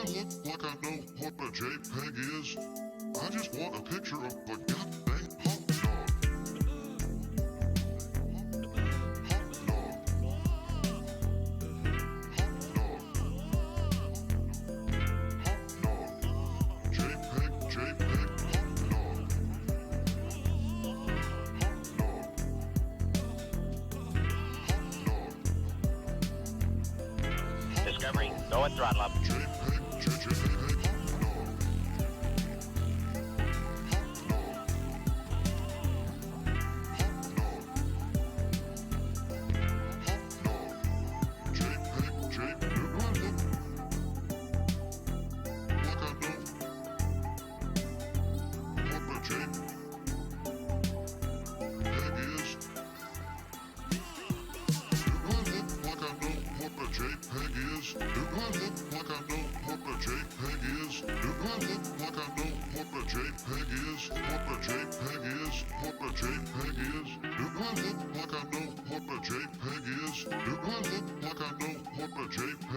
look like I know what a JPEG is? I just want a picture of a goddamn hot dog. Hot dog. Hot dog. Hot dog. JPEG, hot dog. Hot dog. Hot dog. Discovery, go and throttle up. JPEG, hot dog. Hot dog. Hot dog. Hot dog. JPEG, do I look like I know what the JPEG is? Do I look like I know what the JPEG is? Do I look like I know what the JPEG is? Do I look like I know what the JPEG is? What the JPEG is? What the JPEG is? Do I look like I know what the JPEG is? Do I look like I know what the JPEG is?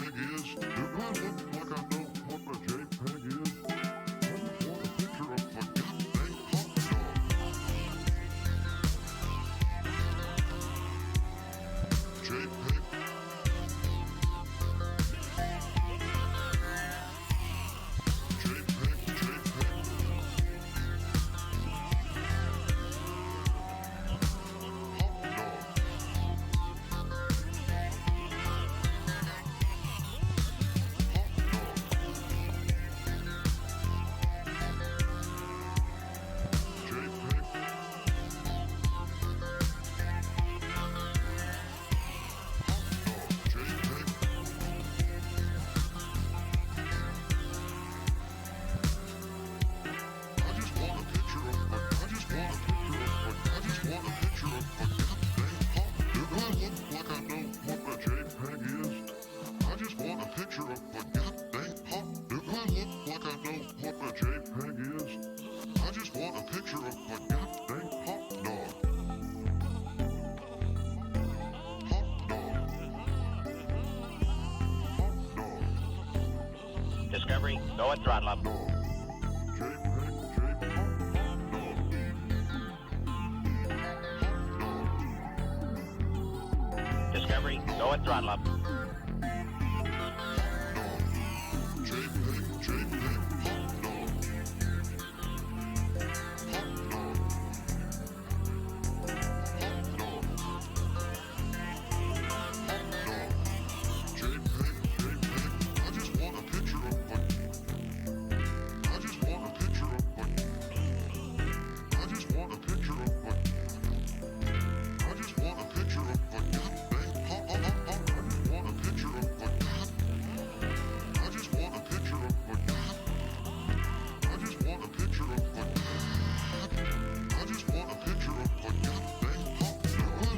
Do I look like I know what the JPEG is? I just want a picture of a goddamn hot dog. JPEG. Discovery, go and throttle up. Discovery, go and throttle up.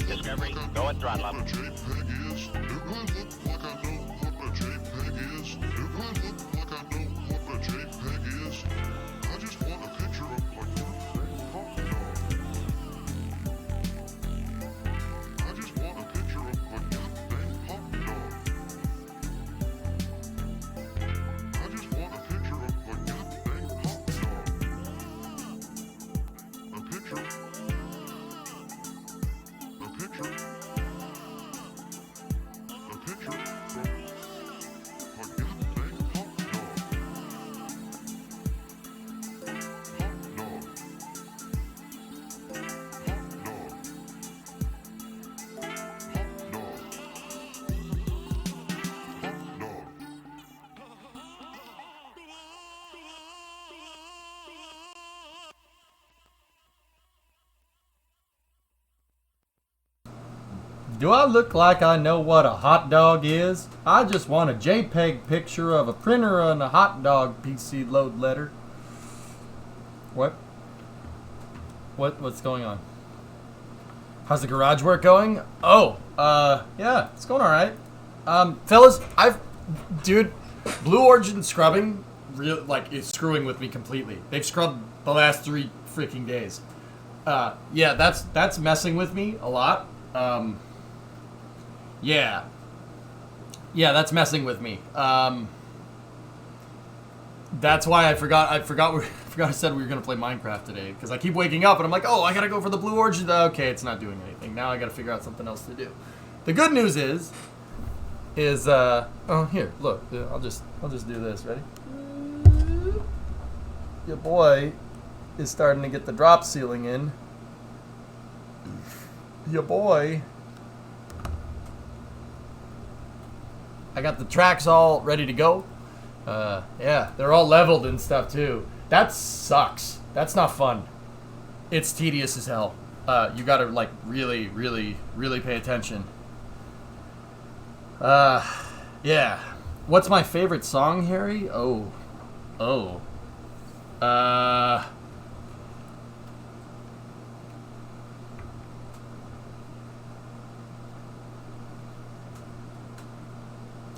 Discovery, go and throttle up. JPEG is. Do I look like I know what the JPEG is? Do I look like I know what the JPEG is? I just want a picture of a goddamn hot dog. I just want a picture of a goddamn hot dog. I just want a picture of a goddamn hot dog. A picture. A picture from a goddamn hot dog. Hot dog. Hot dog. Hot dog. Hot dog. Do I look like I know what a hot dog is? I just want a JPEG picture of a printer and a hot dog PC load letter. What? What's going on? How's the garage work going? Oh, yeah, it's going alright. Fellas, dude, Blue Origin scrubbing, is screwing with me completely. They've scrubbed the last 3 freaking days. Yeah, that's messing with me a lot. Yeah, that's messing with me. That's why I forgot I said we were gonna play Minecraft today, because I keep waking up and I'm like, oh, I gotta go for the Blue Orchid. Okay, it's not doing anything. Now I gotta figure out something else to do. The good news is oh, here, look, I'll just do this. Ready? Your boy is starting to get the drop ceiling in. Your boy. I got the tracks all ready to go. Yeah, they're all leveled and stuff too. That sucks. That's not fun. It's tedious as hell. You gotta like really, really, really pay attention. Yeah. What's my favorite song, Harry? Oh.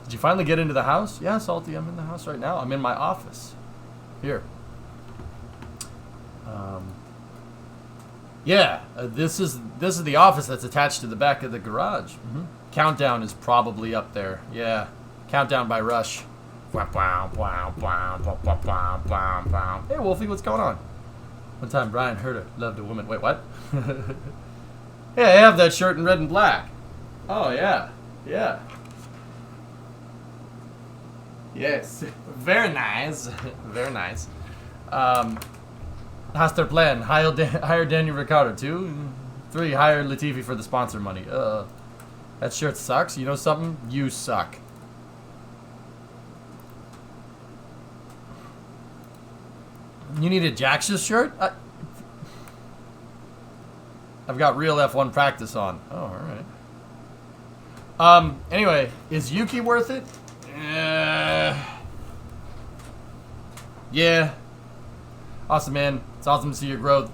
Did you finally get into the house? Yeah, Salty, I'm in the house right now. I'm in my office. Here. Yeah, this is the office that's attached to the back of the garage. Mm-hmm. Countdown is probably up there. Yeah, Countdown by Rush. Hey, Wolfie, what's going on? One time Brian heard her loved a woman. Wait, what? Hey, I have that shirt in red and black. Oh, yeah. Yeah. Yes. Very nice. Very nice. How's their plan? Hire Daniel Ricciardo. 2, 3, hire Latifi for the sponsor money. That shirt sucks. You know something? You suck. You need a Jax's shirt? I've got real F1 practice on. Oh, alright. Anyway, is Yuki worth it? Yeah. Awesome, man. It's awesome to see your growth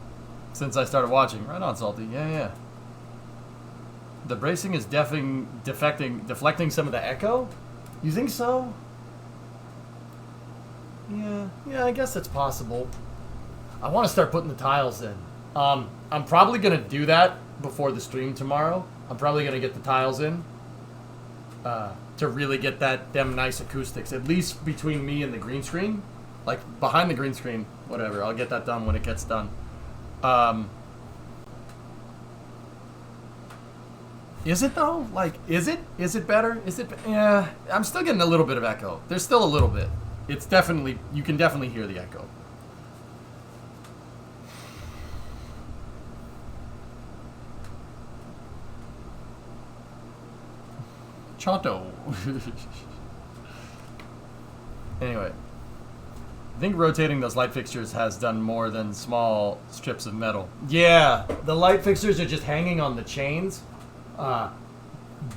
since I started watching. Right on, Salty. Yeah. The bracing is deflecting some of the echo? You think so? Yeah, I guess that's possible. I want to start putting the tiles in. I'm probably going to do that before the stream tomorrow. I'm probably going to get the tiles in to really get them nice acoustics, at least between me and the green screen. Like, behind the green screen, whatever. I'll get that done when it gets done. Is it, though? Like, is it? Is it better? Yeah, I'm still getting a little bit of echo. There's still a little bit. It's definitely, you can definitely hear the echo. Chonto. Anyway. I think rotating those light fixtures has done more than small strips of metal. Yeah, the light fixtures are just hanging on the chains, but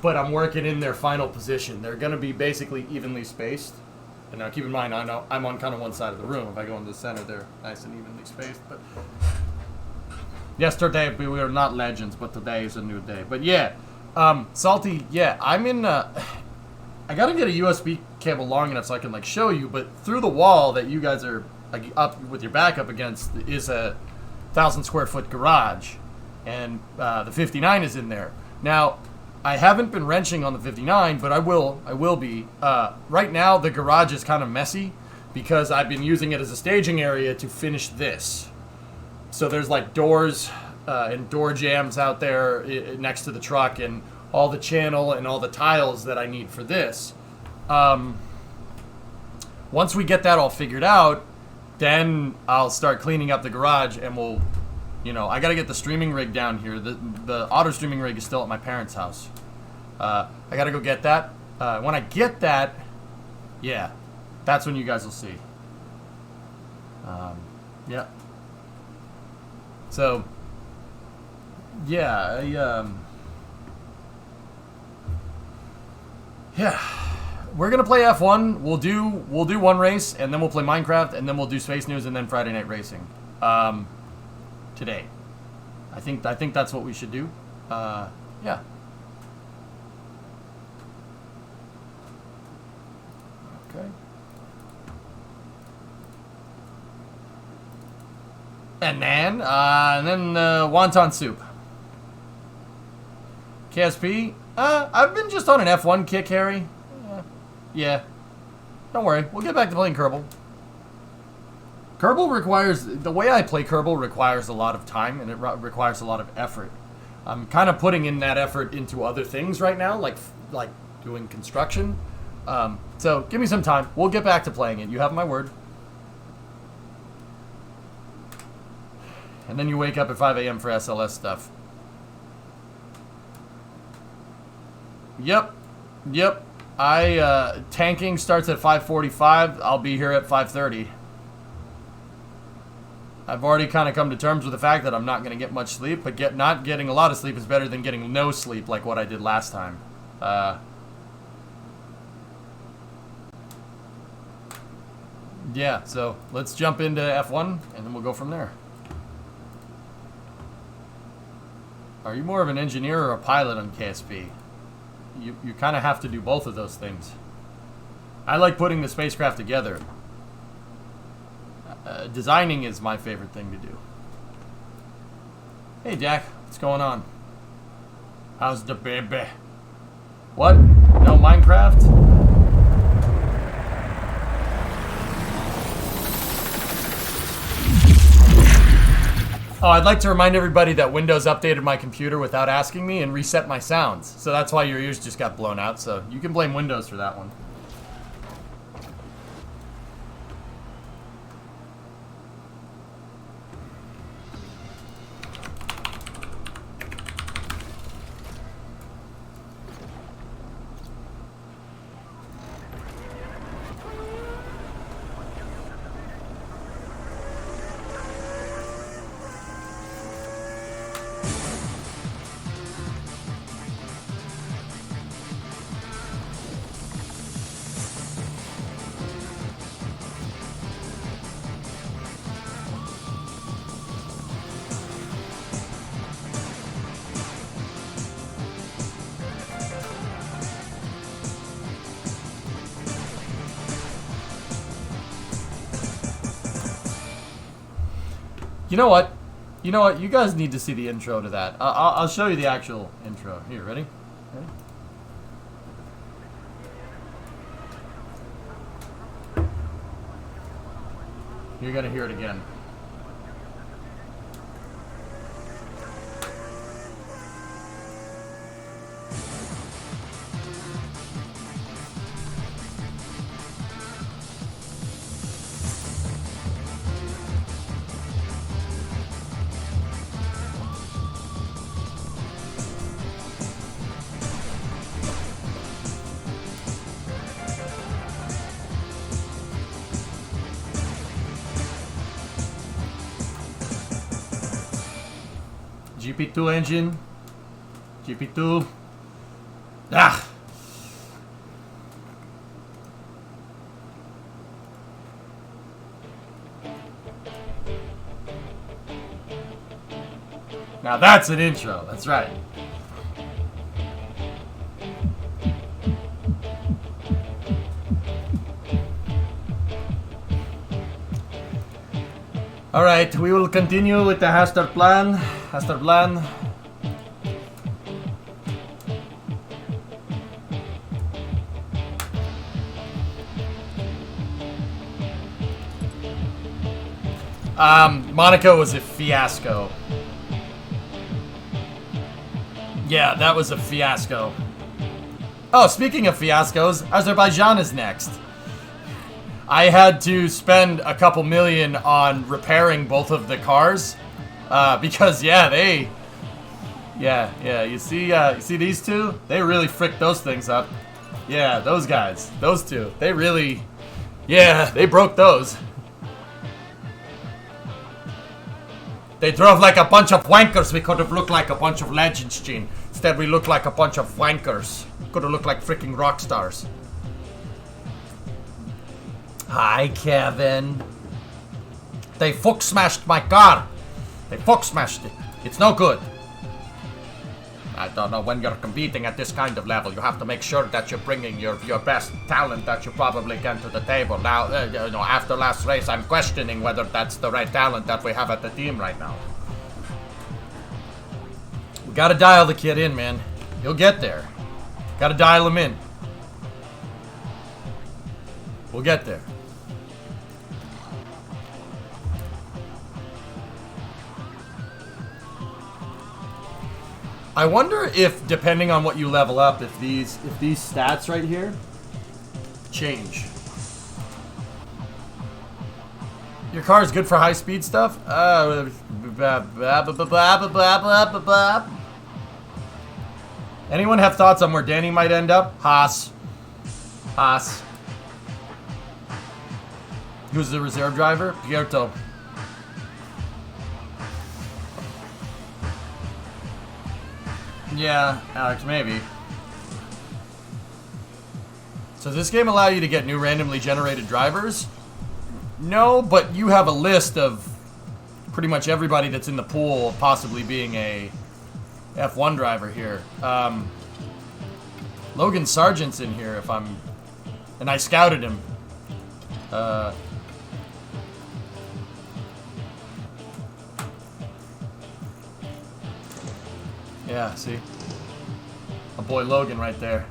I'm working in their final position. They're going to be basically evenly spaced. And now keep in mind, I know I'm on kind of one side of the room. If I go into the center, they're nice and evenly spaced. But yesterday we were not legends, but today is a new day. But yeah, Salty, yeah, I'm in... I gotta get a USB cable long enough so I can like show you, but through the wall that you guys are like up with your back up against is a 1,000 square foot garage, and the 59 is in there. Now, I haven't been wrenching on the 59, but I will be. Right now, the garage is kind of messy because I've been using it as a staging area to finish this. So there's like doors and door jambs out there next to the truck, and all the channel and all the tiles that I need for this. Once we get that all figured out, then I'll start cleaning up the garage, and we'll, I gotta get the streaming rig down here. The auto streaming rig is still at my parents' house. I gotta go get that. When I get that, yeah, that's when you guys will see. Yeah. So, yeah, yeah, we're gonna play F1. We'll do one race, and then we'll play Minecraft, and then we'll do Space News, and then Friday Night Racing. Today, I think that's what we should do. Yeah. Okay. And then wonton soup. KSP. I've been just on an F1 kick, Harry. Yeah. Don't worry. We'll get back to playing Kerbal. Kerbal requires, the way I play Kerbal requires a lot of time, and it requires a lot of effort. I'm kind of putting in that effort into other things right now, like doing construction. So give me some time. We'll get back to playing it. You have my word. And then you wake up at 5 a.m. for SLS stuff. Yep. Tanking starts at 5:45. I'll be here at 5:30. I've already kind of come to terms with the fact that I'm not going to get much sleep, but not getting a lot of sleep is better than getting no sleep like what I did last time. Yeah, so let's jump into F1, and then we'll go from there. Are you more of an engineer or a pilot on KSP? You kind of have to do both of those things. I like putting the spacecraft together. Designing is my favorite thing to do. Hey Jack, what's going on? How's the baby? What? No Minecraft? Oh, I'd like to remind everybody that Windows updated my computer without asking me and reset my sounds. So that's why your ears just got blown out. So you can blame Windows for that one. You know what? You know what? You guys need to see the intro to that. I'll show you the actual intro. Here, ready? Ready? You're gonna hear it again. GP2 engine. GP2. Ah! Now that's an intro, that's right. Alright, we will continue with the Master plan. Monaco was a fiasco. Yeah, that was a fiasco. Oh, speaking of fiascos, Azerbaijan is next. I had to spend a couple million on repairing both of the cars. Because, yeah, you see these two? They really fricked those things up. Yeah, those guys, those two, they really, yeah, they broke those. They drove like a bunch of wankers. We could have looked like a bunch of legends, Gene. Instead, we look like a bunch of wankers. Could have looked like freaking rock stars. Hi, Kevin. They fuck smashed my car. They fuck smashed it. It's no good. I don't know, when you're competing at this kind of level, you have to make sure that you're bringing your best talent that you probably can to the table. Now, you know, after last race, I'm questioning whether that's the right talent that we have at the team right now. We gotta dial the kid in, man. He'll get there. Gotta dial him in. We'll get there. I wonder if, depending on what you level up, if these stats right here change. Your car is good for high-speed stuff? Anyone have thoughts on where Danny might end up? Haas. Haas. Who's the reserve driver? Pietro. Yeah, Alex, maybe. So does this game allow you to get new randomly generated drivers? No, but you have a list of pretty much everybody that's in the pool possibly being a F1 driver here. Logan Sargent's in here if I'm... And I scouted him. Yeah, see? My boy Logan right there.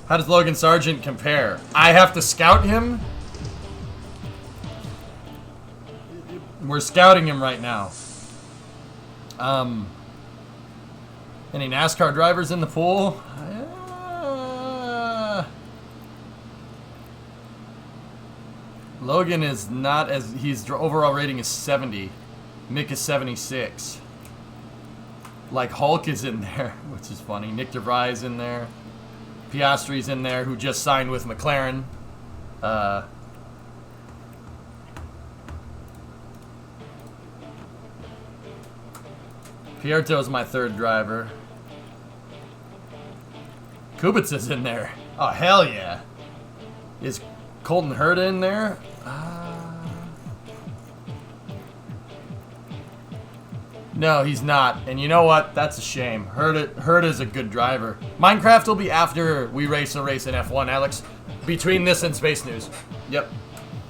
How does Logan Sargent compare? I have to scout him? We're scouting him right now. Any NASCAR drivers in the pool? Logan is not as... His overall rating is 70. Mick is 76. Like, Hulk is in there, which is funny. Nick DeVries in there. Piastri's in there, who just signed with McLaren. Pierto's my third driver. Kubica's in there. Oh, hell yeah. Is Colton Herta in there? No, he's not. And you know what? That's a shame. Herta's a good driver. Minecraft will be after we race a race in F1, Alex. Between this and Space News. Yep.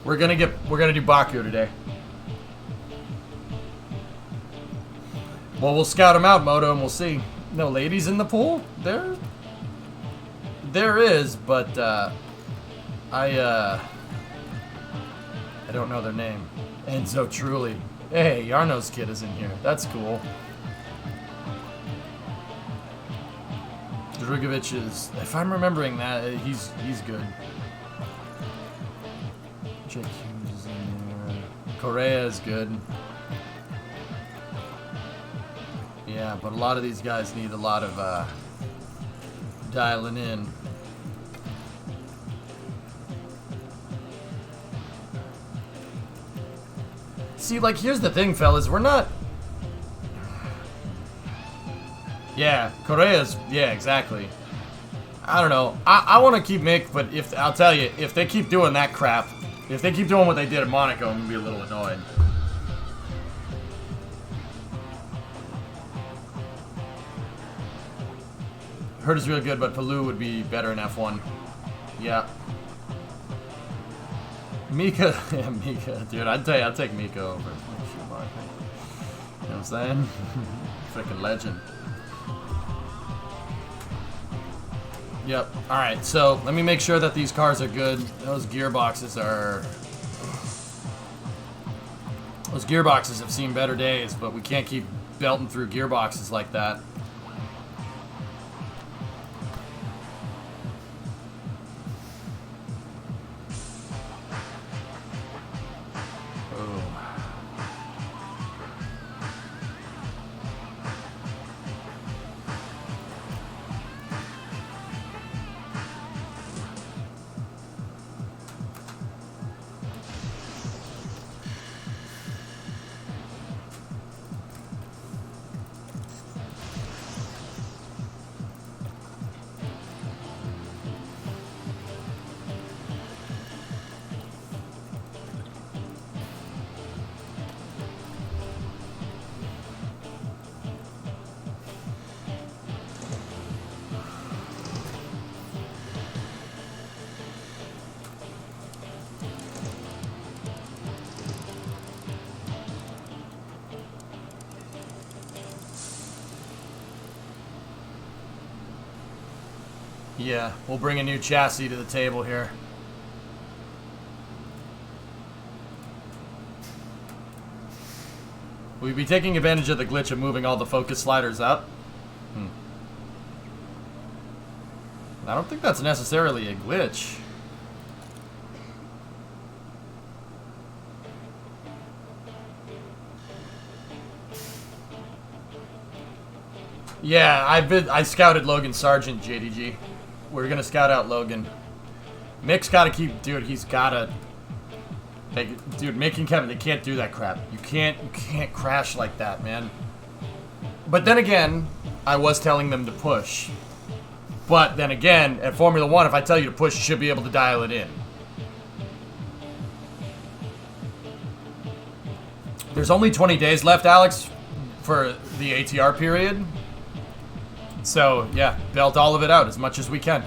We're gonna do Baku today. Well, we'll scout him out, Moto, and we'll see. No ladies in the pool? There is, but I don't know their name. Enzo Truly. Hey, Yarno's kid is in here. That's cool. Drugovic is, if I'm remembering that, he's good. Jake Hughes is in there. Correa is good. Yeah, but a lot of these guys need a lot of dialing in. See, like, here's the thing, fellas. We're not... Yeah, Correa's... Yeah, exactly. I don't know. I want to keep Mick, but if I'll tell you, if they keep doing that crap, if they keep doing what they did at Monaco, I'm going to be a little annoyed. Hurt is really good, but Palou would be better in F1. Yeah. Mika, yeah, Mika, dude, I'll take Mika over Schumacher. You know what I'm saying? Freaking legend. Yep. All right. So let me make sure that these cars are good. Those gearboxes have seen better days, but we can't keep belting through gearboxes like that. Yeah, we'll bring a new chassis to the table here. We'll be taking advantage of the glitch of moving all the focus sliders up. I don't think that's necessarily a glitch. Yeah, I scouted Logan Sargent, JDG. We're gonna scout out Logan. Mick's gotta keep, dude, he's gotta dude, Mick and Kevin, they can't do that crap. You can't crash like that, man. But then again, I was telling them to push. But then again, at Formula 1, if I tell you to push, you should be able to dial it in. There's only 20 days left, Alex, for the ATR period. So, yeah, belt all of it out as much as we can.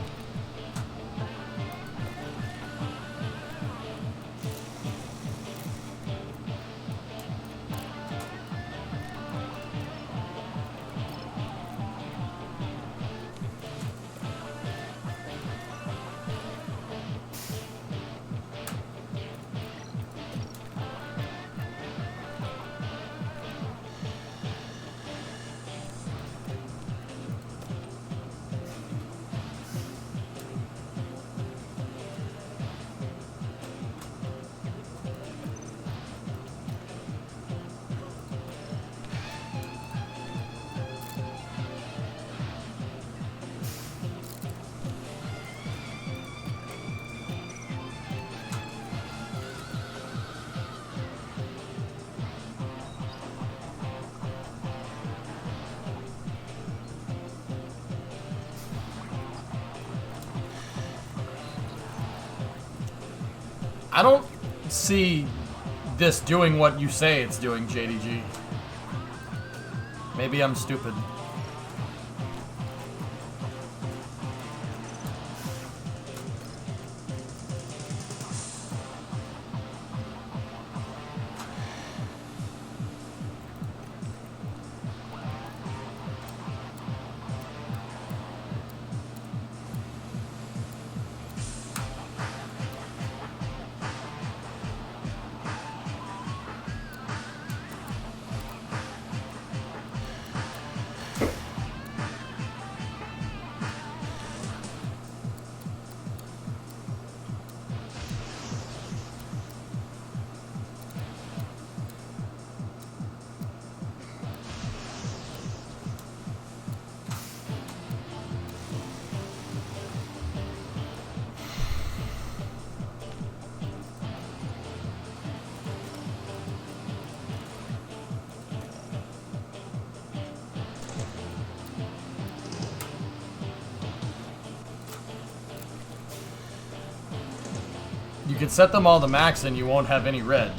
I don't see this doing what you say it's doing, JDG. Maybe I'm stupid. You can set them all to max and you won't have any red.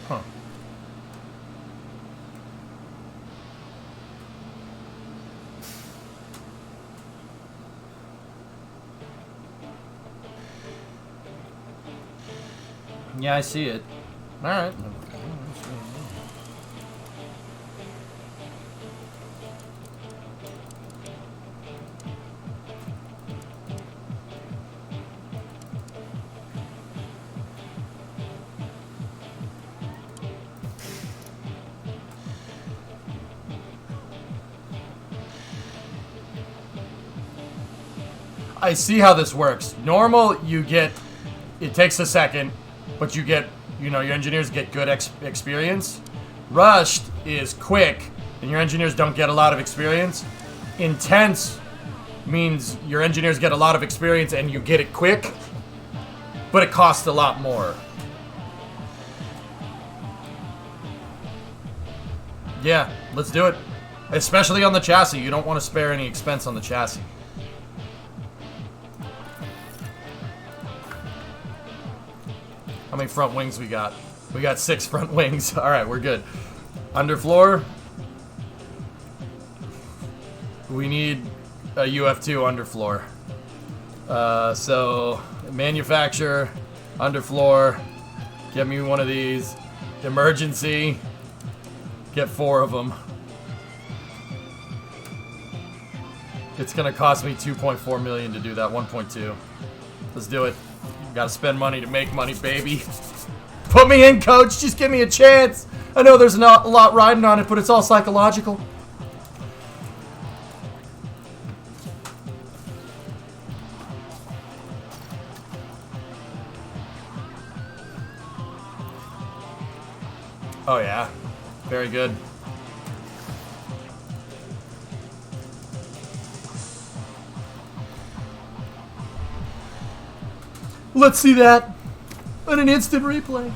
Huh. Yeah, I see it. Alright. I see how this works. Normal, you get, it takes a second, but you get, you know, your engineers get good experience. Rushed is quick, and your engineers don't get a lot of experience. Intense means your engineers get a lot of experience and you get it quick, but it costs a lot more. Yeah, let's do it. Especially on the chassis. You don't want to spare any expense on the chassis. How many front wings we got? We got 6 front wings. Alright, we're good. Underfloor. We need a UF2 underfloor. So, manufacture, underfloor. Get me one of these. Emergency. Get 4 of them. It's gonna cost me 2.4 million to do that. 1.2. Let's do it. Gotta spend money to make money, baby. Put me in, coach. Just give me a chance. I know there's not a lot riding on it, but it's all psychological. Oh yeah, very good. Let's see that on an instant replay.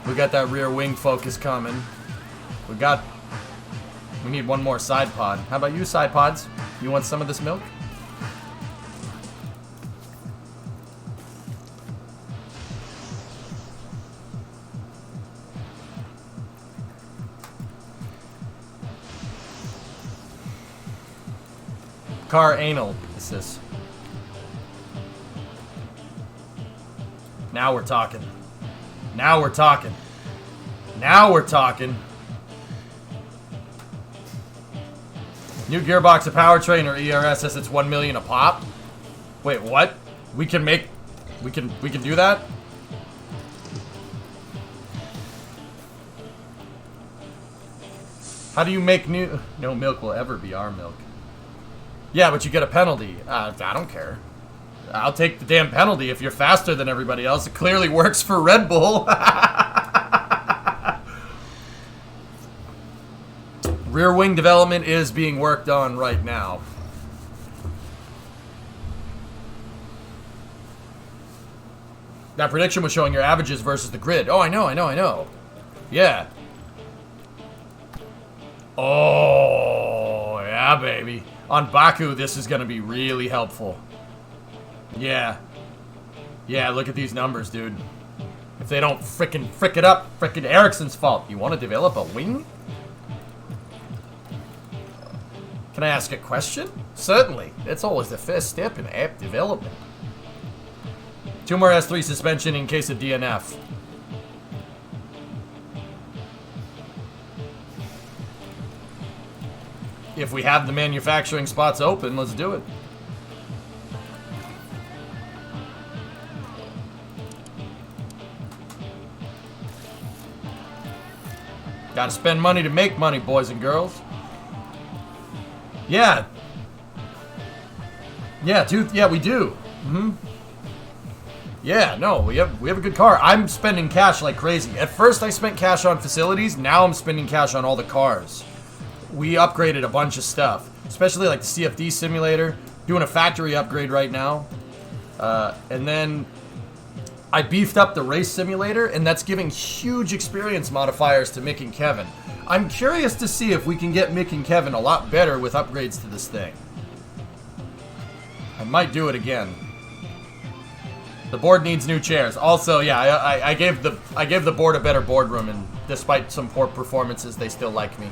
We got that rear wing focus coming. We need one more side pod. How about you, side pods? You want some of this milk? Car anal assist. Now we're talking. Now we're talking. Now we're talking. New gearbox, a powertrain, or ERS says it's 1 million a pop. Wait, what? We can do that? How do you make new? No milk will ever be our milk. Yeah, but you get a penalty. I don't care. I'll take the damn penalty if you're faster than everybody else. It clearly works for Red Bull. Rear wing development is being worked on right now. That prediction was showing your averages versus the grid. Oh, I know. Yeah. Oh, yeah, baby. On Baku, this is going to be really helpful. Yeah. Yeah, look at these numbers, dude. If they don't frick it up, frickin' Ericsson's fault. You want to develop a wing? Can I ask a question? Certainly. That's always the first step in app development. 2 more S3 suspension in case of DNF. If we have the manufacturing spots open, let's do it. Gotta spend money to make money, boys and girls. Yeah. Yeah, dude. Yeah, we do. Yeah, no, we have a good car. I'm spending cash like crazy. At first, I spent cash on facilities. Now I'm spending cash on all the cars. We upgraded a bunch of stuff, especially like the CFD simulator. Doing a factory upgrade right now, and then I beefed up the race simulator, and that's giving huge experience modifiers to Mick and Kevin. I'm curious to see if we can get Mick and Kevin a lot better with upgrades to this thing. I might do it again. The board needs new chairs. Also, yeah, I gave the board a better boardroom, and despite some poor performances, they still like me.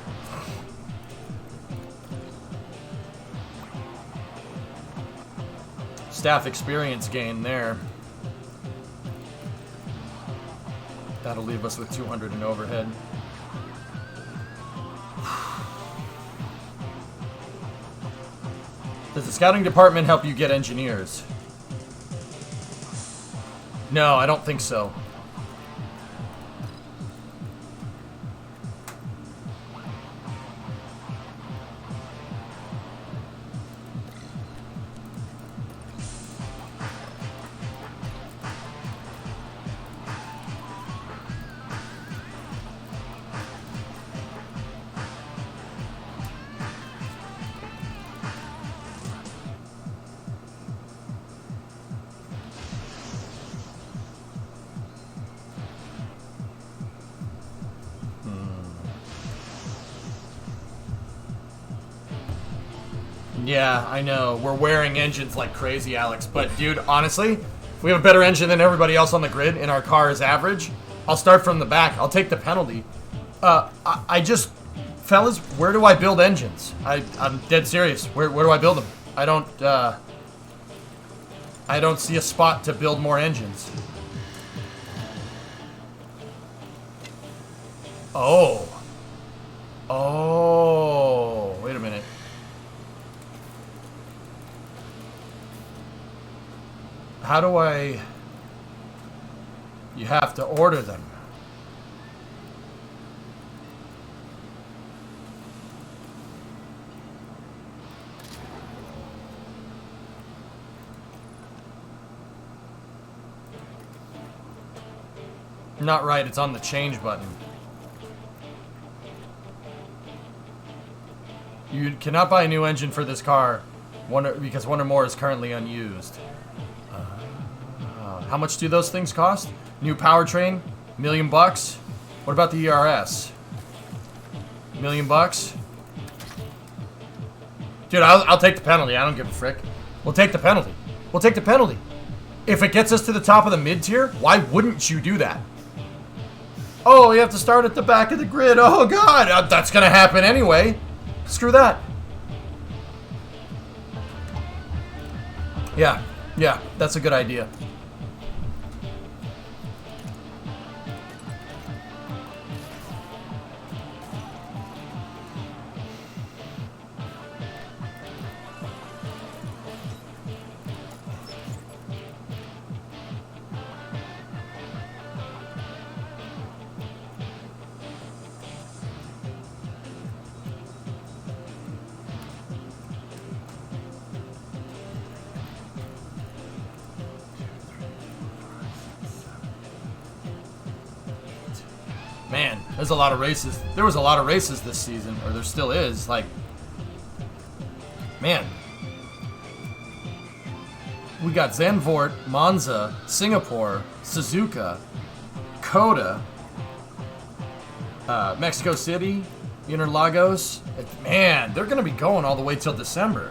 Staff experience gain there. That'll leave us with 200 in overhead. Does the scouting department help you get engineers? No, I don't think so. Yeah, I know. We're wearing engines like crazy, Alex. But, dude, honestly, if we have a better engine than everybody else on the grid and our car is average, I'll start from the back. I'll take the penalty. I just... Fellas, where do I build engines? I'm dead serious. Where do I build them? I don't see a spot to build more engines. Oh. Oh. Wait a minute. How do I... You have to order them. Not right, it's on the change button. You cannot buy a new engine for this car because one or more is currently unused. How much do those things cost? New powertrain, $1 million bucks. What about the ERS? $1 million bucks. Dude, I'll take the penalty. I don't give a frick. We'll take the penalty. We'll take the penalty. If it gets us to the top of the mid-tier, why wouldn't you do that? Oh, you have to start at the back of the grid. Oh, God. That's going to happen anyway. Screw that. Yeah, that's a good idea. Man, there's a lot of races. There was a lot of races this season, or there still is. Like, man. We got Zandvoort, Monza, Singapore, Suzuka, Coda, Mexico City, Interlagos. Man, they're going to be going all the way till December.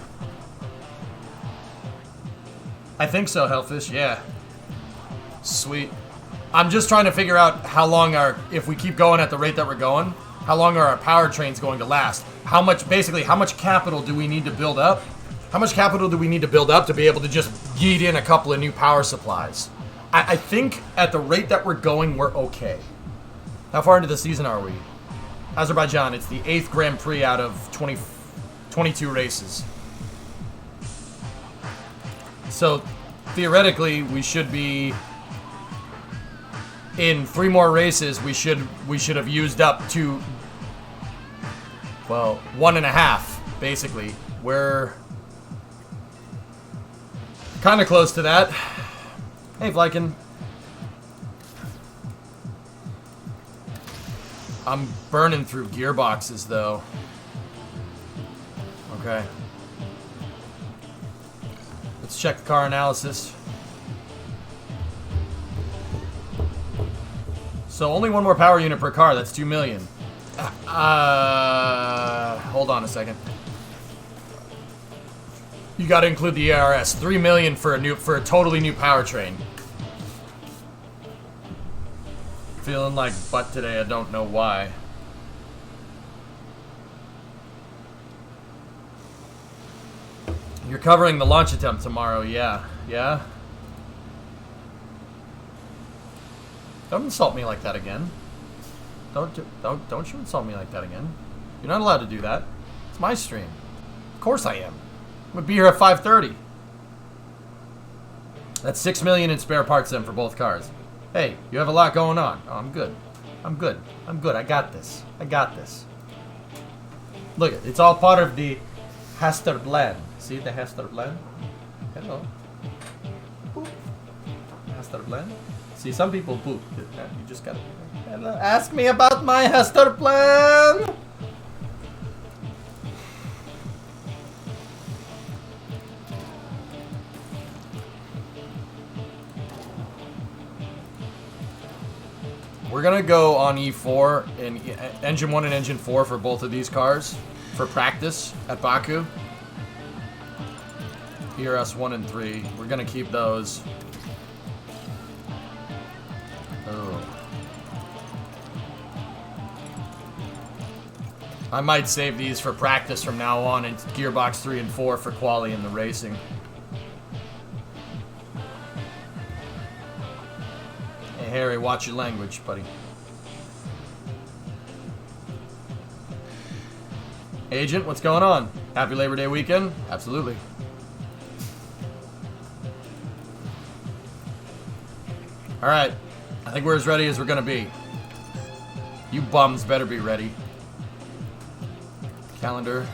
I think so, Hellfish. Yeah. Sweet. I'm just trying to figure out how long if we keep going at the rate that we're going, how long are our powertrains going to last? How much capital do we need to build up? How much capital do we need to build up to be able to just yeet in a couple of new power supplies? I think at the rate that we're going, we're okay. How far into the season are we? Azerbaijan, it's the 8th Grand Prix out of 22 races. So, theoretically, we should be... In 3 more races, we should have used up to, well, 1.5, basically. We're kind of close to that. Hey, Flykin. I'm burning through gearboxes, though. Okay. Let's check the car analysis. So only 1 more power unit per car. That's 2 million. Hold on a second. You got to include the ARS. 3 million for a totally new powertrain. Feeling like butt today. I don't know why. You're covering the launch attempt tomorrow. Yeah. Yeah. Don't insult me like that again. Don't you insult me like that again. You're not allowed to do that. It's my stream. Of course I am. I'm gonna be here at 5:30. That's 6 million in spare parts then for both cars. Hey, you have a lot going on. Oh, I'm good. I'm good. I'm good. I got this. I got this. Look, it's all part of the Hester blend. See the Hester blend? Hello. Boop. Hester blend. See, some people poop. You just gotta... Hello. Ask me about my Hester plan! We're gonna go on E4 in Engine 1 and Engine 4 for both of these cars for practice at Baku. ERS 1 and 3. We're gonna keep those. Oh. I might save these for practice from now on and Gearbox 3 and 4 for quali in the racing. Hey Harry, watch your language, buddy. Agent, what's going on? Happy Labor Day weekend? Absolutely. Alright. I think we're as ready as we're gonna be. You bums better be ready. Calendar.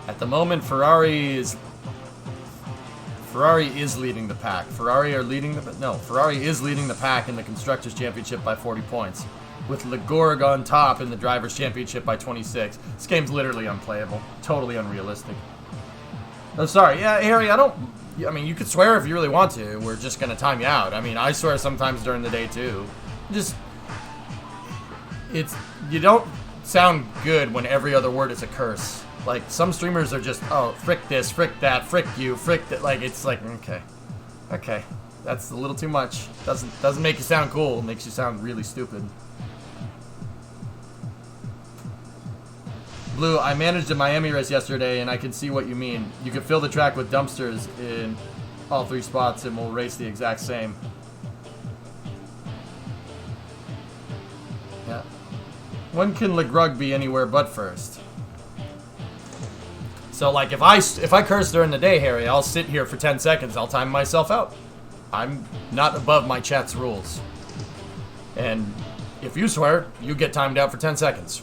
At the moment, Ferrari is leading the pack. Ferrari is leading the pack in the Constructors' Championship by 40 points, with Legorg on top in the Drivers' Championship by 26. This game's literally unplayable, totally unrealistic. Oh, sorry, yeah, Harry, I mean, you could swear if you really want to. We're just gonna time you out. I mean, I swear sometimes during the day too. You don't sound good when every other word is a curse. Like, some streamers are just, oh, frick this, frick that, frick you, frick that. Like, it's like, okay, that's a little too much. Doesn't make you sound cool. It makes you sound really stupid. Blue, I managed a Miami race yesterday, and I can see what you mean. You could fill the track with dumpsters in all 3 spots, and we'll race the exact same. Yeah. When can Legrug be anywhere but first? So, like, if I curse during the day, Harry, I'll sit here for 10 seconds. I'll time myself out. I'm not above my chat's rules. And if you swear, you get timed out for 10 seconds.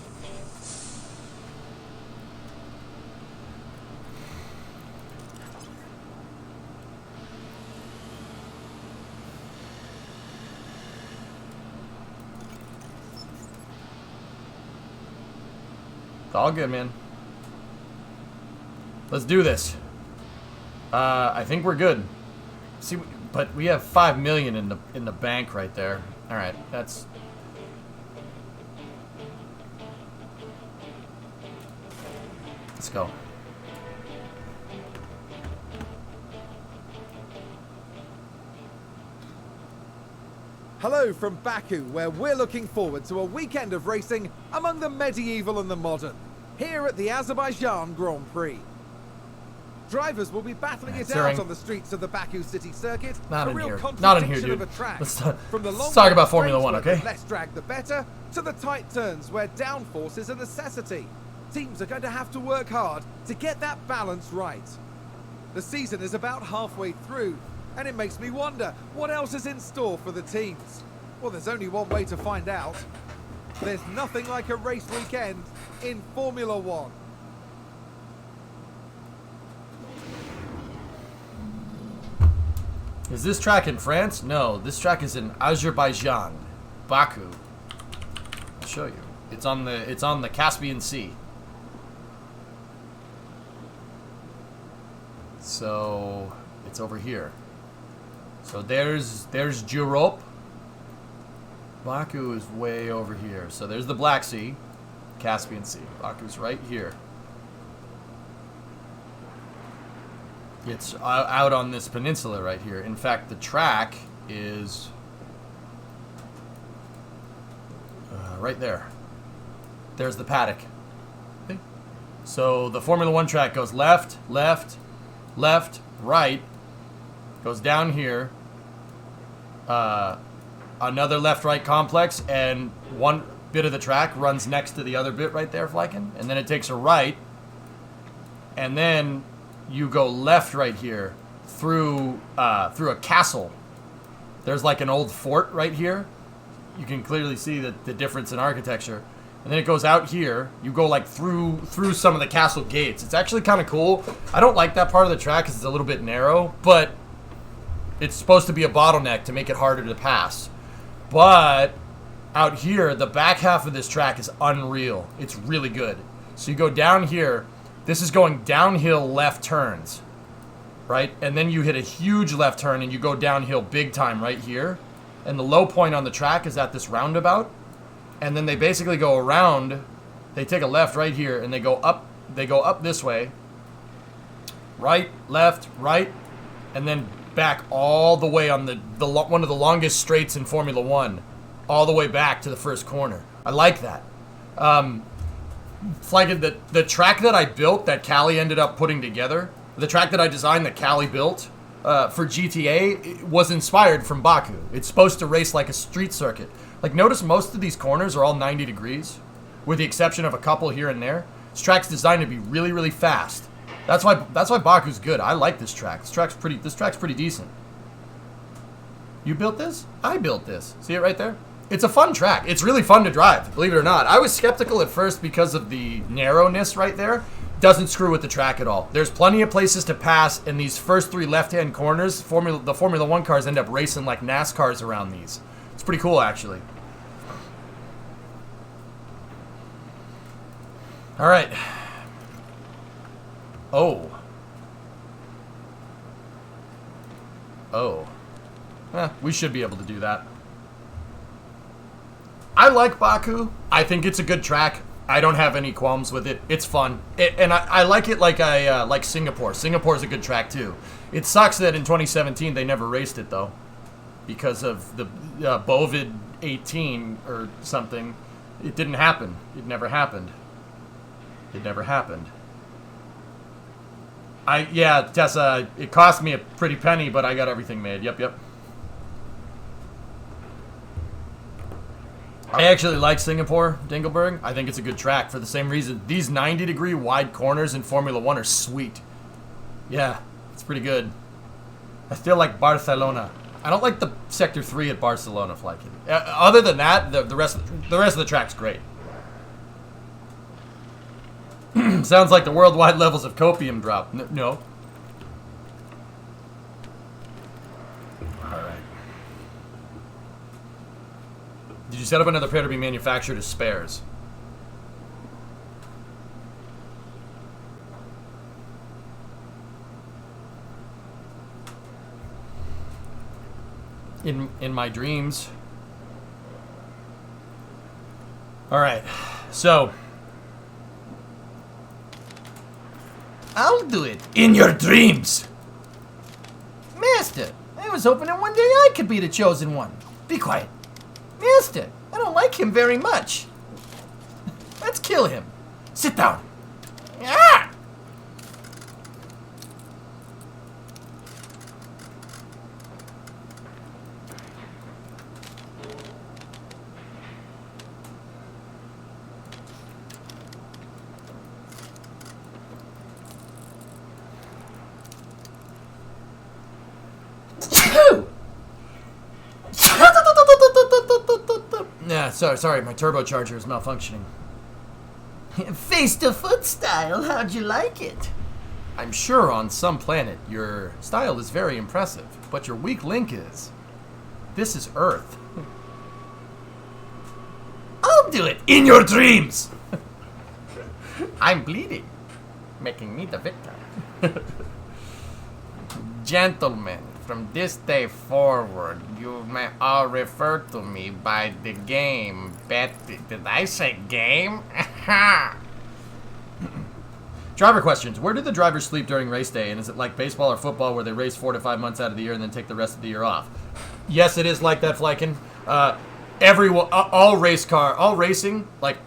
It's all good, man. Let's do this. I think we're good. See, but we have 5 million in the bank right there. All right, that's. Let's go. Hello from Baku, where we're looking forward to a weekend of racing among the medieval and the modern, here at the Azerbaijan Grand Prix. Drivers will be battling it out on the streets of the Baku city circuit. Not a in real here. contradiction Not in here, dude. of a track. From the Let's talk about Formula One, where okay? the less drag the better, to the tight turns where downforce is a necessity. Teams are going to have to work hard to get that balance right. The season is about halfway through, and it makes me wonder what else is in store for the teams. Well, there's only one way to find out. There's nothing like a race weekend in Formula One. Is this track in France? No, this track is in Azerbaijan, Baku. I'll show you. It's on the Caspian Sea. So it's over here. So there's Europe. Baku is way over here. So there's the Black Sea, Caspian Sea. Baku's right here. It's out on this peninsula right here. In fact, the track is right there. There's the paddock. Okay. So the Formula One track goes left, left, left, right. Goes down here. Another left-right complex, and one bit of the track runs next to the other bit right there, Flykin. And then it takes a right, and then you go left right here through a castle. There's like an old fort right here. You can clearly see the difference in architecture. And then it goes out here. You go like through some of the castle gates. It's actually kind of cool. I don't like that part of the track because it's a little bit narrow, but it's supposed to be a bottleneck to make it harder to pass. But out here, the back half of this track is unreal. It's really good. So you go down here. This is going downhill left turns, right? And then you hit a huge left turn and you go downhill big time right here. And the low point on the track is at this roundabout. And then they basically go around. They take a left right here and they go up this way. Right, left, right. and then back all the way on one of the longest straights in Formula One, all the way back to the first corner. I like that. Like the track that I built that Callie ended up putting together, the track that I designed that Callie built for GTA was inspired from Baku. It's supposed to race like a street circuit. Like, notice most of these corners are all 90 degrees, with the exception of a couple here and there. This track's designed to be really, really fast. That's why Baku's good. I like this track. This track's pretty decent. You built this? I built this. See it right there? It's a fun track. It's really fun to drive, believe it or not. I was skeptical at first because of the narrowness right there. Doesn't screw with the track at all. There's plenty of places to pass, and these first 3 left-hand corners, the Formula 1 cars end up racing like NASCARs around these. It's pretty cool, actually. All right. Oh. We should be able to do that. I like Baku. I think it's a good track. I don't have any qualms with it. It's fun. And I like it like I like Singapore. Singapore's a good track, too. It sucks that in 2017 they never raced it, though. Because of the COVID-18 or something. It didn't happen. It never happened. It never happened. Yeah, Tessa, it cost me a pretty penny, but I got everything made. Yep. I actually like Singapore, Dingleberg. I think it's a good track for the same reason. These 90-degree wide corners in Formula 1 are sweet. Yeah, it's pretty good. I feel like Barcelona. I don't like the Sector 3 at Barcelona, Flykin. Other than that, the rest of the track's great. Sounds like the worldwide levels of copium drop. No. Alright. Did you set up another pair to be manufactured as spares? In my dreams. Alright. So I'll do it. In your dreams! Master, I was hoping that one day I could be the chosen one. Be quiet. Master, I don't like him very much. Let's kill him. Sit down. Ah! Yeah, sorry, my turbocharger is malfunctioning. Face to foot style, how'd you like it? I'm sure on some planet your style is very impressive, but your weak link is. This is Earth. I'll do it in your dreams! I'm bleeding, making me the victim. Gentlemen, from this day forward, you may all refer to me by the game Betty. Did I say game? Driver questions. Where do the drivers sleep during race day? And is it like baseball or football where they race 4 to 5 months out of the year and then take the rest of the year off? Yes, it is like that, Flykin.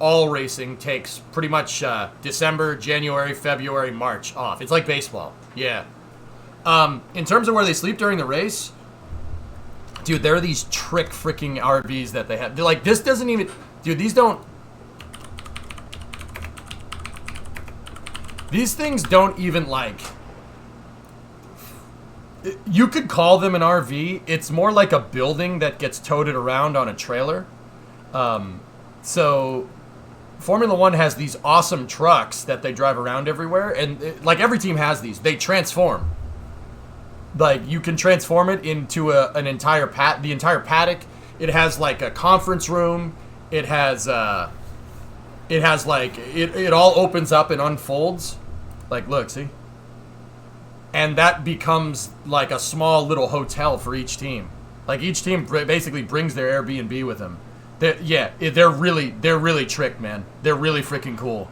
All racing takes pretty much December, January, February, March off. It's like baseball. Yeah. In terms of where they sleep during the race, dude, there are these trick freaking RVs that they have. They're like, this doesn't even, dude, these things don't even like, you could call them an RV. It's more like a building that gets toted around on a trailer. So Formula One has these awesome trucks that they drive around everywhere, and like every team has these. They transform. Like, you can transform it into the entire paddock. It has like a conference room. It has like it all opens up and unfolds. Like, look, see? And that becomes like a small little hotel for each team. Like, each team basically brings their Airbnb with them. They're really tricked, man. They're really freaking cool.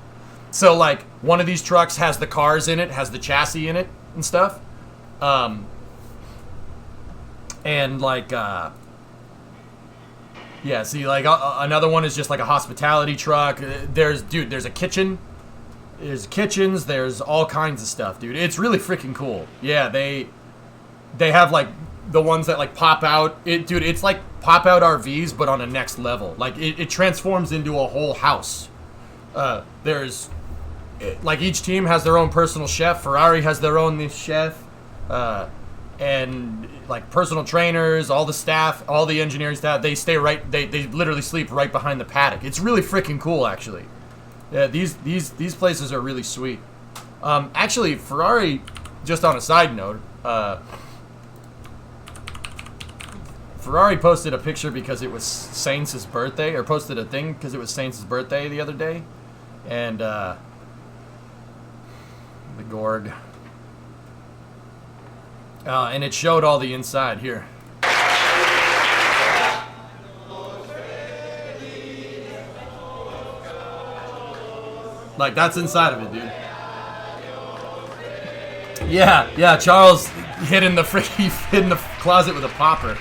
So like, one of these trucks has the cars in it, has the chassis in it and stuff. And like, yeah, see, like another one is just like a hospitality truck. There's a kitchen. There's kitchens. There's all kinds of stuff, dude. It's really freaking cool. Yeah, they have like the ones that like pop out. Dude, it's like pop out RVs, but on a next level. Like it transforms into a whole house. There's like each team has their own personal chef. Ferrari has their own chef. And like personal trainers, all the staff, all the engineering staff, they stay right. They literally sleep right behind the paddock. It's really freaking cool, actually. Yeah, these places are really sweet. Actually, Ferrari. Just on a side note, Ferrari posted a picture because it was Sainz's birthday, or posted a thing because it was Sainz's birthday the other day, and the Gorg. And it showed all the inside here. Like, that's inside of it, dude. Yeah, Charles hid in the closet with a popper.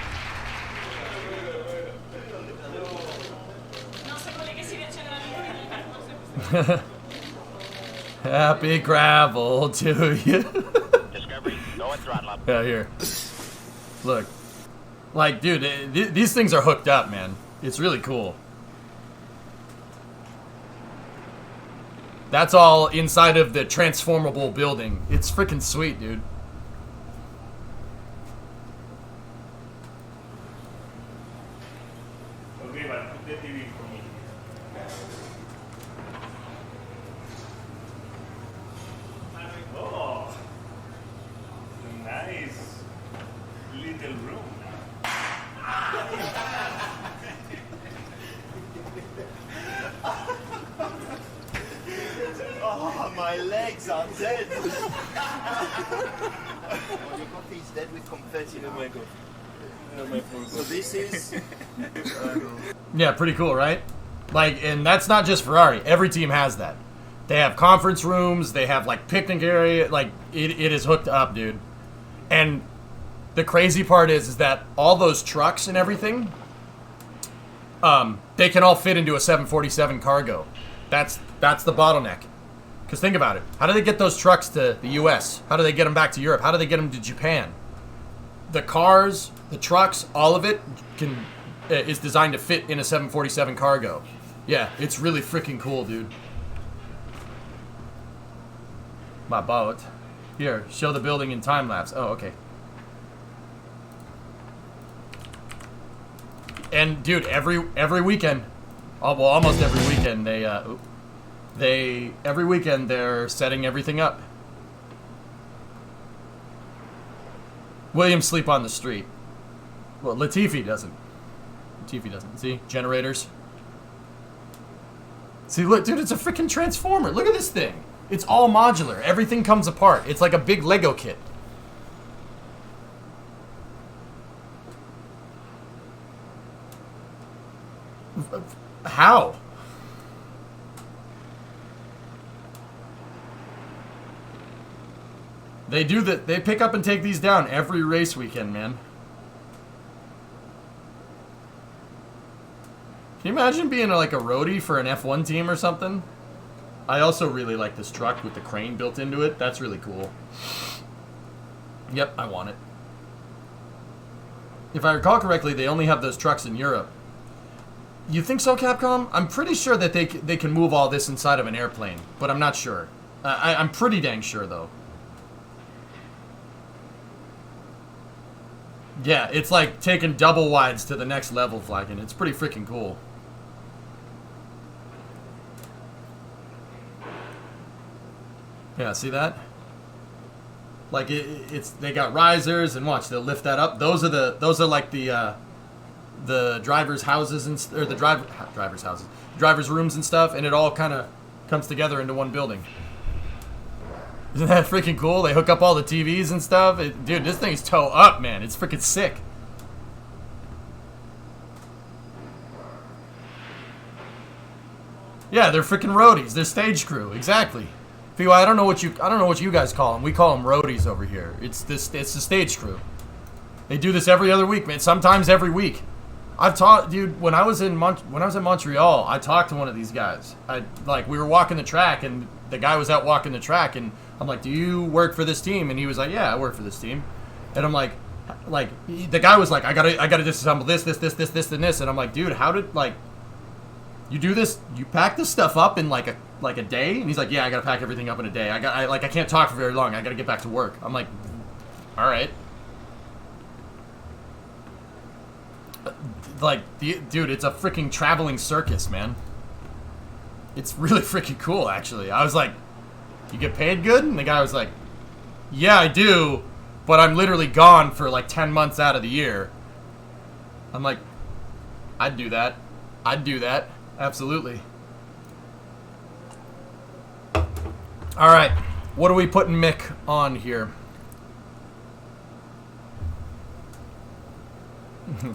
Happy gravel to you. Discovery, go and throttle up. Yeah, here. Look. Like, dude, these things are hooked up, man. It's really cool. That's all inside of the transformable building. It's freaking sweet, dude. Okay, but put the TV for me. Oh, nice little room. Oh, my legs are dead. Oh, your coffee is dead with confetti. Oh my god. So this is... Yeah, pretty cool, right? Like, and that's not just Ferrari. Every team has that. They have conference rooms. They have, like, picnic area. Like, it is hooked up, dude. And the crazy part is that all those trucks and everything, they can all fit into a 747 cargo. That's the bottleneck. Because think about it. How do they get those trucks to the U.S.? How do they get them back to Europe? How do they get them to Japan? The cars, the trucks, all of it is designed to fit in a 747 cargo. Yeah, it's really freaking cool, dude. My boat. Here, show the building in time lapse. Oh, okay. And dude, every weekend, well, almost every weekend, every weekend they're setting everything up. Williams sleep on the street. Well, Latifi doesn't. See? Generators. See, look, dude, it's a freaking transformer. Look at this thing. It's all modular. Everything comes apart. It's like a big Lego kit. How? They do that. They pick up and take these down every race weekend, man. Can you imagine being like a roadie for an F1 team or something? I also really like this truck with the crane built into it. That's really cool. Yep, I want it. If I recall correctly, they only have those trucks in Europe. You think so, Capcom? I'm pretty sure that they can move all this inside of an airplane, but I'm not sure. I'm pretty dang sure, though. Yeah, it's like taking double wides to the next level, Flagging. It's pretty freaking cool. Yeah, see that? Like it's they got risers, and watch, they'll lift that up. Those are like the drivers' houses or the drivers' rooms and stuff, and it all kind of comes together into one building. Isn't that freaking cool? They hook up all the TVs and stuff. Dude, this thing's toe up, man. It's freaking sick. Yeah, they're freaking roadies. They're stage crew, exactly. I don't know what you guys call them. We call them roadies over here. It's the stage crew. They do this every other week, man. Sometimes every week. I've taught, dude. When I was in Montreal, I talked to one of these guys. We were walking the track, and the guy was out walking the track, and I'm like, "Do you work for this team?" And he was like, "Yeah, I work for this team." And I'm like, the guy was like, "I gotta disassemble this, and this," and I'm like, "Dude, how did you do this? You pack this stuff up in like a day?" And he's like, "Yeah, I gotta pack everything up in a day. I can't talk for very long. I gotta get back to work." I'm like, "All right." Dude, it's a freaking traveling circus, man. It's really freaking cool, actually. I was like, "You get paid good?" And the guy was like, "Yeah, I do, but I'm literally gone for like 10 months out of the year." I'm like, "I'd do that. I'd do that. Absolutely." All right, what are we putting Mick on here?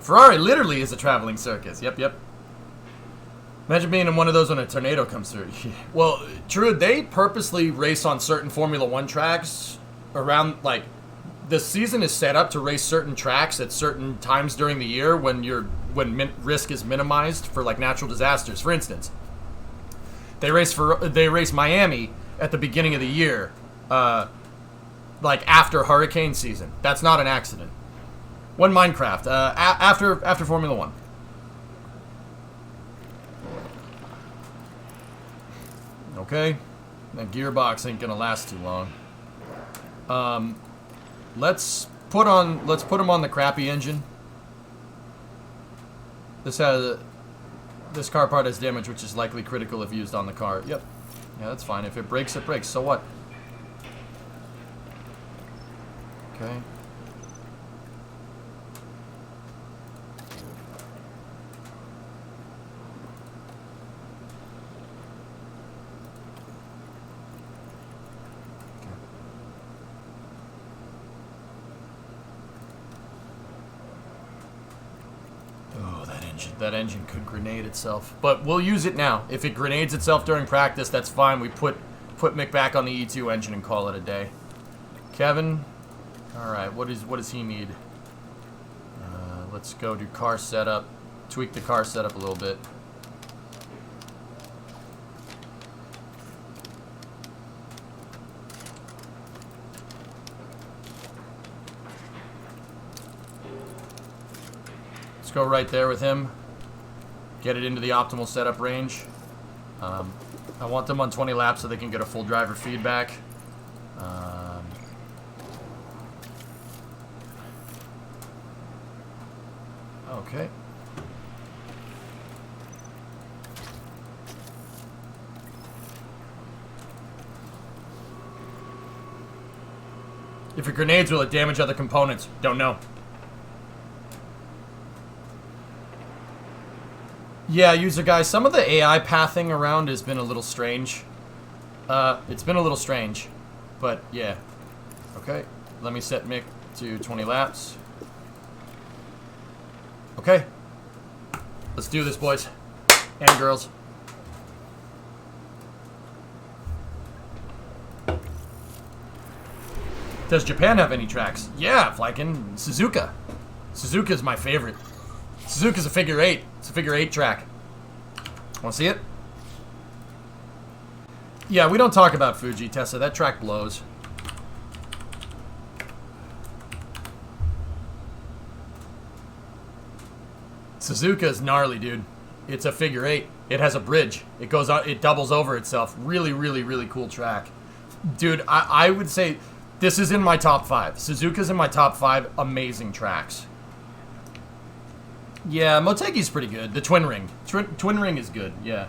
Ferrari literally is a traveling circus. Yep. Imagine being in one of those when a tornado comes through. Well, true, they purposely race on certain Formula 1 tracks around, the season is set up to race certain tracks at certain times during the year when risk is minimized for, natural disasters. For instance, they race Miami at the beginning of the year, after hurricane season. That's not an accident. One Minecraft, after Formula 1. Okay, that gearbox ain't gonna last too long. Let's put him on the crappy engine. This car part has damage, which is likely critical if used on the car. Yep, yeah, that's fine. If it breaks, it breaks. So what? Okay. That engine could grenade itself, but we'll use it now. If it grenades itself during practice, that's fine. We put Mick back on the E2 engine and call it a day. Kevin, all right. What does he need? Let's go do car setup. Tweak the car setup a little bit. Let's go right there with him. Get it into the optimal setup range. I want them on 20 laps so they can get a full driver feedback. Okay. If it grenades, will it damage other components? Don't know. Yeah, user guys, some of the AI pathing around has been a little strange. It's been a little strange, but yeah. Okay, let me set Mick to 20 laps. Okay, let's do this, boys and girls. Does Japan have any tracks? Yeah, Flykin. Suzuka. Suzuka's my favorite. Suzuka's a figure 8. It's a figure 8 track. Want to see it? Yeah, we don't talk about Fuji, Tessa. That track blows. Suzuka's gnarly, dude. It's a figure 8. It has a bridge. It goes on. It doubles over itself. Really, really, really cool track. Dude, I would say this is in my top 5. Suzuka's in my top 5 amazing tracks. Yeah, Motegi's pretty good. The Twin Ring. Twin Ring is good, yeah.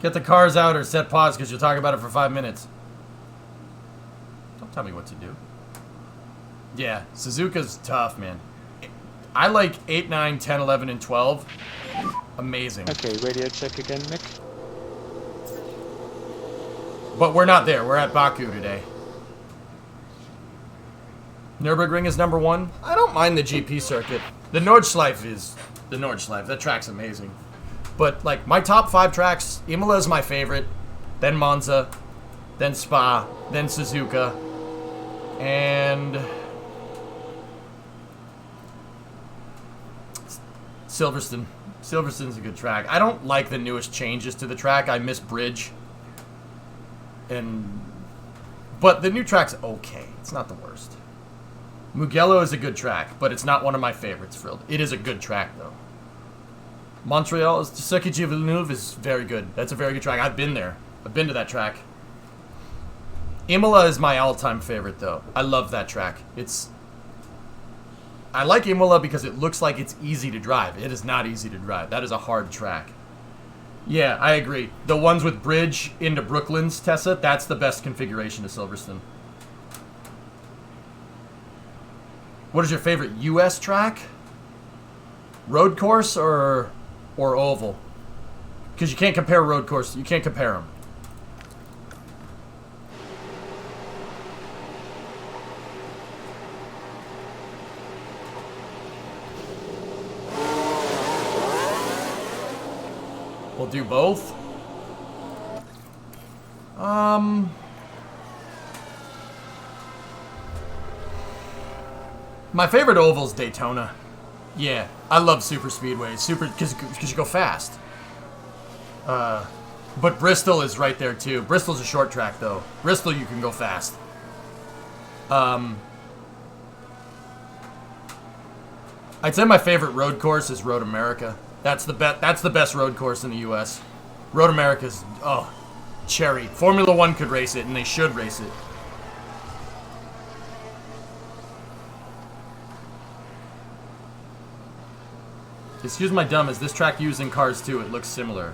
Get the cars out or set pause because you'll talk about it for 5 minutes. Don't tell me what to do. Yeah, Suzuka's tough, man. I like 8, 9, 10, 11, and 12. Amazing. Okay, radio check again, Mick. But we're not there. We're at Baku today. Nürburgring is number 1. I don't mind the GP circuit. The Nordschleife is the Nordschleife. That track's amazing. But, like, my top 5 tracks, Imola is my favorite, then Monza, then Spa, then Suzuka, And Silverstone. Silverstone's a good track. I don't like the newest changes to the track. I miss Bridge. But the new track's okay. It's not the worst. Mugello is a good track, but it's not one of my favorites, Frilled. It is a good track, though. Montreal, Circuit de Villeneuve is very good. That's a very good track. I've been there. I've been to that track. Imola is my all-time favorite, though. I love that track. I like Imola because it looks like it's easy to drive. It is not easy to drive. That is a hard track. Yeah, I agree. The ones with bridge into Brooklands, Tessa, that's the best configuration of Silverstone. What is your favorite U.S. track? Road course or oval? Because you can't compare road course. You can't compare them. We'll do both. My favorite oval's Daytona. Yeah, I love super speedways. Because you go fast. But Bristol is right there too. Bristol's a short track though. Bristol you can go fast. I'd say my favorite road course is Road America. That's the best road course in the U.S. Road America's cherry. Formula One could race it, and they should race it. Excuse my dumb. Is this track used in Cars 2? It looks similar.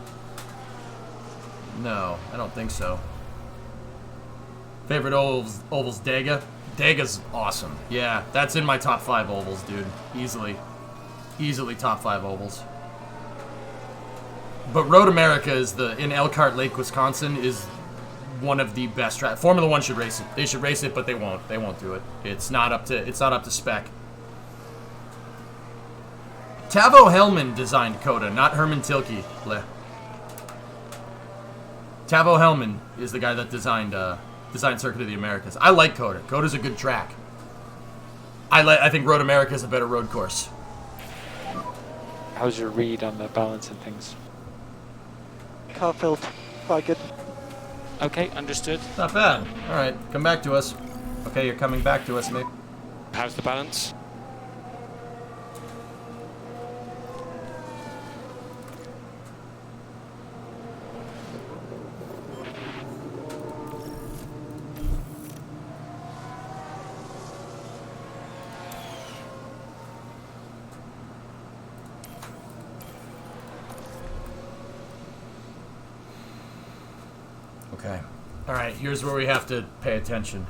No, I don't think so. Favorite ovals Dega. Dega's awesome. Yeah, that's in my top 5 ovals, dude. Easily top 5 ovals. But Road America is in Elkhart Lake, Wisconsin, is one of the best tracks. Formula One should race it. They should race it, but they won't. They won't do it. It's not up to spec. Tavo Hellman designed Coda, not Herman Tilke. Bleh. Tavo Hellman is the guy that designed Circuit of the Americas. I like Coda. Coda's a good track. I think Road America is a better road course. How's your read on the balance and things? Car felt quite good. Okay, understood. Not bad. All right, come back to us. Okay, you're coming back to us, mate. How's the balance? Okay. All right, here's where we have to pay attention.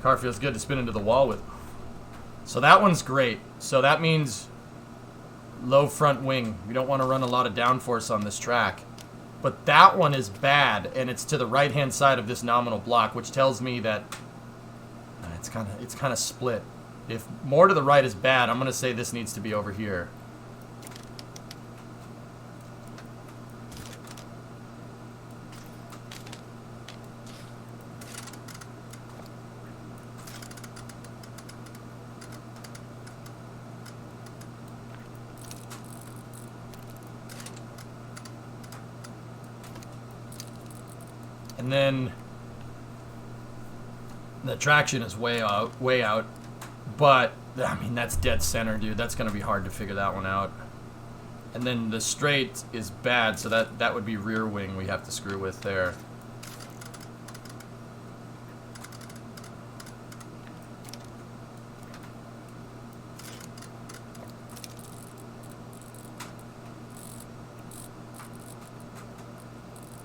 Car feels good to spin into the wall with. So that one's great. So that means low front wing. We don't want to run a lot of downforce on this track. But that one is bad, and it's to the right-hand side of this nominal block, which tells me that it's kind of split. If more to the right is bad, I'm going to say this needs to be over here. And then the traction is way out. But, I mean, that's dead center, dude. That's going to be hard to figure that one out. And then the straight is bad, so that would be rear wing we have to screw with there.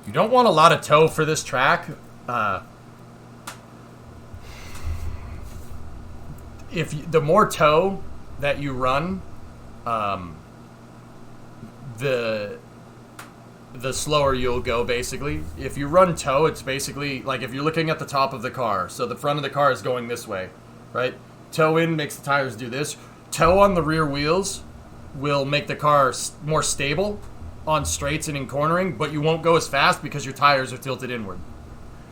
You don't want a lot of toe for this track. The more toe that you run, the slower you'll go, basically. If you run toe, it's basically like if you're looking at the top of the car. So the front of the car is going this way, right? Toe in makes the tires do this. Toe on the rear wheels will make the car more stable on straights and in cornering, but you won't go as fast because your tires are tilted inward.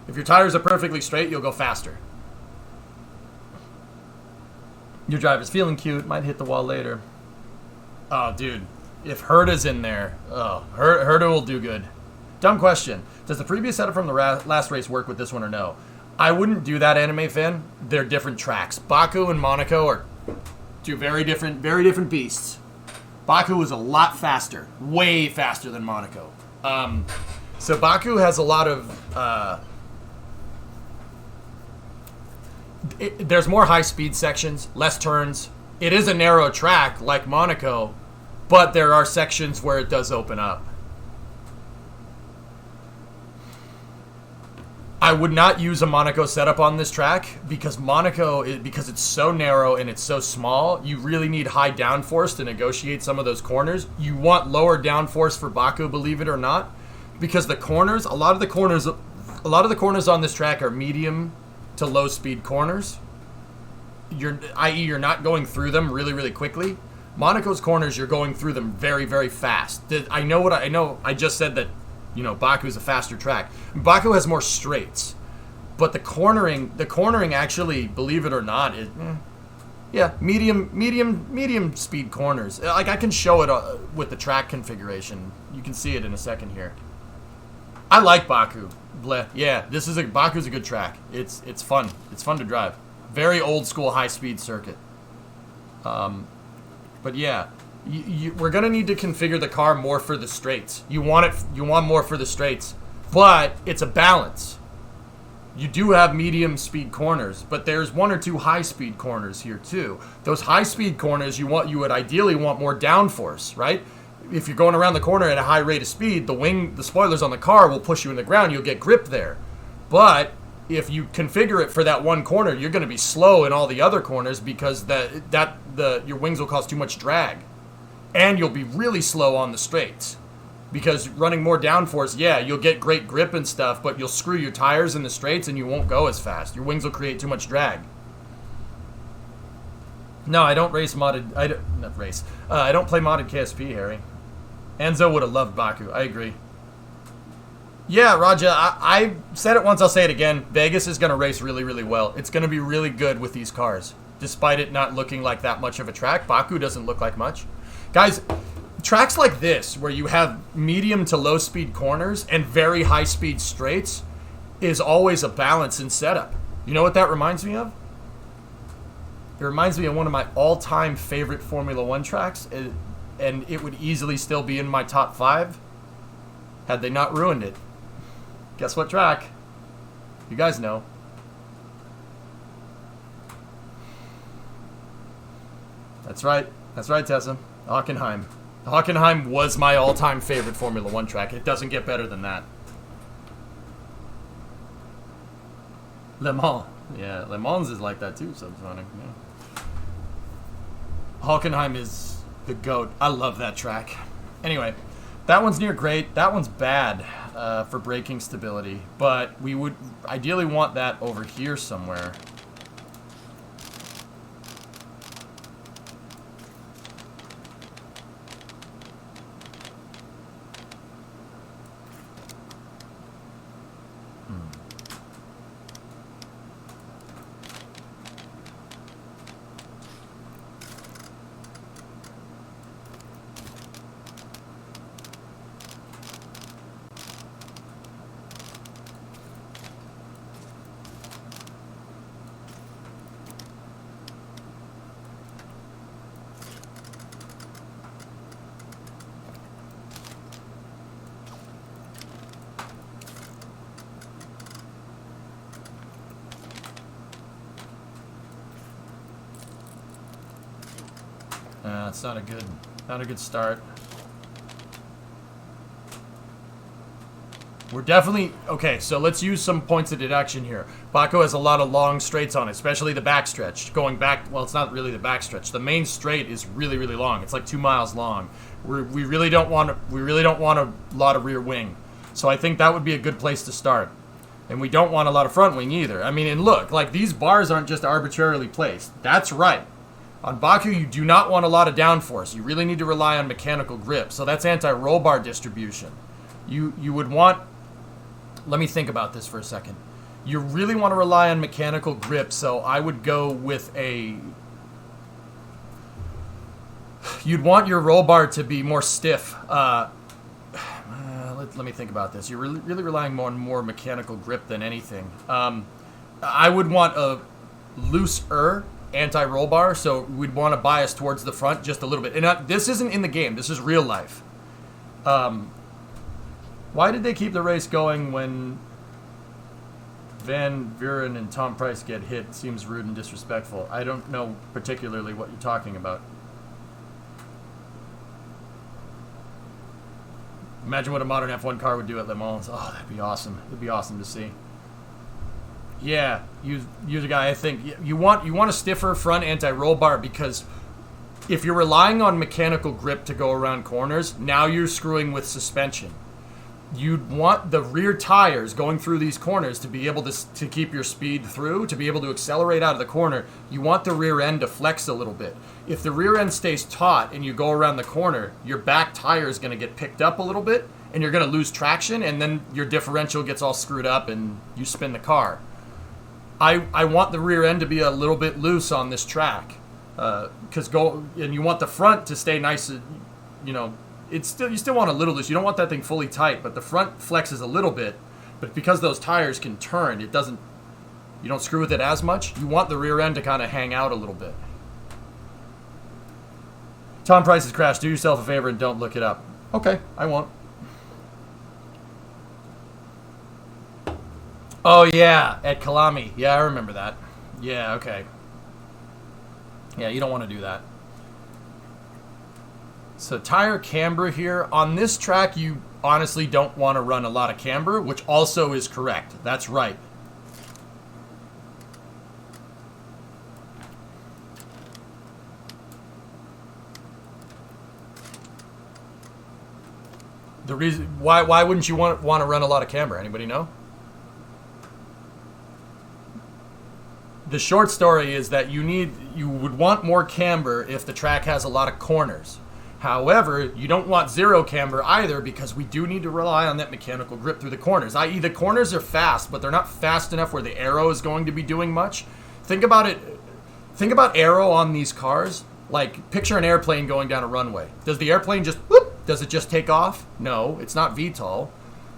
If your tires are perfectly straight, you'll go faster. Your driver's feeling cute. Might hit the wall later. Oh, dude. If Herta's in there, Herta will do good. Dumb question. Does the previous setup from the last race work with this one or no? I wouldn't do that, anime fan. They're different tracks. Baku and Monaco are two very different beasts. Baku is a lot faster. Way faster than Monaco. So Baku has a lot of... there's more high-speed sections, less turns. It is a narrow track like Monaco, but there are sections where it does open up. I would not use a Monaco setup on this track because because it's so narrow and it's so small, you really need high downforce to negotiate some of those corners. You want lower downforce for Baku, believe it or not, because the corners, a lot of the corners on this track are medium to low speed corners. I.e., you're not going through them really, really quickly. Monaco's corners, you're going through them very, very fast. I know. I just said that, Baku's a faster track. Baku has more straights, but the cornering actually, believe it or not, is medium speed corners. Like I can show it with the track configuration. You can see it in a second here. I like Baku. Bleh. Yeah, Baku's a good track. It's fun. It's fun to drive. Very old school high speed circuit. But yeah, we're gonna need to configure the car more for the straights. You want more for the straights, but it's a balance. You do have medium speed corners, but there's one or two high speed corners here too. Those high speed corners, you would ideally want more downforce, right? If you're going around the corner at a high rate of speed, the spoilers on the car will push you in the ground. You'll get grip there. But if you configure it for that one corner, you're going to be slow in all the other corners because your wings will cause too much drag. And you'll be really slow on the straights. Because running more downforce, yeah, you'll get great grip and stuff, but you'll screw your tires in the straights and you won't go as fast. Your wings will create too much drag. No, I don't race modded... I don't play modded KSP, Harry. Enzo would have loved Baku. I agree. Yeah, Raja, I said it once, I'll say it again. Vegas is going to race really, really well. It's going to be really good with these cars. Despite it not looking like that much of a track, Baku doesn't look like much. Guys, tracks like this, where you have medium to low speed corners and very high speed straights, is always a balance in setup. You know what that reminds me of? It reminds me of one of my all-time favorite Formula One tracks, and it would easily still be in my top 5 had they not ruined it. Guess what track? You guys know. That's right. That's right, Tessa. Hockenheim. Hockenheim was my all-time favorite Formula One track. It doesn't get better than that. Le Mans. Yeah, Le Mans is like that too, Subsonic. Yeah. Hockenheim is the GOAT. I love that track. Anyway, that one's near great. That one's bad for braking stability, but we would ideally want that over here somewhere. It's not a good start. We're definitely okay. So let's use some points of deduction here. Baku has a lot of long straights on it, especially the backstretch. Going back, well, it's not really the backstretch. The main straight is really, really long. It's like 2 miles long. We really don't want a lot of rear wing. So I think that would be a good place to start. And we don't want a lot of front wing either. I mean, and look, like these bars aren't just arbitrarily placed. That's right. On Baku, you do not want a lot of downforce. You really need to rely on mechanical grip. So that's anti-roll bar distribution. You would want... Let me think about this for a second. You really want to rely on mechanical grip, so I would go with a you'd want your roll bar to be more stiff. Let me think about this. You're really relying more on more mechanical grip than anything. I would want a looser anti-roll bar, so we'd want to bias towards the front just a little bit. And this isn't in the game. This is real life. Why did they keep the race going when Van Buren and Tom Price get hit? Seems rude and disrespectful. I don't know particularly what you're talking about. Imagine what a modern F1 car would do at Le Mans. Oh, that'd be awesome. It'd be awesome to see. Yeah, you're the guy. I think you want a stiffer front anti-roll bar, because if you're relying on mechanical grip to go around corners, now you're screwing with suspension. You'd want the rear tires going through these corners to be able to keep your speed through, to be able to accelerate out of the corner. You want the rear end to flex a little bit. If the rear end stays taut and you go around the corner, your back tire is going to get picked up a little bit, and you're going to lose traction, and then your differential gets all screwed up and you spin the car. I want the rear end to be a little bit loose on this track, and you want the front to stay nice. You know, you still want a little loose. You don't want that thing fully tight, but the front flexes a little bit. But because those tires can turn, you don't screw with it as much. You want the rear end to kind of hang out a little bit. Tom Price's crash. Do yourself a favor and don't look it up. Okay, I won't. Oh, yeah, at Kalami. Yeah, I remember that. Yeah, okay. Yeah, you don't want to do that. So tire camber here. On this track, you honestly don't want to run a lot of camber, which also is correct. That's right. The reason why wouldn't you want to run a lot of camber? Anybody know? The short story is that you would want more camber if the track has a lot of corners. However, you don't want zero camber either, because we do need to rely on that mechanical grip through the corners. I.e., the corners are fast, but they're not fast enough where the aero is going to be doing much. Think about it. Think about aero on these cars. Like, picture an airplane going down a runway. Does the airplane just, whoop, does it just take off? No, it's not VTOL.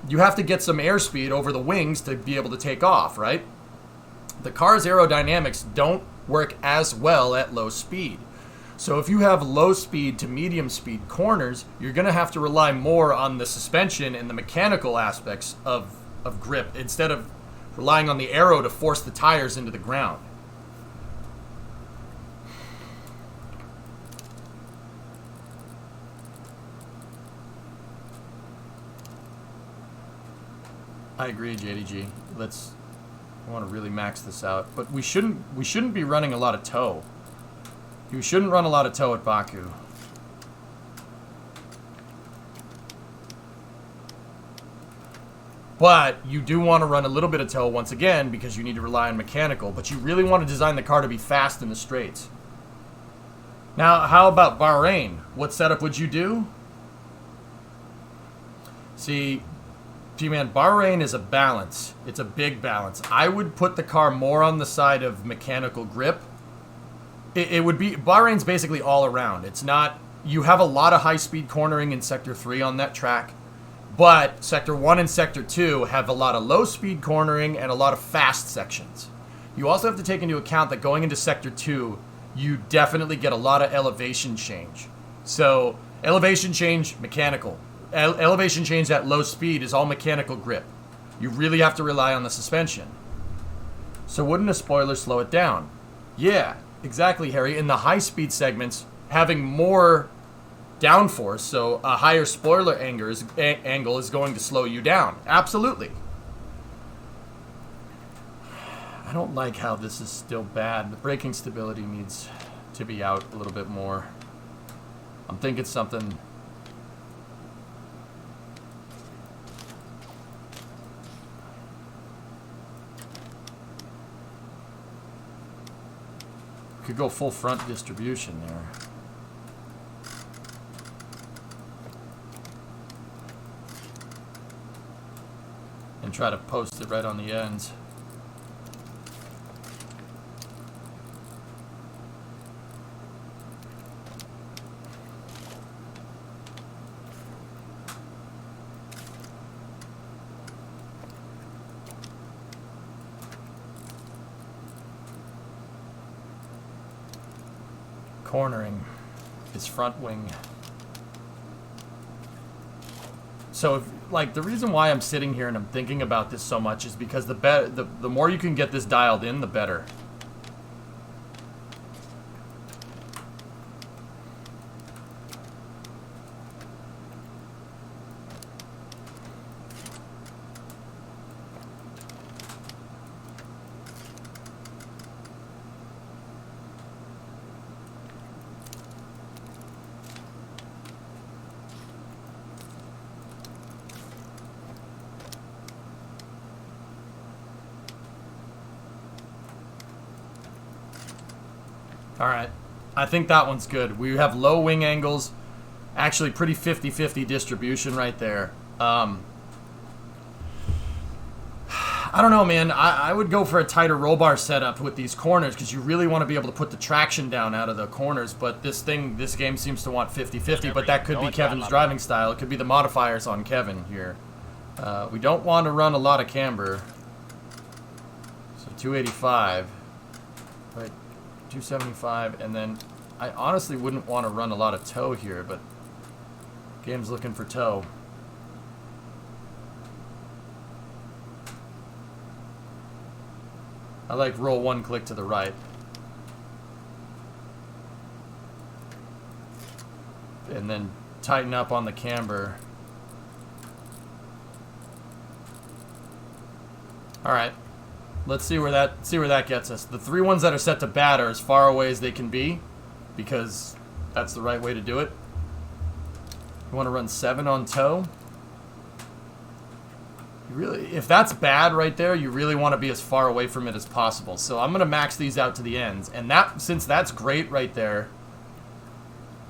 You have to get some airspeed over the wings to be able to take off, right? The car's aerodynamics don't work as well at low speed. So if you have low speed to medium speed corners, you're going to have to rely more on the suspension and the mechanical aspects of grip instead of relying on the aero to force the tires into the ground. I agree, JDG. I want to really max this out, but we shouldn't be running a lot of toe. You shouldn't run a lot of toe at Baku. But you do want to run a little bit of toe once again, because you need to rely on mechanical, but you really want to design the car to be fast in the straights. Now, how about Bahrain? What setup would you do? See, G-Man, Bahrain is a balance. It's a big balance. I would put the car more on the side of mechanical grip. It would be, Bahrain's basically all around. It's not, you have a lot of high-speed cornering in Sector 3 on that track, but Sector 1 and Sector 2 have a lot of low-speed cornering and a lot of fast sections. You also have to take into account that going into Sector 2, you definitely get a lot of elevation change. So, elevation change, mechanical. Elevation change at low speed is all mechanical grip. You really have to rely on the suspension. So wouldn't a spoiler slow it down? Yeah, exactly, Harry. In the high-speed segments, having more downforce, so a higher spoiler angle is going to slow you down. Absolutely. I don't like how this is still bad. The braking stability needs to be out a little bit more. I'm thinking something... Could go full front distribution there. And try to post it right on the ends. cornering is front wing. So, if, like, the reason why I'm sitting here and I'm thinking about this so much is because the more you can get this dialed in, the better. Alright, I think that one's good. We have low wing angles, actually pretty 50-50 distribution right there. I don't know, man. I would go for a tighter roll bar setup with these corners because you really want to be able to put the traction down out of the corners, but this game seems to want 50-50, but that could be Kevin's driving style. It could be the modifiers on Kevin here. We don't want to run a lot of camber. So 285. Right. 275, and then I honestly wouldn't want to run a lot of toe here, but game's looking for toe. I like roll one click to the right. And then tighten up on the camber. Alright. Let's see where that gets us. The three ones that are set to bad are as far away as they can be, because that's the right way to do it. You want to run 7 on toe. You really, if that's bad right there, you really want to be as far away from it as possible. So I'm gonna max these out to the ends, and that, since that's great right there.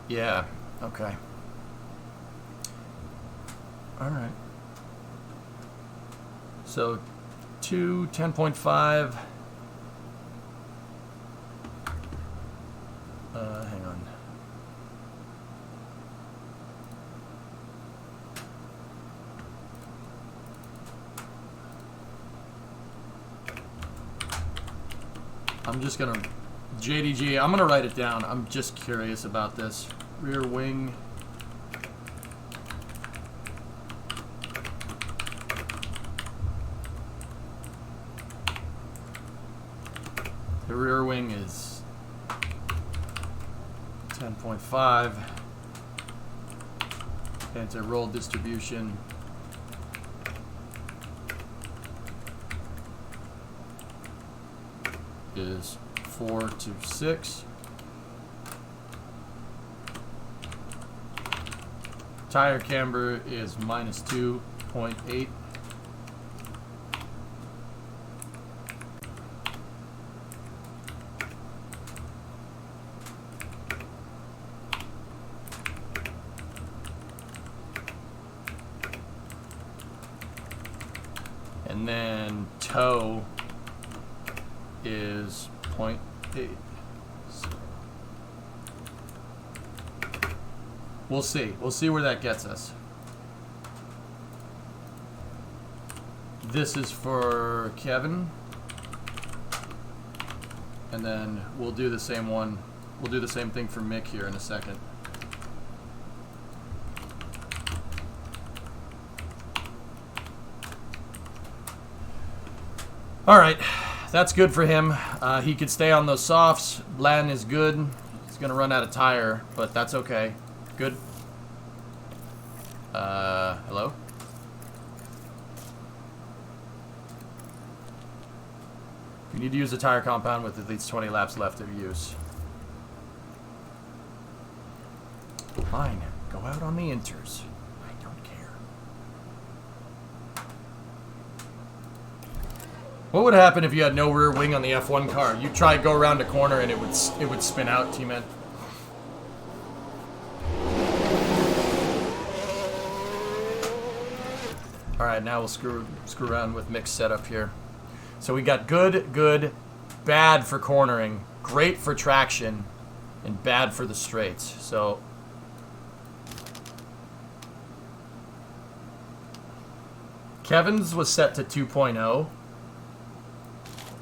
Yeah. Okay. All right. So. 2, 10.5. Hang on. I'm just gonna JDG. I'm gonna write it down. I'm just curious about this. Rear wing. The rear wing is 10.5. Anti-roll distribution. Is 4 to 6. Tire camber is minus 2.8. And then toe is 0.8. So we'll see. We'll see where that gets us. This is for Kevin. And then we'll do the same one. We'll do the same thing for Mick here in a second. All right, that's good for him. He could stay on those softs. Bland is good. He's gonna run out of tire, but that's okay. Good. Hello? You need to use a tire compound with at least 20 laps left of use. Fine. Go out on the inters. I don't care. What would happen if you had no rear wing on the F1 car? You try to go around a corner and it would spin out, T-Man. All right, now we'll screw around with mixed setup here. So we got good, bad for cornering, great for traction, and bad for the straights. So Kevin's was set to 2.0.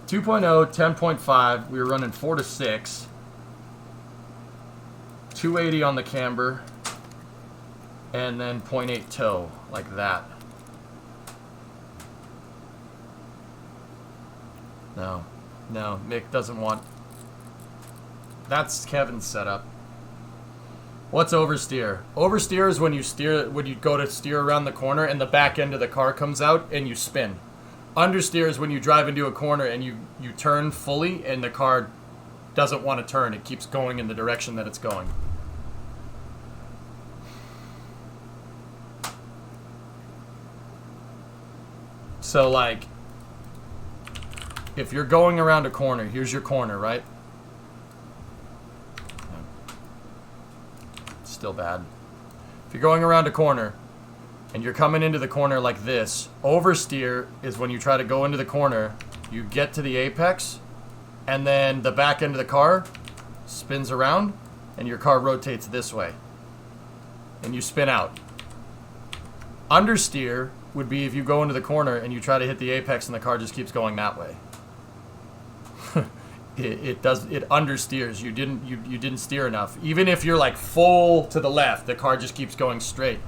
2.0, 10.5. We were running 4 to 6. 280 on the camber, and then 0.8 toe, like that. No, no, Mick doesn't want. That's Kevin's setup. What's oversteer? Oversteer is when you go to steer around the corner and the back end of the car comes out and you spin. Understeer is when you drive into a corner and you turn fully and the car doesn't want to turn. It keeps going in the direction that it's going. So, like, if you're going around a corner, here's your corner, right? Still bad. If you're going around a corner and you're coming into the corner like this, oversteer is when you try to go into the corner, you get to the apex, and then the back end of the car spins around and your car rotates this way and you spin out. Understeer would be if you go into the corner and you try to hit the apex and the car just keeps going that way. It understeers. You didn't steer enough. Even if you're like full to the left, the car just keeps going straight.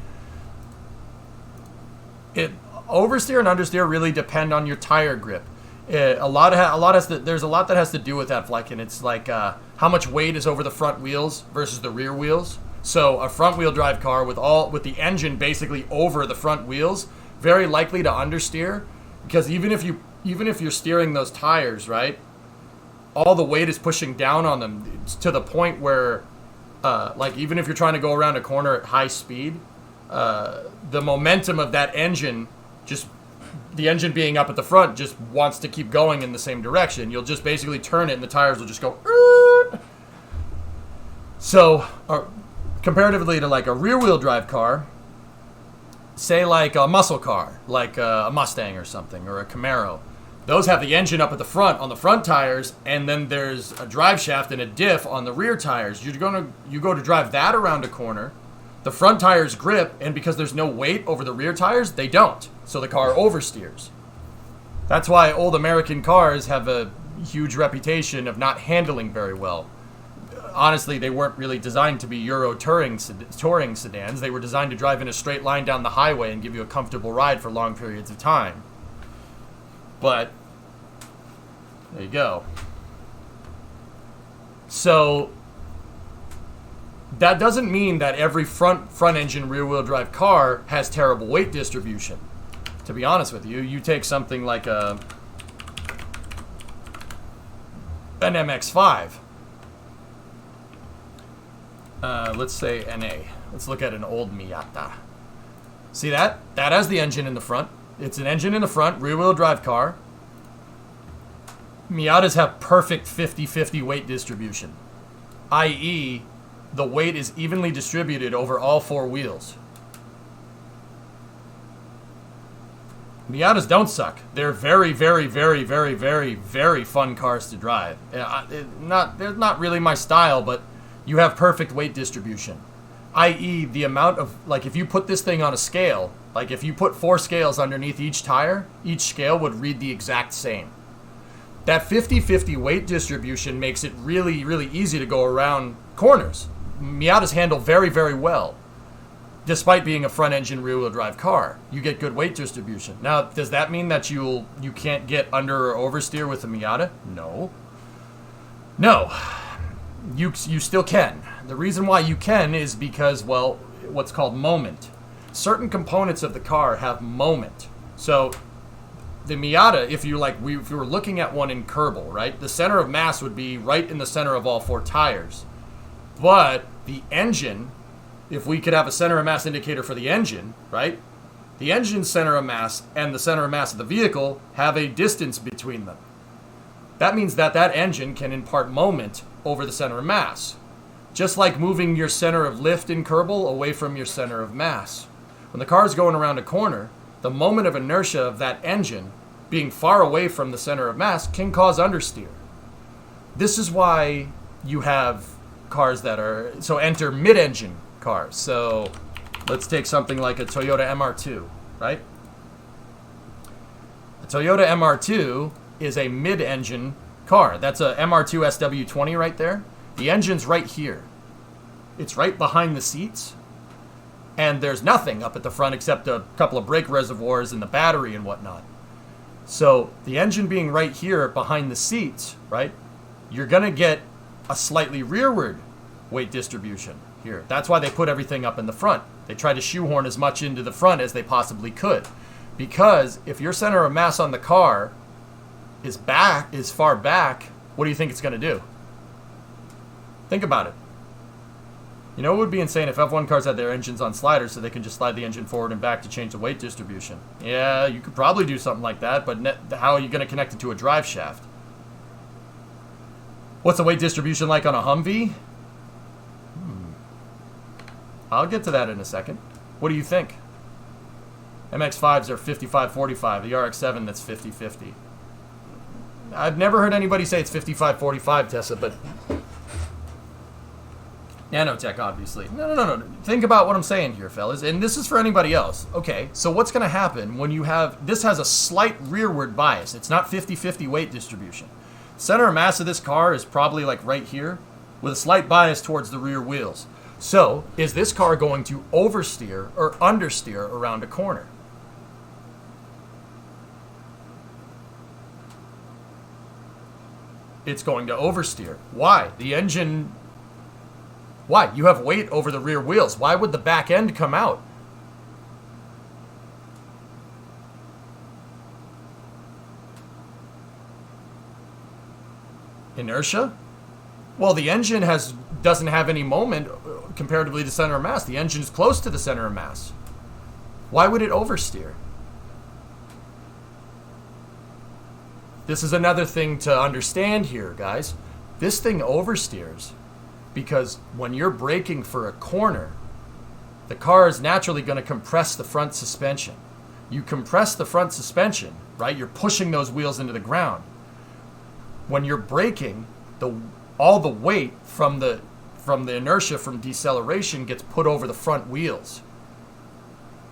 Oversteer and understeer really depend on your tire grip. There's a lot that has to do with that, like, and it's like how much weight is over the front wheels versus the rear wheels. So a front wheel drive car with the engine basically over the front wheels, very likely to understeer, because even if you're steering those tires, right, all the weight is pushing down on them to the point where, like, even if you're trying to go around a corner at high speed, the momentum of that engine, just the engine being up at the front, just wants to keep going in the same direction. You'll just basically turn it and the tires will just go. So, comparatively to like a rear-wheel drive car, say like a muscle car, like a Mustang or something, or a Camaro, those have the engine up at the front on the front tires, and then there's a drive shaft and a diff on the rear tires. You go to drive that around a corner, the front tires grip, and because there's no weight over the rear tires, they don't. So the car oversteers. That's why old American cars have a huge reputation of not handling very well. Honestly, they weren't really designed to be Euro touring sedans. They were designed to drive in a straight line down the highway and give you a comfortable ride for long periods of time. But there you go. So that doesn't mean that every front engine rear wheel drive car has terrible weight distribution. To be honest with you, you take something like an MX-5. Let's say NA. Let's look at an old Miata. See that? That has the engine in the front. It's an engine in the front, rear-wheel drive car. Miatas have perfect 50-50 weight distribution, i.e., the weight is evenly distributed over all four wheels. Miatas don't suck. They're very, very, very, very, very, very fun cars to drive. They're not really my style, but you have perfect weight distribution, i.e., the amount of, like, if you put this thing on a scale, like if you put 4 scales underneath each tire, each scale would read the exact same. That 50-50 weight distribution makes it really, really easy to go around corners. Miatas handle very, very well, despite being a front-engine rear-wheel drive car. You get good weight distribution. Now, does that mean that you can't get under or oversteer with a Miata? No. No. You still can. The reason why you can is because, well, what's called moment. Certain components of the car have moment. So the Miata, if you were looking at one in Kerbal, right, the center of mass would be right in the center of all 4 tires. But the engine, if we could have a center of mass indicator for the engine, right, the engine's center of mass and the center of mass of the vehicle have a distance between them. That means that engine can impart moment over the center of mass. Just like moving your center of lift in Kerbal away from your center of mass. When the car is going around a corner, the moment of inertia of that engine being far away from the center of mass can cause understeer. This is why you have cars that are, so enter mid-engine cars. So let's take something like a Toyota MR2, right? A Toyota MR2 is a mid-engine car. That's a MR2 SW20 right there. The engine's right here. it's right behind the seats, and there's nothing up at the front except a couple of brake reservoirs and the battery and whatnot. So the engine being right here behind the seats, right, you're going to get a slightly rearward weight distribution here. That's why they put everything up in the front. They try to shoehorn as much into the front as they possibly could. Because if your center of mass on the car is far back, what do you think it's going to do? Think about it. You know, it would be insane if F1 cars had their engines on sliders so they can just slide the engine forward and back to change the weight distribution. Yeah, you could probably do something like that, but how are you going to connect it to a drive shaft? What's the weight distribution like on a Humvee? I'll get to that in a second. What do you think? MX-5s are 55-45. The RX-7, that's 50-50. I've never heard anybody say it's 55-45, Tessa, but... Nanotech, obviously. No. Think about what I'm saying here, fellas. And this is for anybody else. Okay, so what's going to happen when you have... This has a slight rearward bias. It's not 50-50 weight distribution. Center of mass of this car is probably like right here with a slight bias towards the rear wheels. So, is this car going to oversteer or understeer around a corner? It's going to oversteer. Why? The engine... Why? You have weight over the rear wheels. Why would the back end come out? Inertia? Well, the engine doesn't have any moment comparatively to center of mass. The engine is close to the center of mass. Why would it oversteer? This is another thing to understand here, guys. This thing oversteers because when you're braking for a corner, the car is naturally going to compress the front suspension. You compress the front suspension, right? You're pushing those wheels into the ground. When you're braking, all the weight from the inertia from deceleration gets put over the front wheels.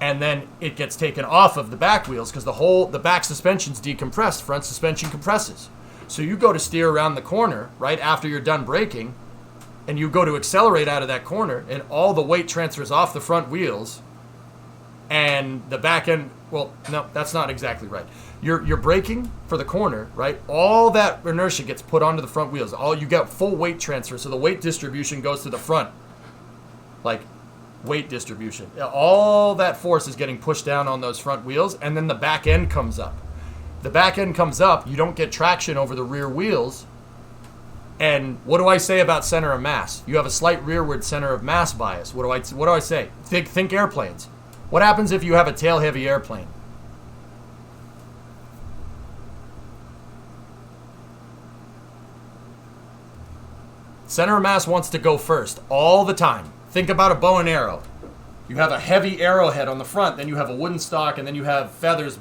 And then it gets taken off of the back wheels because the back suspension's decompressed, front suspension compresses. So you go to steer around the corner right after you're done braking, and you go to accelerate out of that corner, and all the weight transfers off the front wheels, and the back end, well, no, that's not exactly right. You're braking for the corner, right? All that inertia gets put onto the front wheels. You get full weight transfer, so the weight distribution goes to the front. Like, weight distribution. All that force is getting pushed down on those front wheels, and then the back end comes up. The back end comes up, you don't get traction over the rear wheels. And what do I say about center of mass? You have a slight rearward center of mass bias. What do I say? Think airplanes. What happens if you have a tail-heavy airplane? Center of mass wants to go first all the time. Think about a bow and arrow. You have a heavy arrowhead on the front, then you have a wooden stock, and then you have feathers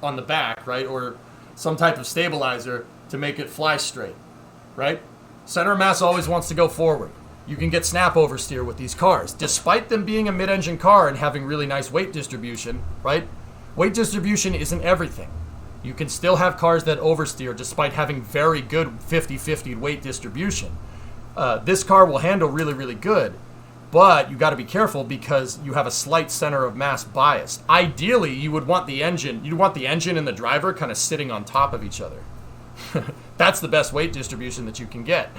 on the back, right? Or some type of stabilizer to make it fly straight, right? Center of mass always wants to go forward. You can get snap oversteer with these cars. Despite them being a mid-engine car and having really nice weight distribution, right? Weight distribution isn't everything. You can still have cars that oversteer despite having very good 50-50 weight distribution. This car will handle really, really good, but you got to be careful because you have a slight center of mass bias. Ideally, you'd want the engine and the driver kind of sitting on top of each other. That's the best weight distribution that you can get.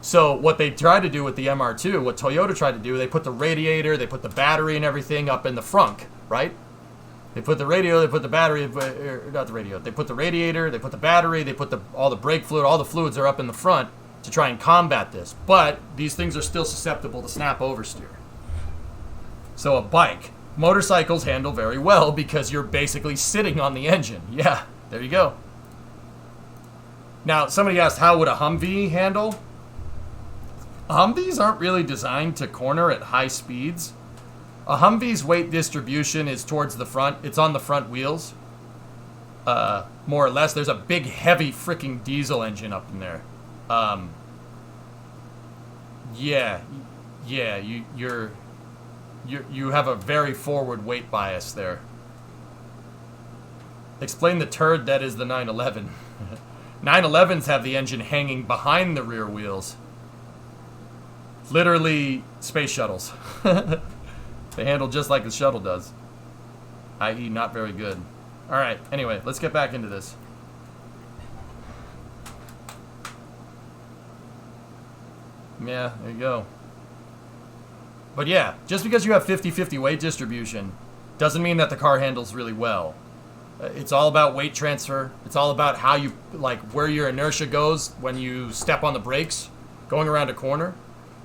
So what they tried to do with the MR2, what Toyota tried to do, they put the radiator, they put the battery and everything up in the frunk, right? They put the radio, they put the battery, not the radio, they put the radiator, they put the battery, they put all the brake fluid, all the fluids are up in the front to try and combat this. But these things are still susceptible to snap oversteer. So a bike, motorcycles handle very well because you're basically sitting on the engine. Yeah, there you go. Now, somebody asked, how would a Humvee handle? Humvees aren't really designed to corner at high speeds. A Humvee's weight distribution is towards the front. It's on the front wheels, more or less. There's a big, heavy freaking diesel engine up in there. You have a very forward weight bias there. Explain the turd that is the 911. 911s have the engine hanging behind the rear wheels. Literally space shuttles. They handle just like the shuttle does. I.e. not very good. Alright, anyway, let's get back into this. Yeah, there you go. But yeah, just because you have 50-50 weight distribution doesn't mean that the car handles really well. It's all about weight transfer. It's all about how you, like, where your inertia goes when you step on the brakes going around a corner.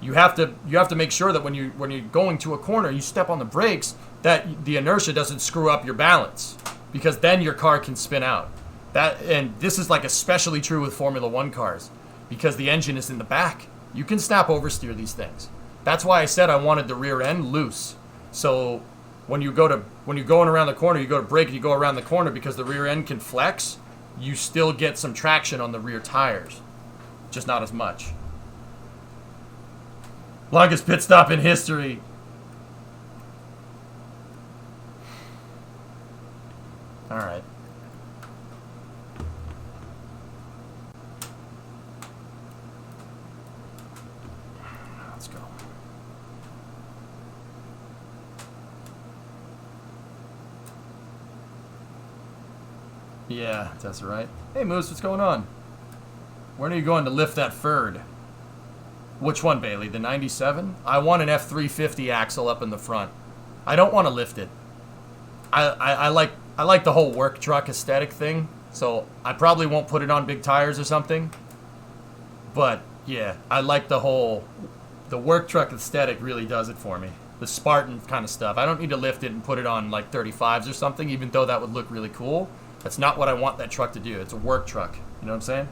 You have to make sure that when you're going to a corner, you step on the brakes, that the inertia doesn't screw up your balance, because then your car can spin out. And this is like especially true with Formula 1 cars, because the engine is in the back. You can snap oversteer these things. That's why I said I wanted the rear end loose. So when you're going around the corner, you go to brake and you go around the corner, because the rear end can flex, you still get some traction on the rear tires, just not as much. Longest pit stop in history. All right. Let's go. Yeah, that's right. Hey, Moose, what's going on? When are you going to lift that Ferd? Which one, Bailey? The 97? I want an F350 axle up in the front. I don't want to lift it. I like the whole work truck aesthetic thing, so I probably won't put it on big tires or something. But yeah, I like the work truck aesthetic really does it for me. The Spartan kind of stuff. I don't need to lift it and put it on like 35s or something, even though that would look really cool. That's not what I want that truck to do. It's a work truck. You know what I'm saying?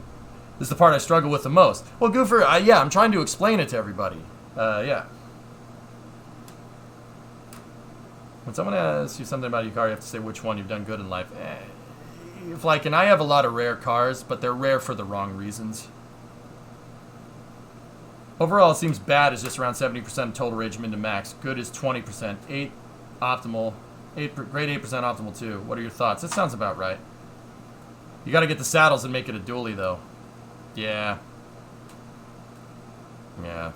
This is the part I struggle with the most. Well, Goofer, yeah, I'm trying to explain it to everybody. Yeah. When someone asks you something about your car, you have to say which one you've done good in life. If like, and I have a lot of rare cars, but they're rare for the wrong reasons. Overall, it seems bad is just around 70% of total regimen to max. Good is 20%. 8 optimal. Grade 8% optimal too. What are your thoughts? That sounds about right. You got to get the saddles and make it a dually though. Yeah. Yeah.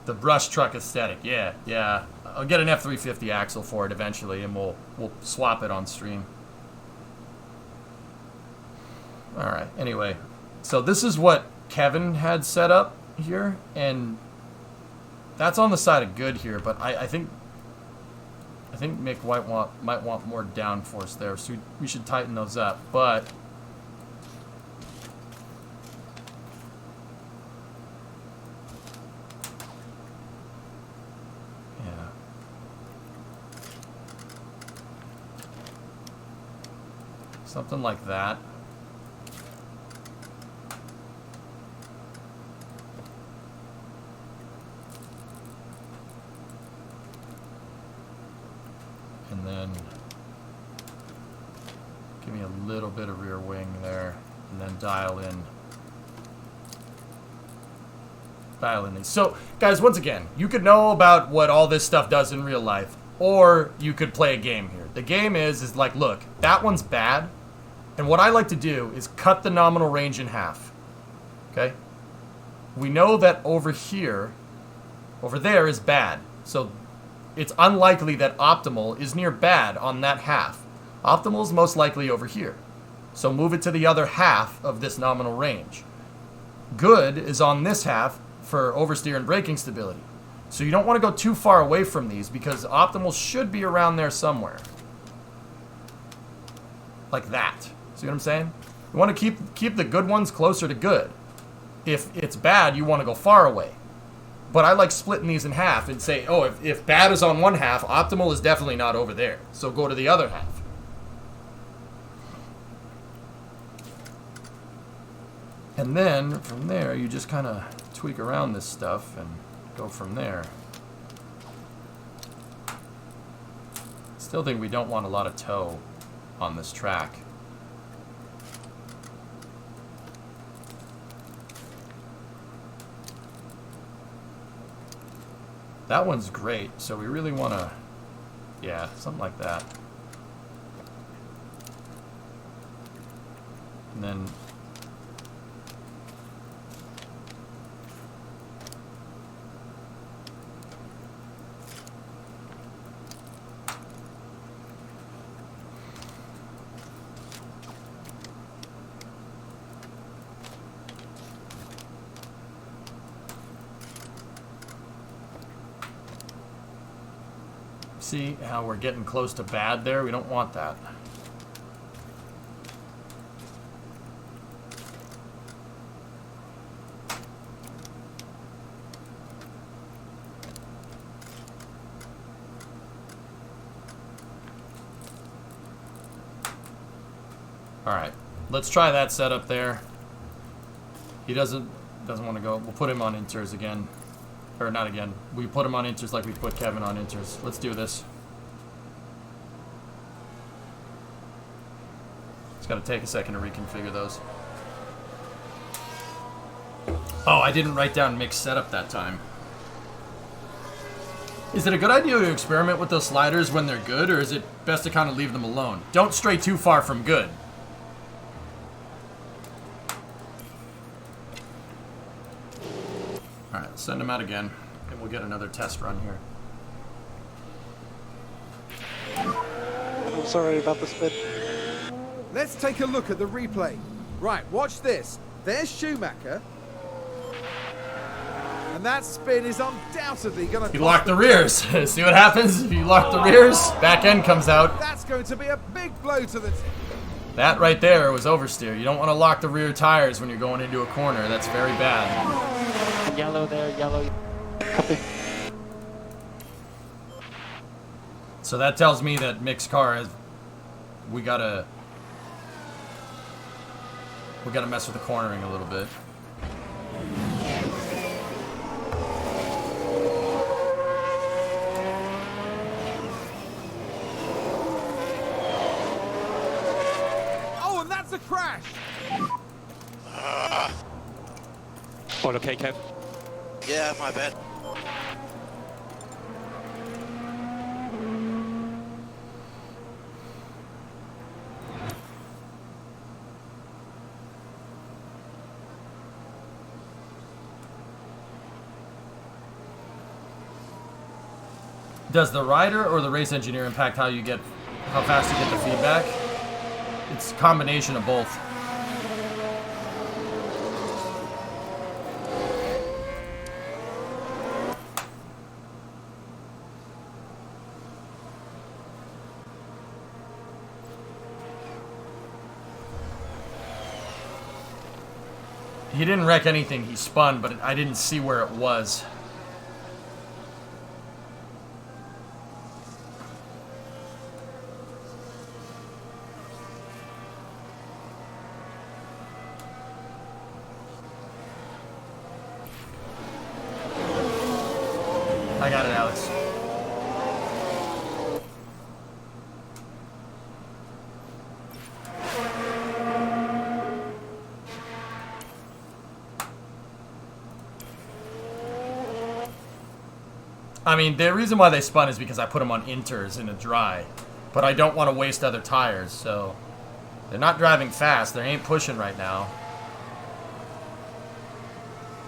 The brush truck aesthetic. Yeah, yeah. I'll get an F350 axle for it eventually, and we'll swap it on stream. All right. Anyway, so this is what Kevin had set up here, and that's on the side of good here. But I think Mick might want more downforce there, so we should tighten those up. But something like that. And then give me a little bit of rear wing there, and then dial in these. So, guys, once again, you could know about what all this stuff does in real life, or you could play a game here. The game is like, look, that one's bad. And what I like to do is cut the nominal range in half. Okay? We know that over there is bad. So it's unlikely that optimal is near bad on that half. Optimal is most likely over here. So move it to the other half of this nominal range. Good is on this half for oversteer and braking stability. So you don't want to go too far away from these, because optimal should be around there somewhere. Like that. See what I'm saying? You want to keep the good ones closer to good. If it's bad, you want to go far away. But I like splitting these in half and say, oh, if bad is on one half, optimal is definitely not over there. So go to the other half. And then from there, you just kind of tweak around this stuff and go from there. Still think we don't want a lot of toe on this track. That one's great, so we really want to, yeah, something like that. And then see how we're getting close to bad there? We don't want that. Alright, let's try that setup there. He doesn't want to go. We'll put him on inters again. Or not again. We put him on inters like we put Kevin on inters. Let's do this. It's got to take a second to reconfigure those. Oh, I didn't write down mixed setup that time. Is it a good idea to experiment with those sliders when they're good, or is it best to kind of leave them alone? Don't stray too far from good. Alright, send him out again, and we'll get another test run here. I'm sorry about the spin. Let's take a look at the replay. Right, watch this. There's Schumacher. And that spin is undoubtedly going to... You lock the rears. See what happens if you lock the rears? Back end comes out. That's going to be a big blow to the... That right there was oversteer. You don't want to lock the rear tires when you're going into a corner. That's very bad. Yellow there, yellow. Copy. So that tells me that mixed car has... We gotta mess with the cornering a little bit. Oh, and that's a crash! All okay, Kev? Yeah, my bad. Does the rider or the race engineer impact how fast you get the feedback? It's a combination of both. He didn't wreck anything, he spun, but I didn't see where it was. I got it, Alex. I mean, the reason why they spun is because I put them on inters in a dry. But I don't want to waste other tires, so... They're not driving fast. They ain't pushing right now.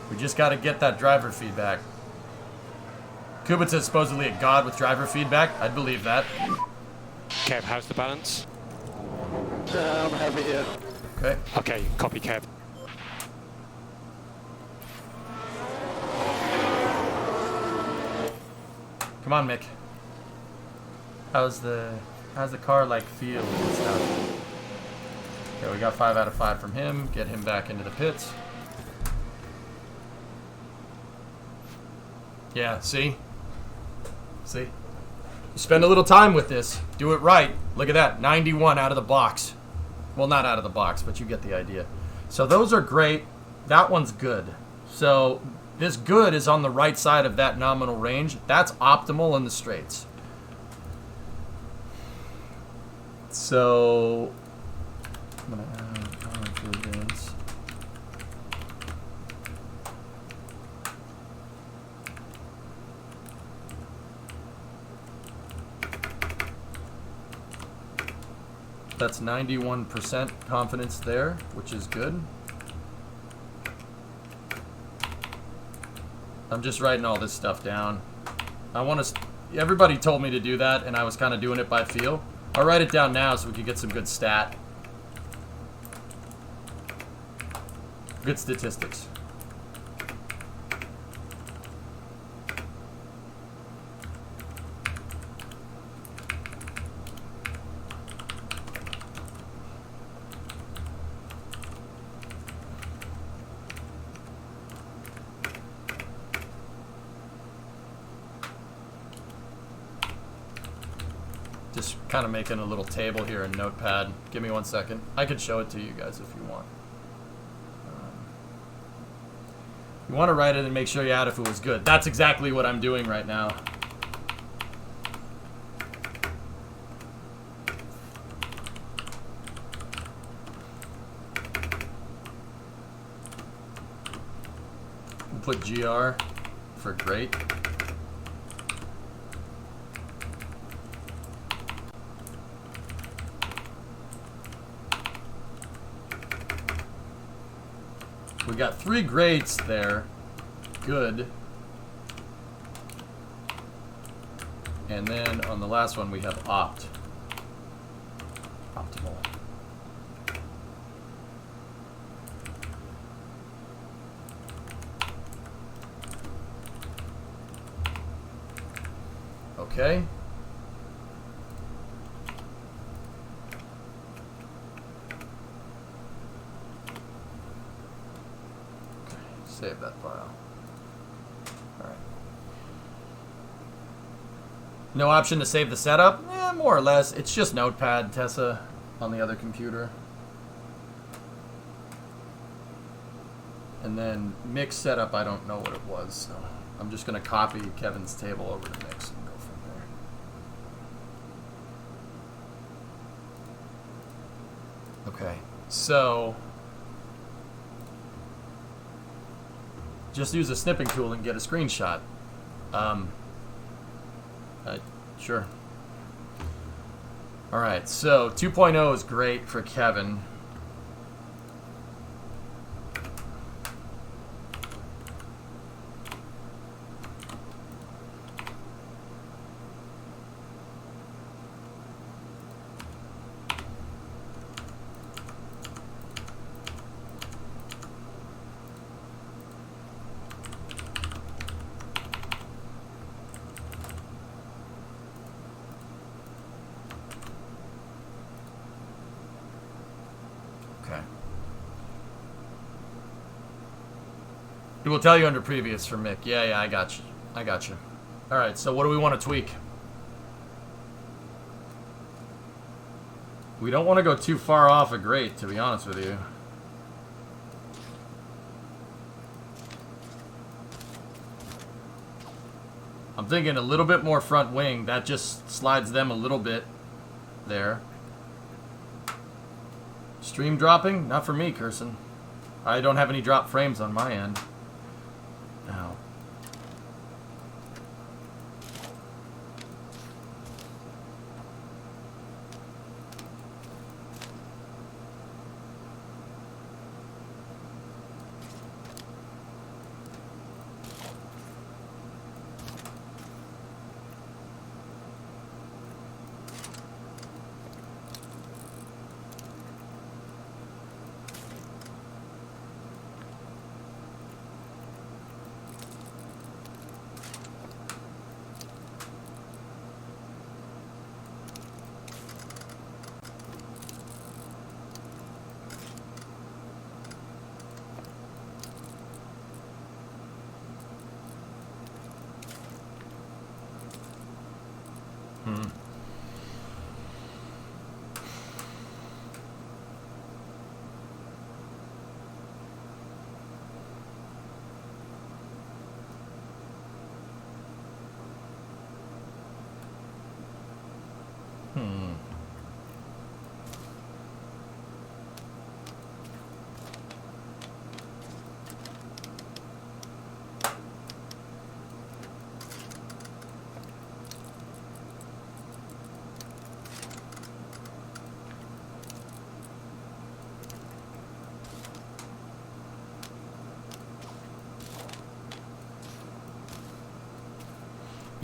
We just got to get that driver feedback. Kubitz is supposedly a god with driver feedback. I'd believe that. Kev, how's the balance? I'm happy here. Okay. Okay, copy, Kev. Come on, Mick. How's the car like feel and stuff? Okay, we got 5 out of 5 from him. Get him back into the pits. Yeah, see? See? Spend a little time with this. Do it right. Look at that. 91 out of the box. Well, not out of the box, but you get the idea. So those are great. That one's good. So this good is on the right side of that nominal range. That's optimal in the straights. So I'm going to add power improvements. That's 91% confidence there, which is good. I'm just writing all this stuff down. I want to... Everybody told me to do that, and I was kind of doing it by feel. I'll write it down now so we can get some good stat. Good statistics. Just kind of making a little table here in Notepad. Give me 1 second. I could show it to you guys if you want. You want to write it and make sure you add if it was good. That's exactly what I'm doing right now. We'll put GR for great. We got 3 grades there. Good. And then on the last one we have opt. Optimal. Okay. Save that file. Alright. No option to save the setup? Eh, more or less. It's just Notepad, Tessa, on the other computer. And then mix setup, I don't know what it was, so I'm just going to copy Kevin's table over to mix and go from there. Okay, so just use a snipping tool and get a screenshot. Sure. All right, so 2.0 is great for Kevin. It will tell you under previous for Mick. Yeah, I got you. I got you. All right, so what do we want to tweak? We don't want to go too far off a great, to be honest with you. I'm thinking a little bit more front wing. That just slides them a little bit there. Stream dropping? Not for me, Kirsten. I don't have any drop frames on my end. Now.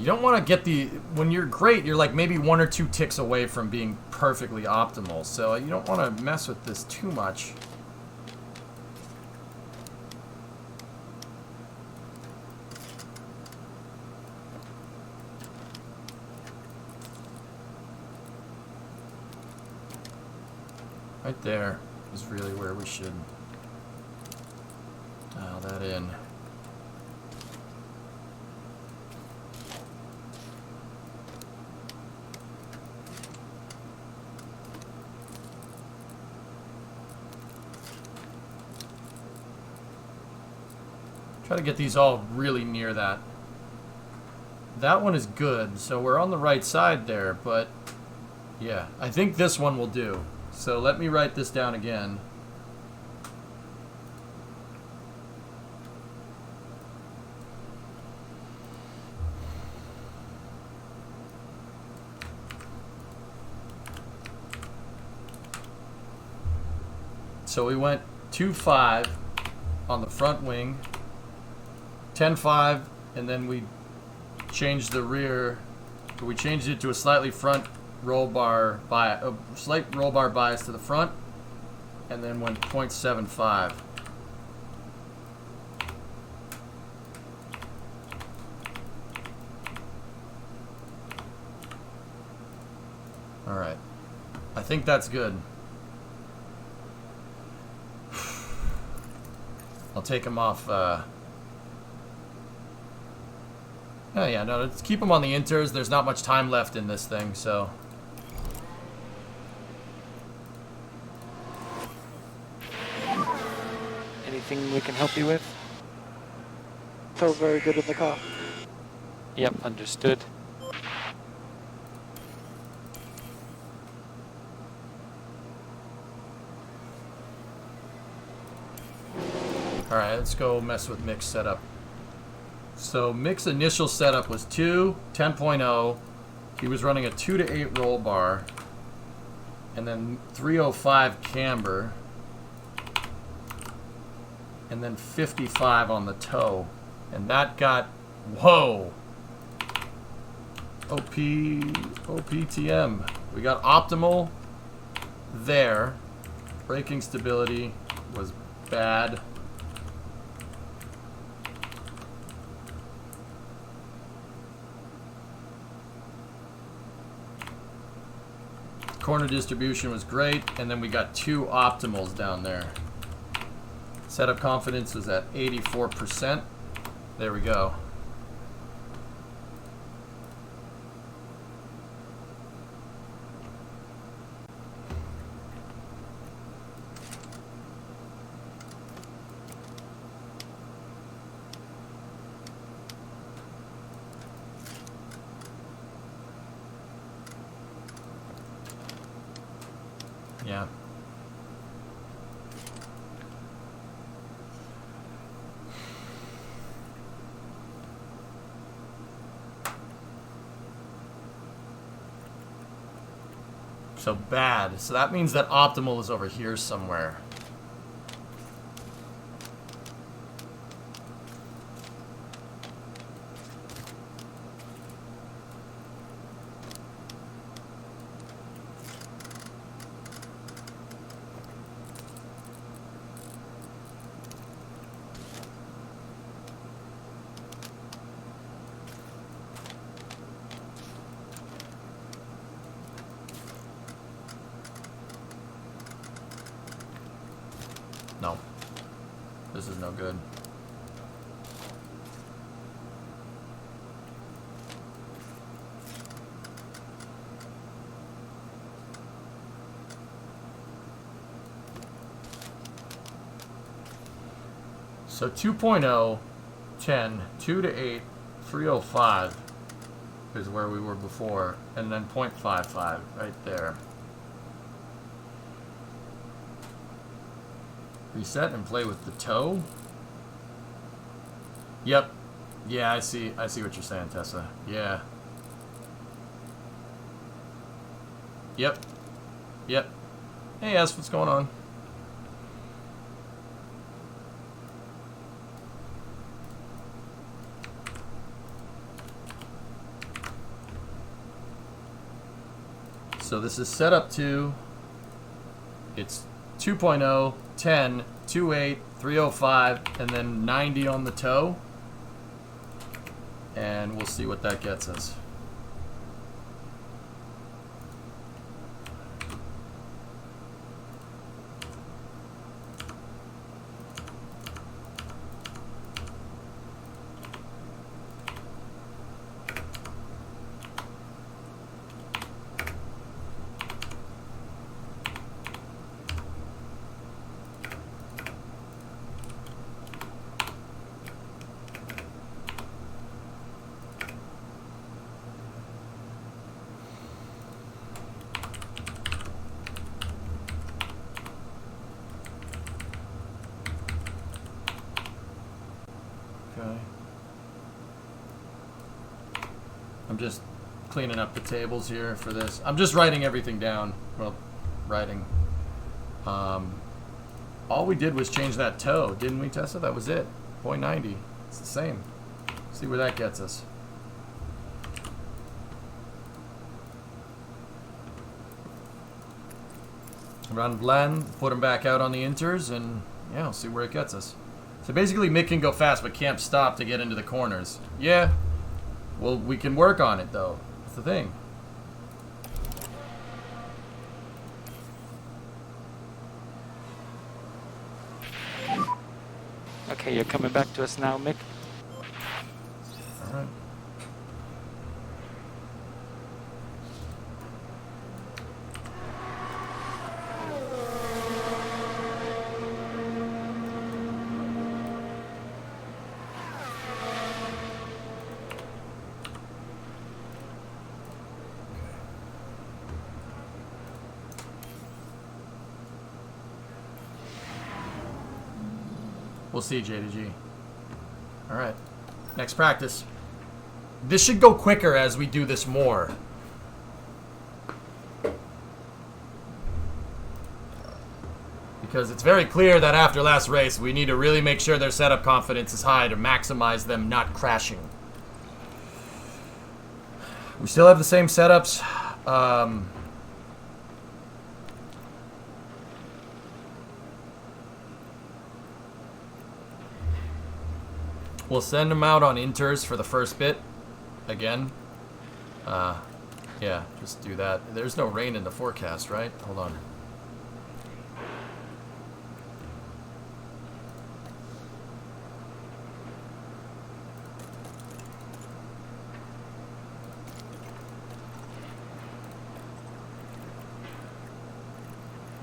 You don't want to get when you're great, you're like maybe 1 or 2 ticks away from being perfectly optimal. So you don't want to mess with this too much. Right there is really where we should dial that in. Try to get these all really near that. That one is good, so we're on the right side there, but yeah, I think this one will do. So let me write this down again. So we went 2.5 on the front wing, 10.5, and then we changed the rear. We changed it to a slightly front roll bar bias, a slight roll bar bias to the front, and then went 0.75. All right, I think that's good. I'll take them off. Oh yeah, no, let's keep them on the inters. There's not much time left in this thing, so. Anything we can help you with? Felt very good in the car. Yep, understood. Alright, let's go mess with Mick's setup. So Mick's initial setup was 10.0. He was running a 2 to 8 roll bar. And then 305 camber. And then 55 on the toe. And that got, whoa! OPTM. We got optimal there. Braking stability was bad. Corner distribution was great, and then we got 2 optimals down there. Setup confidence was at 84%. There we go. Yeah. So bad. So that means that optimal is over here somewhere. No. This is no good. So 2.0, 10, 2 to 8, 305 is where we were before, and then 0.55 right there. Reset and play with the toe. Yep. Yeah, I see what you're saying, Tessa. Yeah. Yep. Yep. Hey, S, what's going on? So this is setup 2. It's 2.0, 10, 28, 305, and then 90 on the toe. And we'll see what that gets us. Okay. I'm just cleaning up the tables here for this. I'm just writing everything down. Well, writing. All we did was change that toe, didn't we, Tessa? That was it. 0.90. It's the same. See where that gets us. Run blend, put them back out on the inters, and yeah, we'll see where it gets us. So basically, Mick can go fast, but can't stop to get into the corners. Yeah. Well, we can work on it, though. That's the thing. Okay, you're coming back to us now, Mick. All right. We'll see, J to G. All right. Next practice. This should go quicker as we do this more. Because it's very clear that after last race, we need to really make sure their setup confidence is high to maximize them not crashing. We still have the same setups. We'll send them out on inters for the first bit. Again. Yeah, just do that. There's no rain in the forecast, right? Hold on.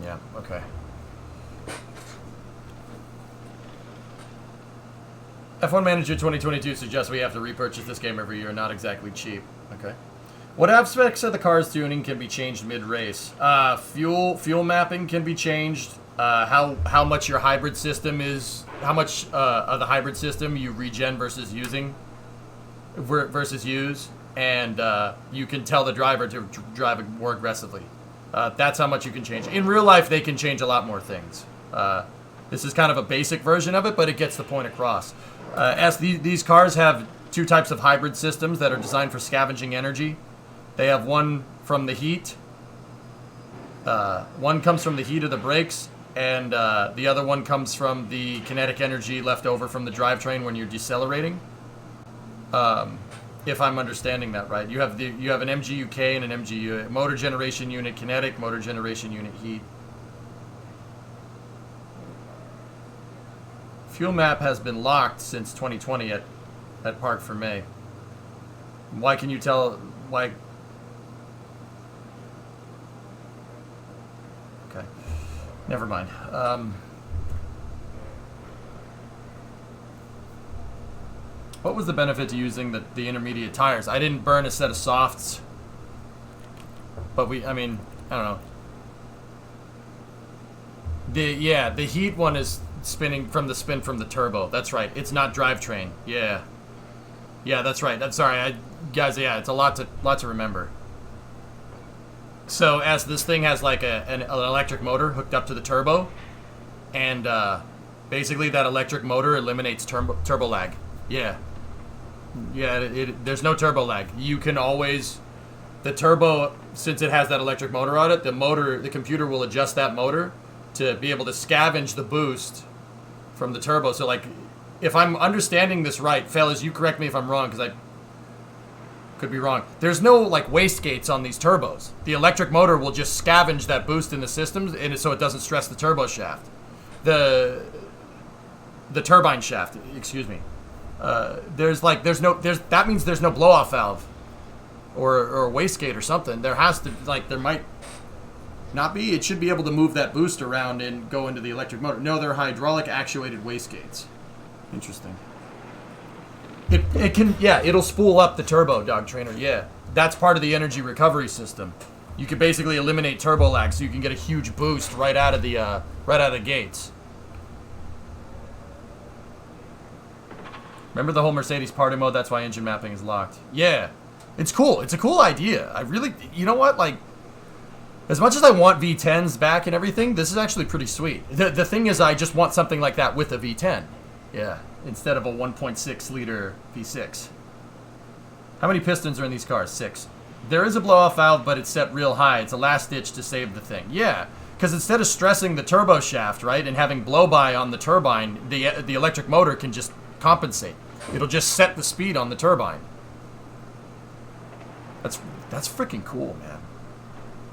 Yeah, okay. F1 Manager 2022 suggests we have to repurchase this game every year, not exactly cheap. Okay. What aspects of the car's tuning can be changed mid-race? Fuel mapping can be changed. How much your hybrid system is, how much of the hybrid system you regen versus use, and you can tell the driver to drive more aggressively. That's how much you can change. In real life, they can change a lot more things. This is kind of a basic version of it, but it gets the point across. As these cars have two types of hybrid systems that are designed for scavenging energy. They have one from the heat. One comes from the heat of the brakes, and the other one comes from the kinetic energy left over from the drivetrain when you're decelerating. If I'm understanding that right, you have an MGUK and an MGU, motor generation unit kinetic, motor generation unit heat. Fuel map has been locked since 2020 at Park for May. Why can you tell? Why? Okay, never mind. What was the benefit to using the intermediate tires? I didn't burn a set of softs, but I mean, I don't know. The heat one is spinning from the spin from the turbo. That's right. It's not drivetrain. Yeah, that's right. I'm sorry, guys. Yeah, it's a lot to remember. So as this thing has like an electric motor hooked up to the turbo, and basically that electric motor eliminates turbo lag. Yeah, there's no turbo lag. You can always, the turbo, since it has that electric motor on it, the computer will adjust that motor to be able to scavenge the boost from the turbo. So, like, if I'm understanding this right, fellas, you correct me if I'm wrong, because I could be wrong. There's no, like, wastegates on these turbos. The electric motor will just scavenge that boost in the systems, and so it doesn't stress the turbo shaft. The turbine shaft, excuse me. That means there's no blow-off valve or a wastegate or something. There might not be. It should be able to move that boost around and go into the electric motor. No, they're hydraulic actuated wastegates. Interesting. It can, yeah, it'll spool up the turbo, Dog Trainer. Yeah, that's part of the energy recovery system. You can basically eliminate turbo lag, so you can get a huge boost right out of the gates. Remember the whole Mercedes party mode? That's why engine mapping is locked. Yeah, it's cool. It's a cool idea. I really, you know what? Like, as much as I want V10s back and everything, this is actually pretty sweet. The thing is, I just want something like that with a V10. Yeah, instead of a 1.6 liter V6. How many pistons are in these cars? 6. There is a blow-off valve, but it's set real high. It's a last ditch to save the thing. Yeah, because instead of stressing the turbo shaft, right, and having blow-by on the turbine, the electric motor can just compensate. It'll just set the speed on the turbine. That's freaking cool, man.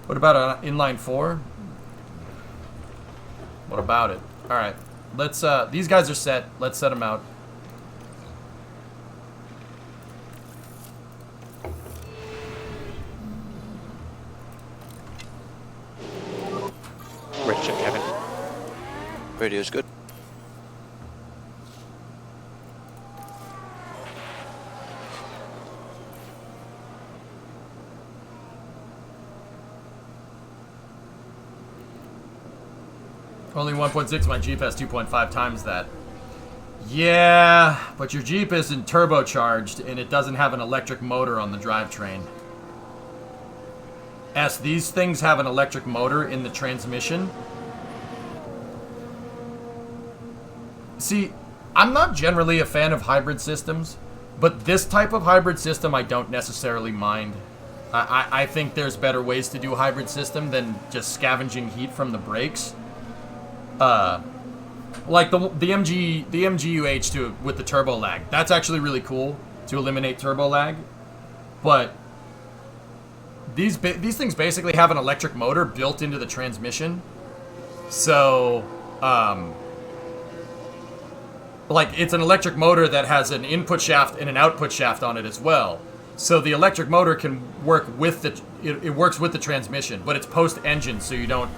What about inline 4? What about it? All right, let's. These guys are set. Let's set them out. Rich and Kevin. Radio's good. Only 1.6, my Jeep has 2.5 times that. Yeah, but your Jeep isn't turbocharged and it doesn't have an electric motor on the drivetrain. These things have an electric motor in the transmission. See, I'm not generally a fan of hybrid systems, but this type of hybrid system I don't necessarily mind. I think there's better ways to do a hybrid system than just scavenging heat from the brakes. Like the MGUH with the turbo lag. That's actually really cool to eliminate turbo lag. But these things basically have an electric motor built into the transmission. So, like, it's an electric motor that has an input shaft and an output shaft on it as well. So the electric motor can work with it works with the transmission, but it's post-engine, so you don't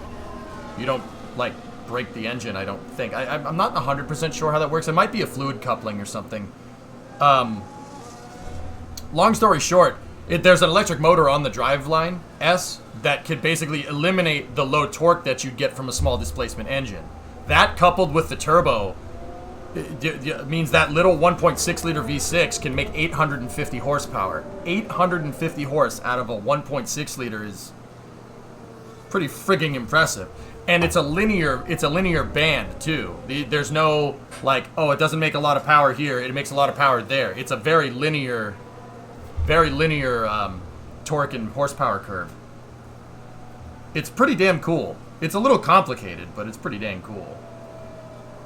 like break the engine, I don't think. I'm not 100% sure how that works. It might be a fluid coupling or something. Long story short, there's an electric motor on the driveline S that could basically eliminate the low torque that you'd get from a small displacement engine. That coupled with the turbo means that little 1.6 liter V6 can make 850 horsepower. 850 horse out of a 1.6 liter is pretty frigging impressive. And it's a linear band too. There's no like, oh, it doesn't make a lot of power here, it makes a lot of power there. It's a very linear torque and horsepower curve. It's pretty damn cool. It's a little complicated, but it's pretty dang cool.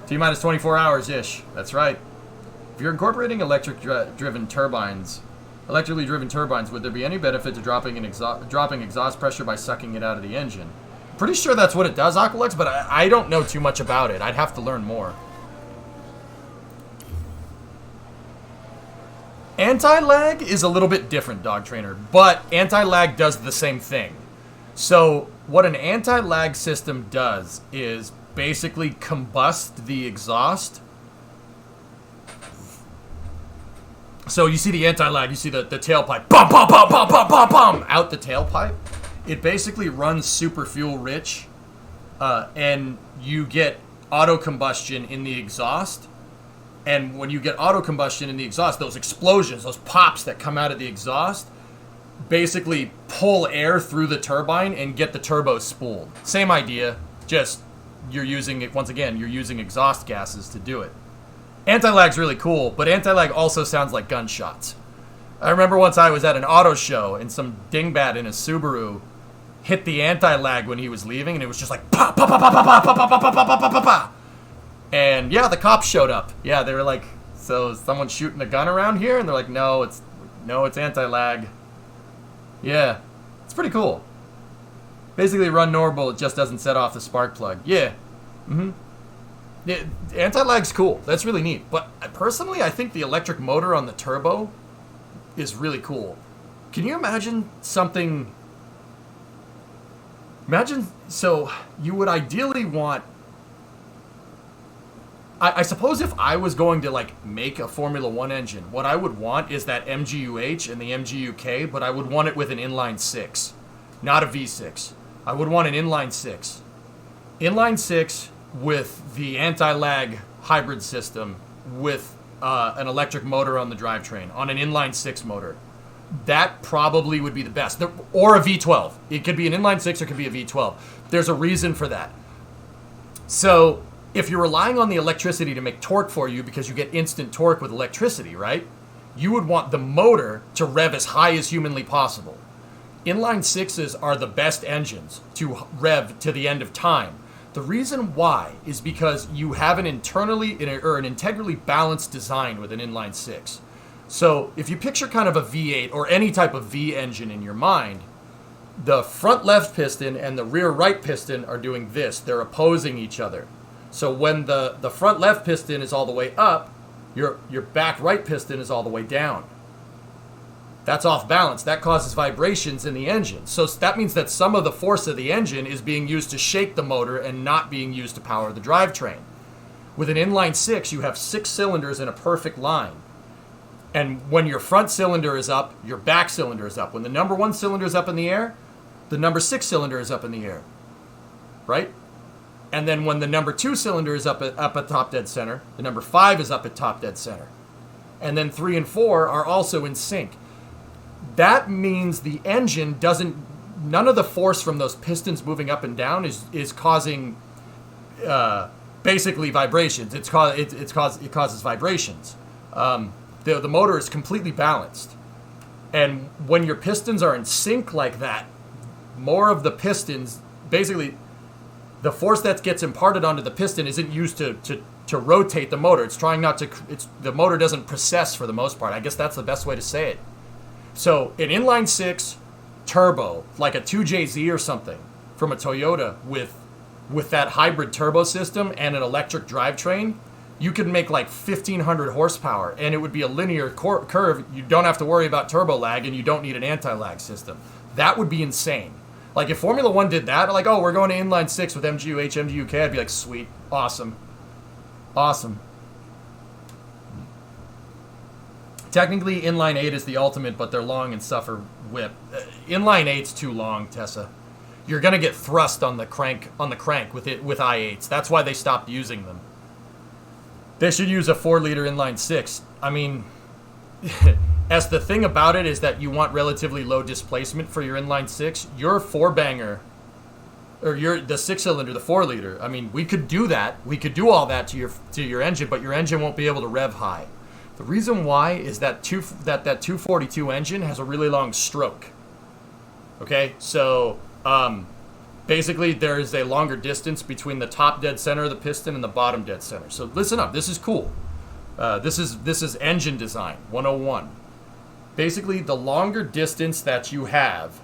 T-minus 24 hours-ish. That's right. If you're incorporating electrically driven turbines, would there be any benefit to dropping exhaust pressure by sucking it out of the engine? Pretty sure that's what it does, Aqualux, but I don't know too much about it. I'd have to learn more. Anti-lag is a little bit different, Dog Trainer, but anti-lag does the same thing. So what an anti-lag system does is basically combust the exhaust. So you see the anti-lag, you see the tailpipe, bum, bum, bum, bum, bum, bum, bum, out the tailpipe. It basically runs super fuel rich, and you get auto combustion in the exhaust. And when you get auto combustion in the exhaust, those explosions, those pops that come out of the exhaust, basically pull air through the turbine and get the turbo spooled. Same idea, just you're using it, once again, you're using exhaust gases to do it. Anti-lag's really cool, but anti-lag also sounds like gunshots. I remember once I was at an auto show and some dingbat in a Subaru hit the anti-lag when he was leaving, and it was just like pa pa pa pa pa pa pa pa pa pa pa pa pa pa. And yeah, the cops showed up. Yeah, they were like, so someone's shooting a gun around here, and they're like, no, it's anti-lag. Yeah, it's pretty cool. Basically, run normal, it just doesn't set off the spark plug. Yeah, yeah, anti-lag's cool. That's really neat. But personally, I think the electric motor on the turbo is really cool. Can you imagine something? So you would ideally want. I suppose if I was going to like make a Formula 1 engine, what I would want is that MGU-H and the MGU-K, but I would want it with an inline 6, not a V6. I would want an inline 6. Inline 6 with the anti-lag hybrid system with an electric motor on the drivetrain, on an inline 6 motor. That probably would be the best. Or a V12. It could be an inline 6 or it could be a V12. There's a reason for that. So if you're relying on the electricity to make torque for you because you get instant torque with electricity, right? You would want the motor to rev as high as humanly possible. Inline 6s are the best engines to rev to the end of time. The reason why is because you have an integrally balanced design with an inline 6. So if you picture kind of a V8 or any type of V engine in your mind, the front left piston and the rear right piston are doing this. They're opposing each other. So when the front left piston is all the way up, your back right piston is all the way down. That's off balance. That causes vibrations in the engine. So that means that some of the force of the engine is being used to shake the motor and not being used to power the drivetrain. With an inline 6, you have 6 cylinders in a perfect line. And when your front cylinder is up, your back cylinder is up. When the number 1 cylinder is up in the air, the number 6 cylinder is up in the air. Right? And then when the number 2 cylinder is up at top dead center, the number 5 is up at top dead center. And then 3 and 4 are also in sync. That means the engine none of the force from those pistons moving up and down is causing basically vibrations. It causes vibrations. The motor is completely balanced. And when your pistons are in sync like that, more of the pistons, basically, the force that gets imparted onto the piston isn't used to rotate the motor. It's trying not to. The motor doesn't precess for the most part. I guess that's the best way to say it. So an inline 6 turbo, like a 2JZ or something from a Toyota with that hybrid turbo system and an electric drivetrain, you could make like 1,500 horsepower, and it would be a linear curve. You don't have to worry about turbo lag, and you don't need an anti-lag system. That would be insane. Like, if Formula 1 did that, like, oh, we're going to inline 6 with MGU-H, MGU-K, I'd be like, sweet, awesome. Awesome. Technically, inline 8 is the ultimate, but they're long and suffer whip. Inline 8's too long, Tessa. You're going to get thrust on the crank with i8s. That's why they stopped using them. They should use a 4-liter inline 6. I mean, as the thing about it is that you want relatively low displacement for your inline 6. Your 4-banger, or the 6-cylinder, the 4-liter. I mean, we could do that. We could do all that to your engine, but your engine won't be able to rev high. The reason why is that that 242 engine has a really long stroke. Okay, so basically there is a longer distance between the top dead center of the piston and the bottom dead center. So listen up, this is cool. This is engine design 101. Basically, the longer distance that you have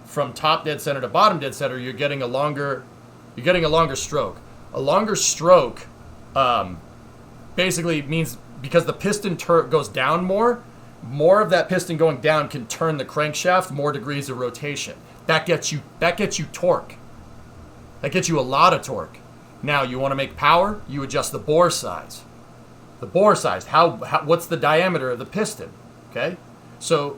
from top dead center to bottom dead center, you're getting a longer stroke. A longer stroke basically means, because the piston goes down more of that piston going down can turn the crankshaft more degrees of rotation. That gets you torque. That gets you a lot of torque. Now, you want to make power, you adjust the bore size. The bore size, what's the diameter of the piston? Okay? So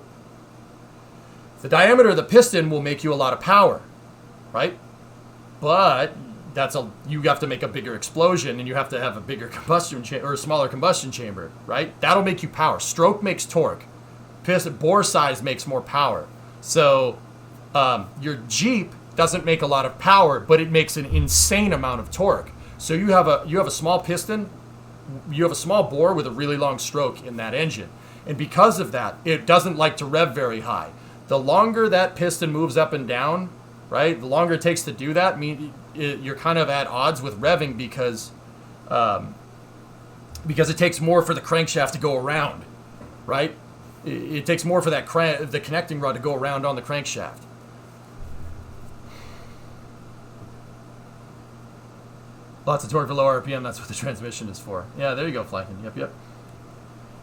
the diameter of the piston will make you a lot of power, right? But you have to make a bigger explosion, and you have to have a bigger combustion chamber or a smaller combustion chamber, right? That'll make you power. Stroke makes torque. Bore size makes more power. So your Jeep doesn't make a lot of power, but it makes an insane amount of torque. So you have a small piston, you have a small bore with a really long stroke in that engine. And because of that, it doesn't like to rev very high. The longer that piston moves up and down, right, the longer it takes to do that, you're kind of at odds with revving because it takes more for the crankshaft to go around, right? It takes more for the connecting rod to go around on the crankshaft. Lots of torque for low RPM, that's what the transmission is for. Yeah, there you go, Flykin. Yep.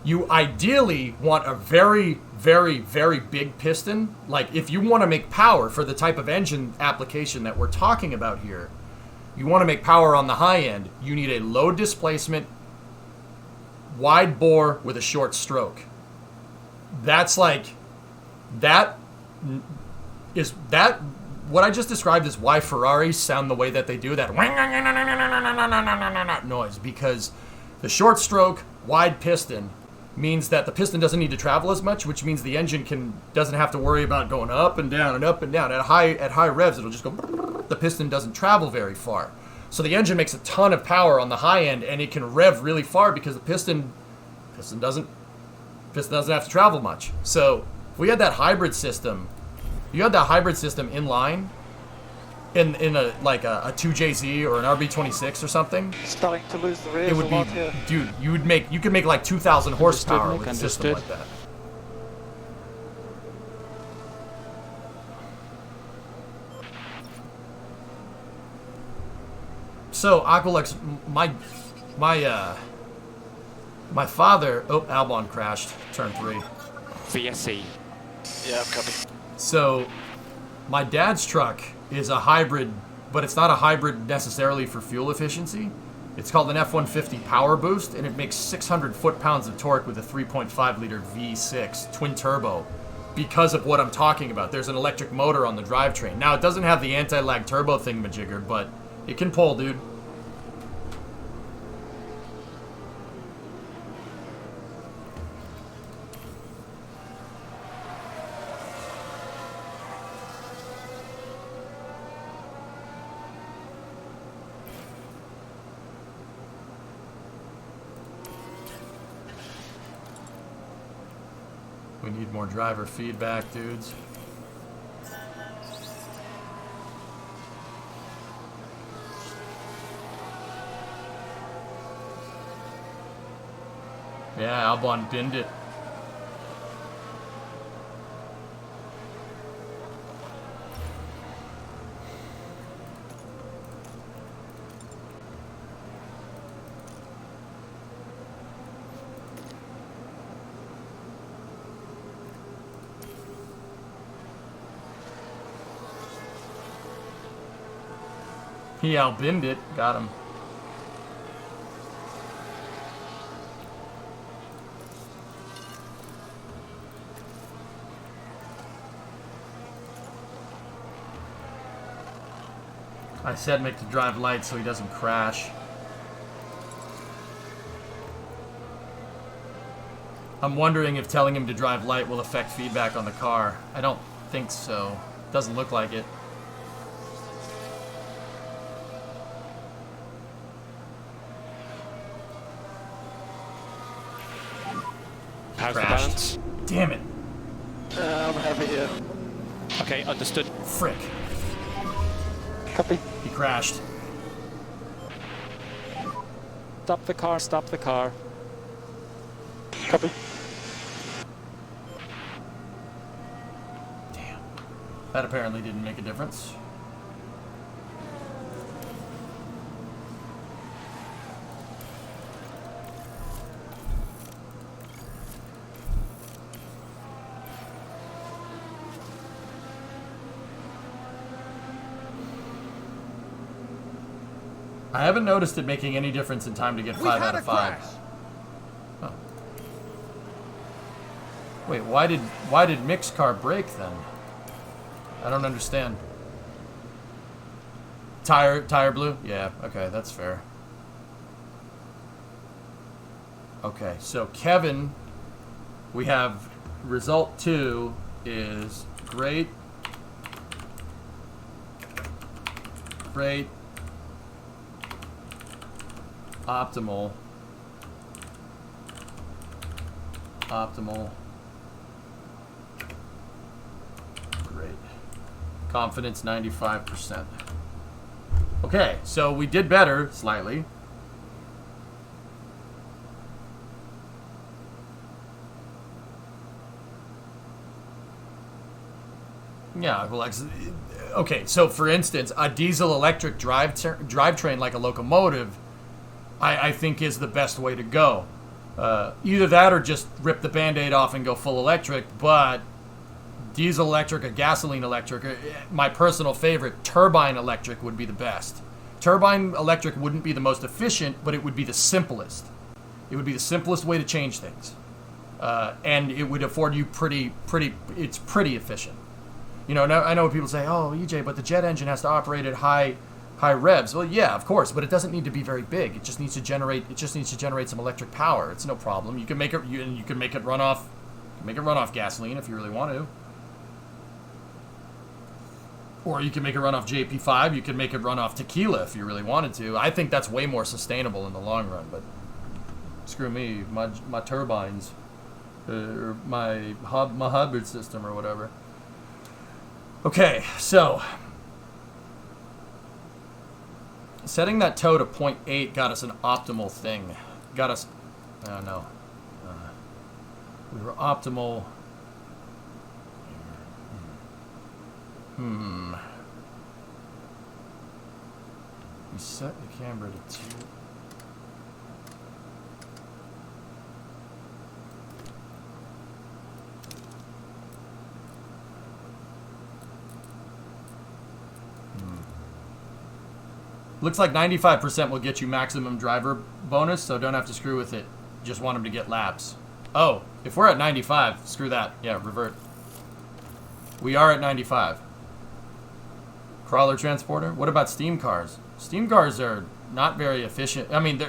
You ideally want a very, very, very big piston. Like, if you want to make power for the type of engine application that we're talking about here, you want to make power on the high end, you need a low displacement, wide bore with a short stroke. That's like, what I just described is why Ferraris sound the way that they do, that noise, because the short stroke, wide piston means that the piston doesn't need to travel as much, which means the engine doesn't have to worry about going up and down and up and down. At high revs, it'll just go, the piston doesn't travel very far. So the engine makes a ton of power on the high end, and it can rev really far because the piston doesn't have to travel much. So if we had that hybrid system, in line, in a 2JZ or an RB26 or something, Starting to lose the rears it would a be, lot here. dude, you could make like 2,000 horsepower with a system Understood. like that. So Aqualex, my father, Albon crashed, turn 3. VSE. Yeah, copy. So, my dad's truck is a hybrid, but it's not a hybrid necessarily for fuel efficiency. It's called an F-150 Power Boost, and it makes 600 foot-pounds of torque with a 3.5-liter V6 twin turbo because of what I'm talking about. There's an electric motor on the drivetrain. Now, it doesn't have the anti-lag turbo thingamajigger, but it can pull, dude. We need more driver feedback, dudes. Yeah, Albon binned it. He outbinned it. Got him. I said make the drive light so he doesn't crash. I'm wondering if telling him to drive light will affect feedback on the car. I don't think so. Doesn't look like it. How's the Crashed. balance? Damn it. I'm happy here. Okay, understood. Frick. Copy. He crashed. Stop the car, stop the car. Copy. Damn. That apparently didn't make a difference. I haven't noticed it making any difference in time to get 5 out of 5. Oh. Wait, why did Mick's car break then? I don't understand. Tire blew? Yeah, okay, that's fair. Okay, so Kevin, we have result 2 is great, optimal, Optimal. Great. Confidence 95%. Okay, so we did better slightly. Yeah, well, okay, so for instance, a diesel-electric drivetrain like a locomotive, I think is the best way to go. Either that or just rip the Band-Aid off and go full electric, but diesel electric or gasoline electric, my personal favorite, turbine electric would be the best. Turbine electric wouldn't be the most efficient, but it would be the simplest. It would be the simplest way to change things. And it would afford you it's pretty efficient. You know, I know people say, oh, EJ, but the jet engine has to operate at high revs. Well, yeah, of course, but it doesn't need to be very big. It just needs to generate some electric power. It's no problem. You can make it run off gasoline if you really want to. Or you can make it run off JP5. You can make it run off tequila if you really wanted to. I think that's way more sustainable in the long run, but screw me, my turbines, or my hybrid system or whatever. Okay, so setting that tow to 0.8 got us an optimal thing. Got us, no. We were optimal. We set the camera to 2. Looks like 95% will get you maximum driver bonus, so don't have to screw with it. Just want them to get laps. Oh, if we're at 95, screw that. Yeah, revert. We are at 95. Crawler transporter? What about steam cars? Steam cars are not very efficient. I mean,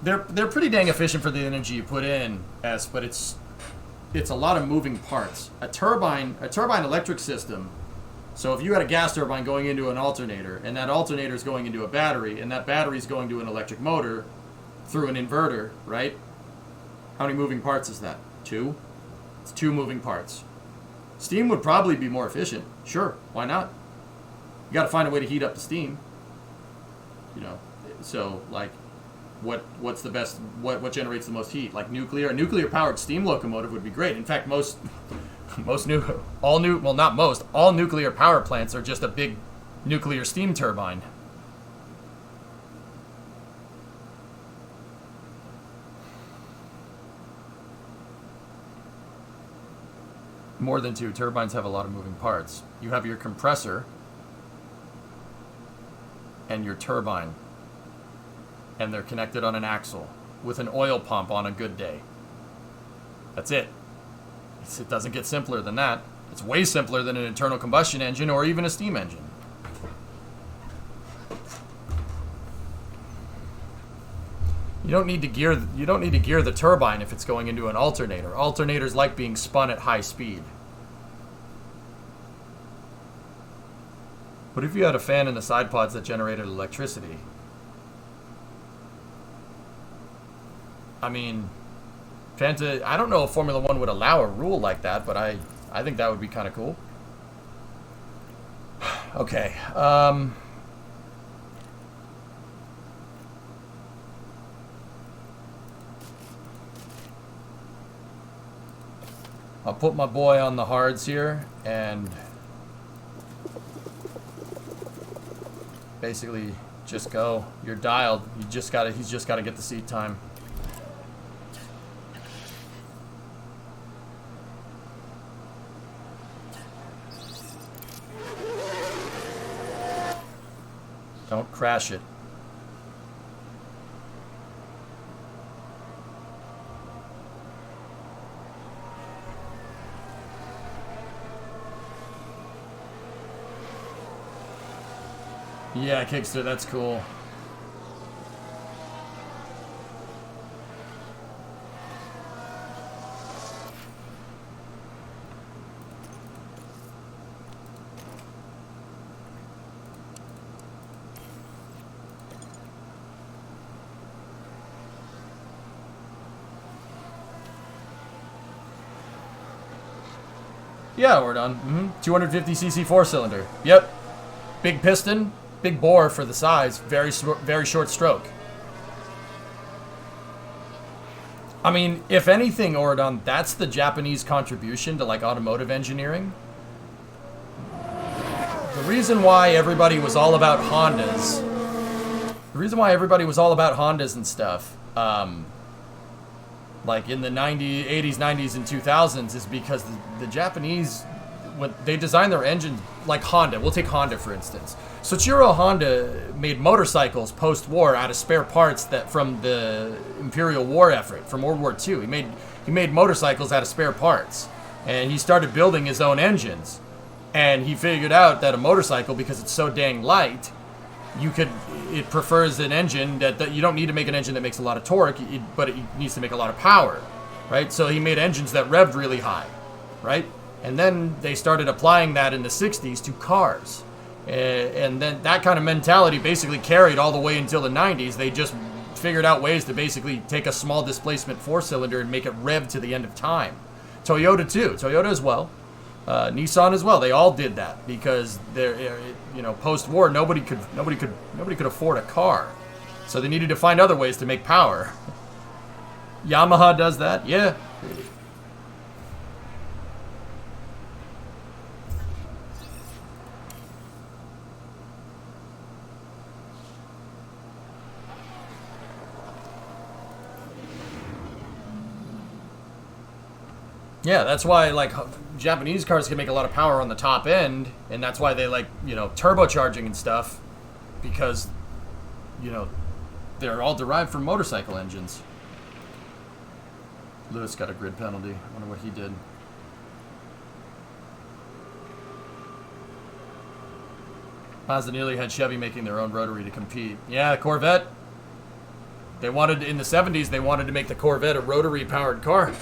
they're pretty dang efficient for the energy you put in, but it's a lot of moving parts. A turbine electric system. So if you had a gas turbine going into an alternator, and that alternator is going into a battery, and that battery is going to an electric motor through an inverter, right? How many moving parts is that? 2? It's 2 moving parts. Steam would probably be more efficient. Sure, why not? You got to find a way to heat up the steam. You know, so like, what's the best? What generates the most heat? Like nuclear. A nuclear-powered steam locomotive would be great. In fact, all nuclear power plants are just a big nuclear steam turbine. More than 2. Turbines have a lot of moving parts. You have your compressor and your turbine, and they're connected on an axle with an oil pump on a good day. That's it. It doesn't get simpler than that. It's way simpler than an internal combustion engine or even a steam engine. You don't need to gear the turbine if it's going into an alternator. Alternators like being spun at high speed. What if you had a fan in the side pods that generated electricity? I mean, I don't know if Formula 1 would allow a rule like that, but I think that would be kind of cool. Okay. I'll put my boy on the hards here and basically just go. You're dialed. He's just got to get the seat time. Don't crash it. Yeah, Kickster, that's cool. Yeah, Ordon. 250cc 4-cylinder. Yep. Big piston, big bore for the size, very short stroke. I mean, if anything, Ordon, that's the Japanese contribution to like automotive engineering. The reason why everybody was all about Hondas, and stuff, like in the 80s, 90s, and 2000s, is because the Japanese, when they designed their engines, like Honda, we'll take Honda for instance. Soichiro Honda made motorcycles post-war out of spare parts that from the Imperial War effort, from World War II. He made motorcycles out of spare parts, and he started building his own engines. And he figured out that a motorcycle, because it's so dang light, it prefers an engine that you don't need to make an engine that makes a lot of torque, but it needs to make a lot of power, right? So he made engines that revved really high, right? And then they started applying that in the 60s to cars. And then that kind of mentality basically carried all the way until the 90s. They just figured out ways to basically take a small displacement 4-cylinder and make it rev to the end of time. Toyota too. Toyota as well. Nissan as well. They all did that because they're, post-war nobody could afford a car, so they needed to find other ways to make power. Yamaha does that, yeah. Yeah, that's why like Japanese cars can make a lot of power on the top end, and that's why they like, turbocharging and stuff, because, they're all derived from motorcycle engines. Lewis got a grid penalty. I wonder what he did. Mazda nearly had Chevy making their own rotary to compete. Yeah, Corvette. In the 70s, they wanted to make the Corvette a rotary-powered car.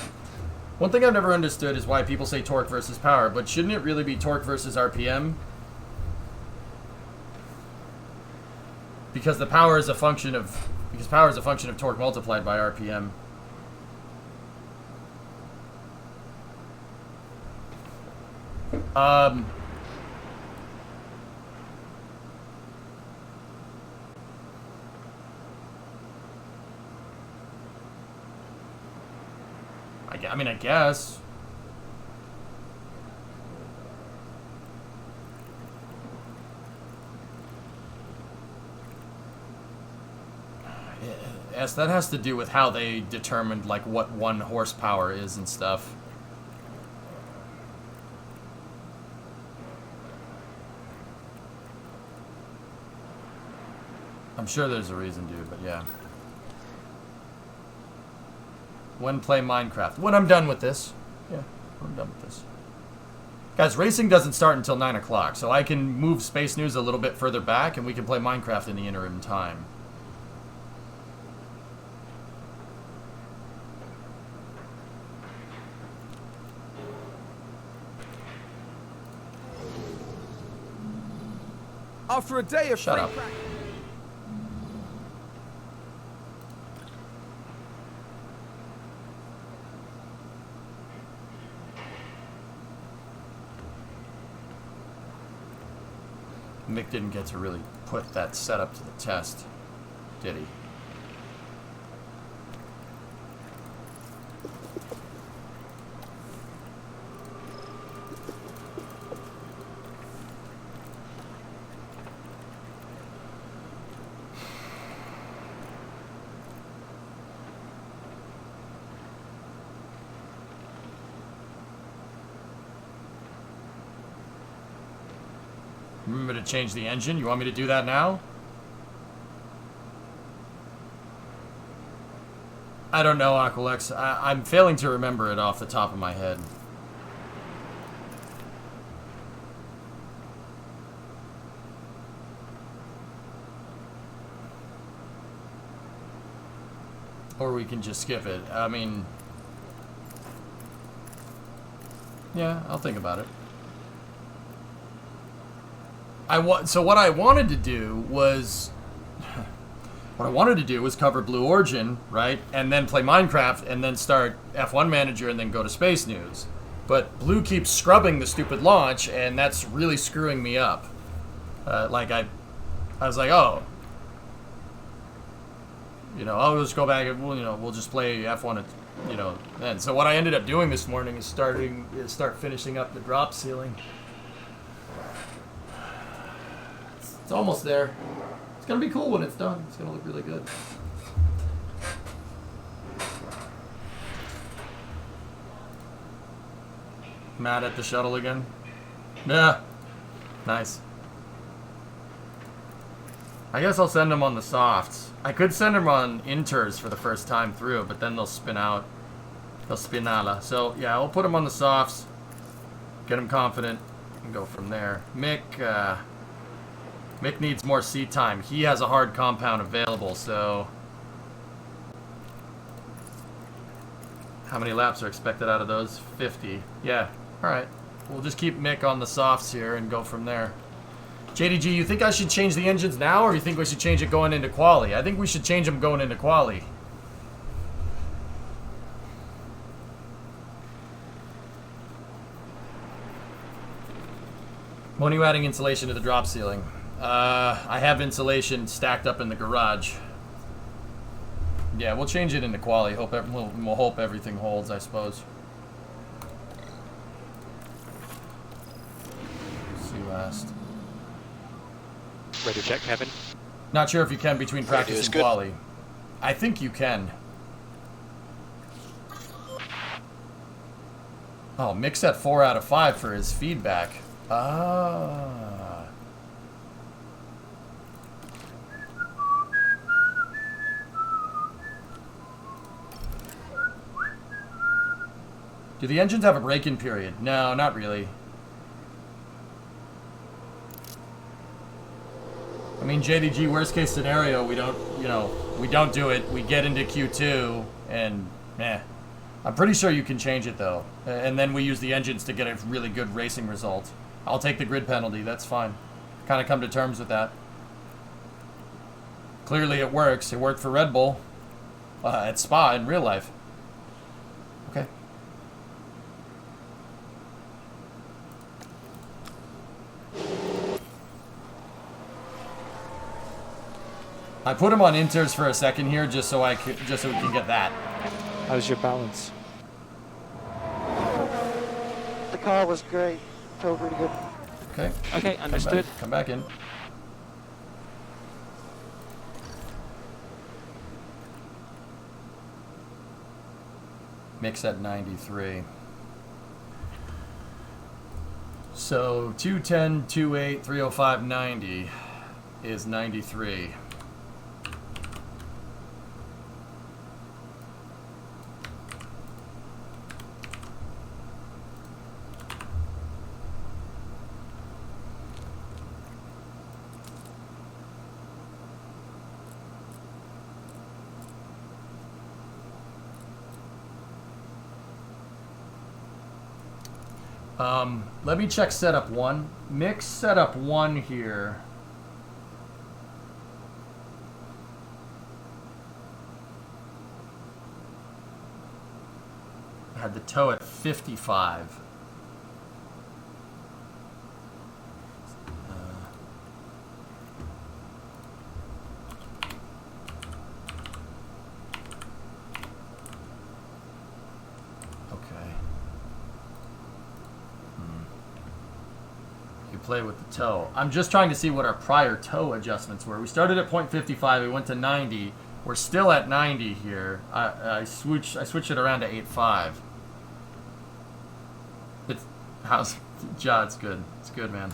One thing I've never understood is why people say torque versus power, but shouldn't it really be torque versus RPM? Because power is a function of torque multiplied by RPM. I guess. Yes, that has to do with how they determined like what 1 horsepower is and stuff. I'm sure there's a reason, dude, but yeah. When play Minecraft? When I'm done with this. Yeah, when I'm done with this. Guys, racing doesn't start until 9 o'clock, so I can move Space News a little bit further back, and we can play Minecraft in the interim time. After a day of Shut up. Mick didn't get to really put that setup to the test, did he? Remember to change the engine? You want me to do that now? I don't know, Aqualex. I'm failing to remember it off the top of my head. Or we can just skip it. I mean... yeah, I'll think about it. So what I wanted to do was cover Blue Origin, right? And then play Minecraft, and then start F1 Manager, and then go to Space News. But Blue keeps scrubbing the stupid launch, and that's really screwing me up. Like, I was like, oh. You know, I'll just go back and, we'll just play F1, then. So what I ended up doing this morning is start finishing up the drop ceiling. It's almost there. It's going to be cool when it's done. It's going to look really good. Mad at the shuttle again? Yeah. Nice. I guess I'll send them on the softs. I could send them on inters for the first time through, but then they'll spin out. They'll spin ala. So, yeah, I'll put them on the softs. Get them confident. And go from there. Mick needs more seat time. He has a hard compound available, so... How many laps are expected out of those? 50. Yeah. Alright. We'll just keep Mick on the softs here and go from there. JDG, you think I should change the engines now, or you think we should change it going into quali? I think we should change them going into quali. When are you adding insulation to the drop ceiling? I have insulation stacked up in the garage. Yeah, we'll change it into quali. We'll hope everything holds, I suppose. See last. Radio check, Kevin. Not sure if you can between practice and quali. I think you can. Oh, Mick's at 4 out of 5 for his feedback. Ah. Do the engines have a break-in period? No, not really. I mean, JDG, worst case scenario, we don't do it. We get into Q2, and I'm pretty sure you can change it, though. And then we use the engines to get a really good racing result. I'll take the grid penalty. That's fine. Kind of come to terms with that. Clearly it works. It worked for Red Bull at Spa in real life. Okay. I put him on inters for a second here just so we can get that. How's your balance? The car was great. Felt really good. Okay. Okay, understood. Come back in. Mix at 93. So 210, 28, 305, 90 is 93. Let me check setup 1. Mix setup 1 here. I had the tow at 55. Play with the tow. I'm just trying to see what our prior tow adjustments were. We started at 0.55, we went to 90. We're still at 90 here. I switched it around to 8.5. It's good. It's good, man.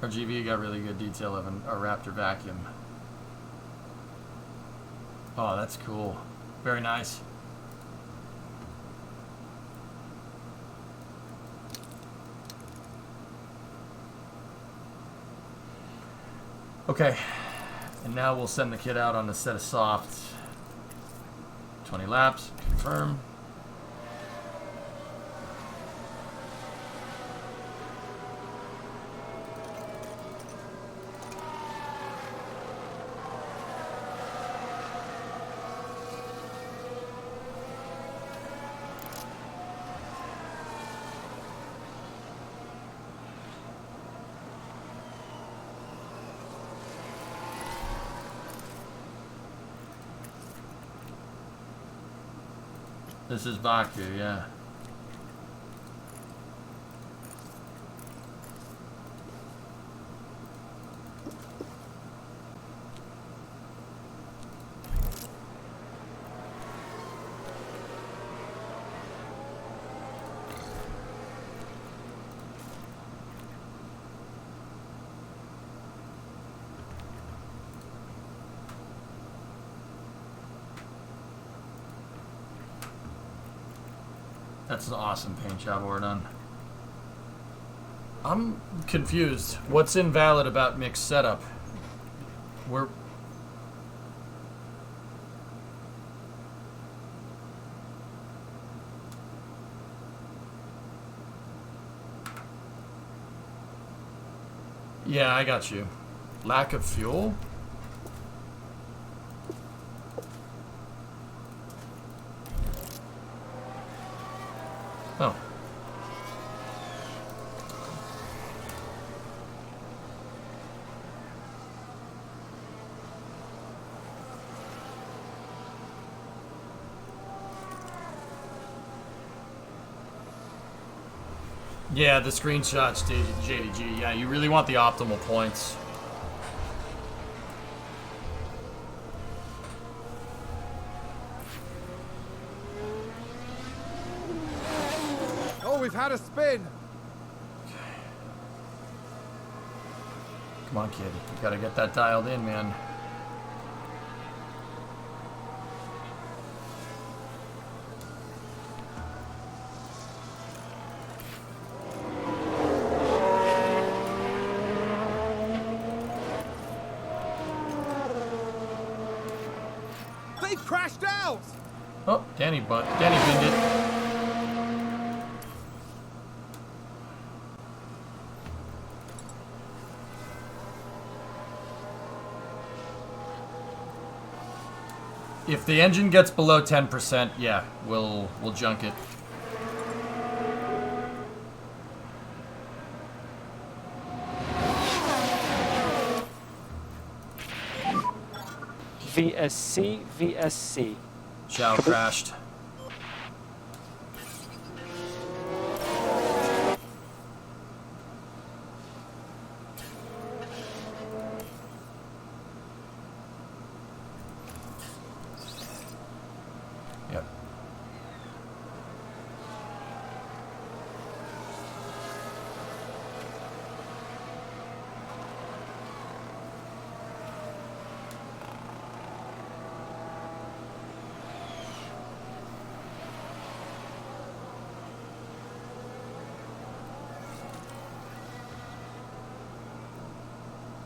RGV got really good detail of a Raptor vacuum. Oh, that's cool. Very nice. Okay, and now we'll send the kid out on a set of softs. 20 laps. Confirm. This is Baku, yeah. That's an awesome paint job we're done. I'm confused. What's invalid about mixed setup? We're... Yeah, I got you. Lack of fuel? Oh. Yeah, the screenshots, JDG. Yeah, you really want the optimal points. Oh, we've had a spin. Come on, kid. You gotta get that dialed in, man. They've crashed out. Oh, Danny binned it. If the engine gets below 10%, yeah, we'll junk it. VSC, VSC. Chow crashed. Yep.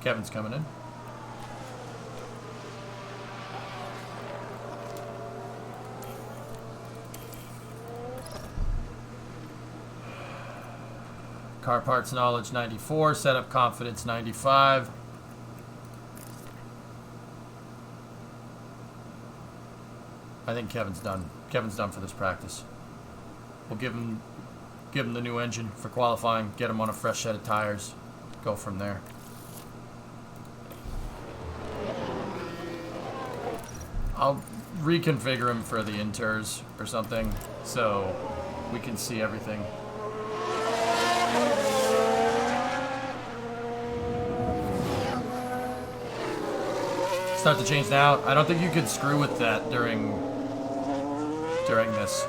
Kevin's coming in. Car parts knowledge 94, setup confidence 95. I think Kevin's done. Kevin's done for this practice. We'll give him the new engine for qualifying, get him on a fresh set of tires, go from there. I'll reconfigure him for the inters or something so we can see everything. Start to change now. I don't think you could screw with that during this.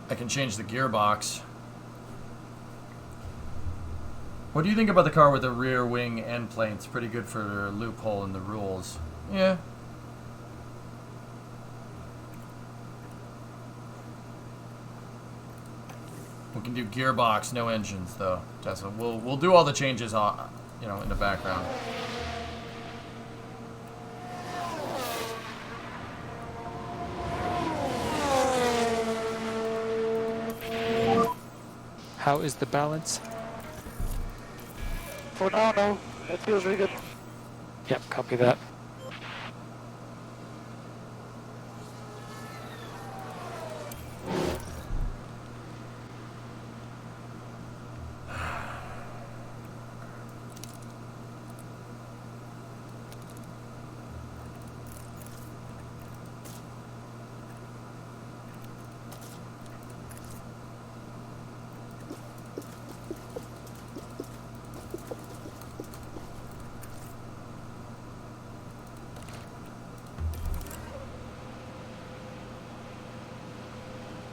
I can change the gearbox. What do you think about the car with the rear wing end plate? It's pretty good for a loophole in the rules. Yeah. We can do gearbox, no engines though. Tesla. We'll do all the changes you know, in the background. How is the balance? For now, no. It feels really good. Yep, copy that.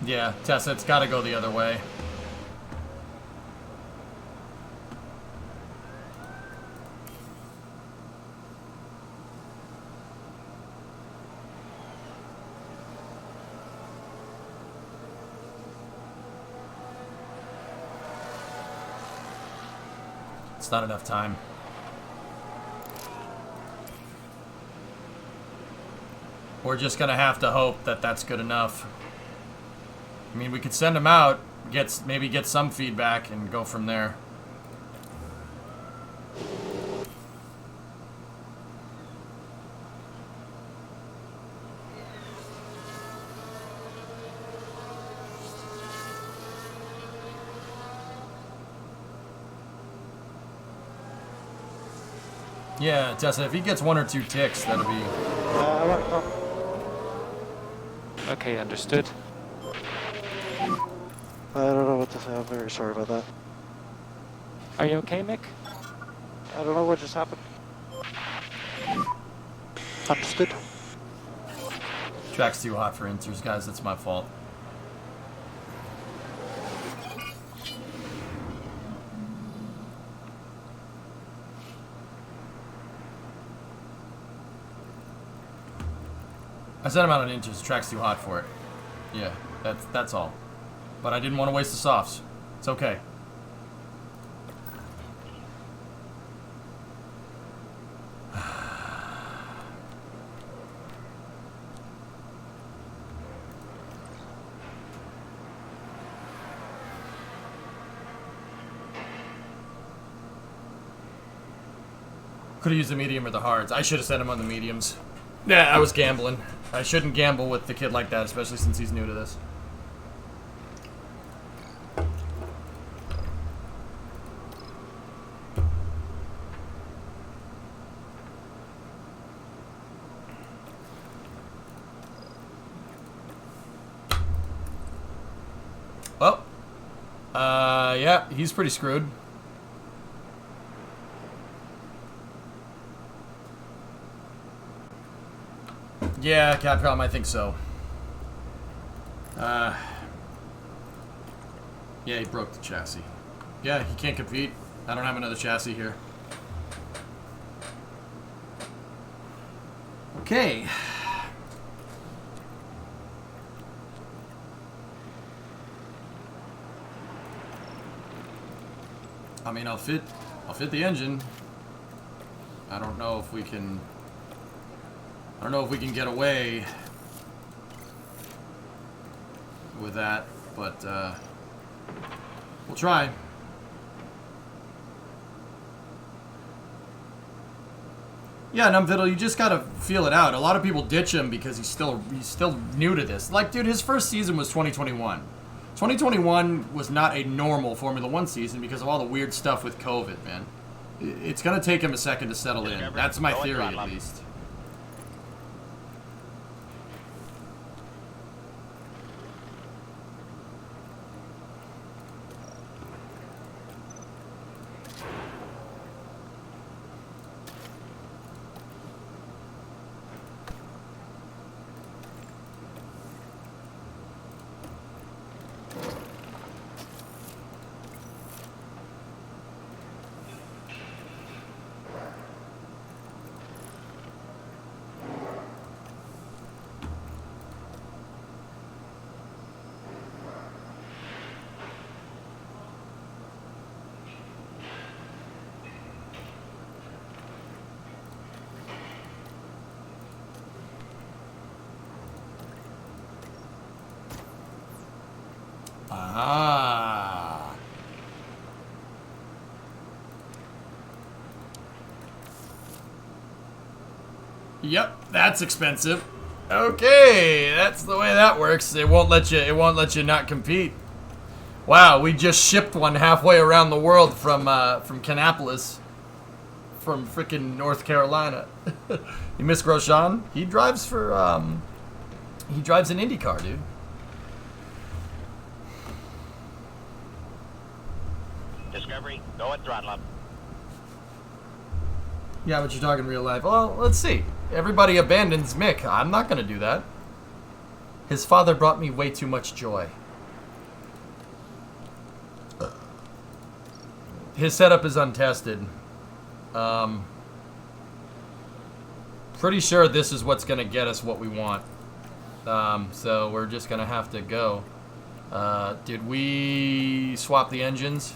Yeah, Tessa, it's got to go the other way. It's not enough time. We're just gonna have to hope that that's good enough. I mean, we could send him out, maybe get some feedback, and go from there. Yeah, Tessa, if he gets 1 or 2 ticks, that'll be... Okay, understood. I don't know what to say. I'm very sorry about that. Are you okay, Mick? I don't know what just happened. Understood. Track's too hot for inters, guys. That's my fault. I sent him out on inters. The track's too hot for it. Yeah, that's all. But I didn't want to waste the softs. It's okay. Could have used the medium or the hards. I should have sent him on the mediums. Yeah, I was gambling. I shouldn't gamble with the kid like that, especially since he's new to this. Well, yeah, he's pretty screwed. Yeah, Capcom, I think so. Yeah, he broke the chassis. Yeah, he can't compete. I don't have another chassis here. Okay. I mean, I'll fit the engine. I don't know if we can get away with that, but we'll try. Yeah, Numviddle, you just gotta feel it out. A lot of people ditch him because he's still new to this. Like, dude, his first season was 2021. 2021 was not a normal Formula 1 season because of all the weird stuff with COVID, man. It's gonna take him a second to settle in. That's my theory, at least. Ah. Yep, that's expensive. Okay, that's the way that works. It won't let you not compete. Wow, we just shipped one halfway around the world from Kannapolis, from frickin' North Carolina. You miss Grosjean? He drives an IndyCar, dude. Discovery, go and throttle up. Yeah, but you're talking real life. Well, let's see. Everybody abandons Mick. I'm not gonna do that. His father brought me way too much joy. His setup is untested. Pretty sure this is what's gonna get us what we want. So we're just gonna have to go. Did we swap the engines?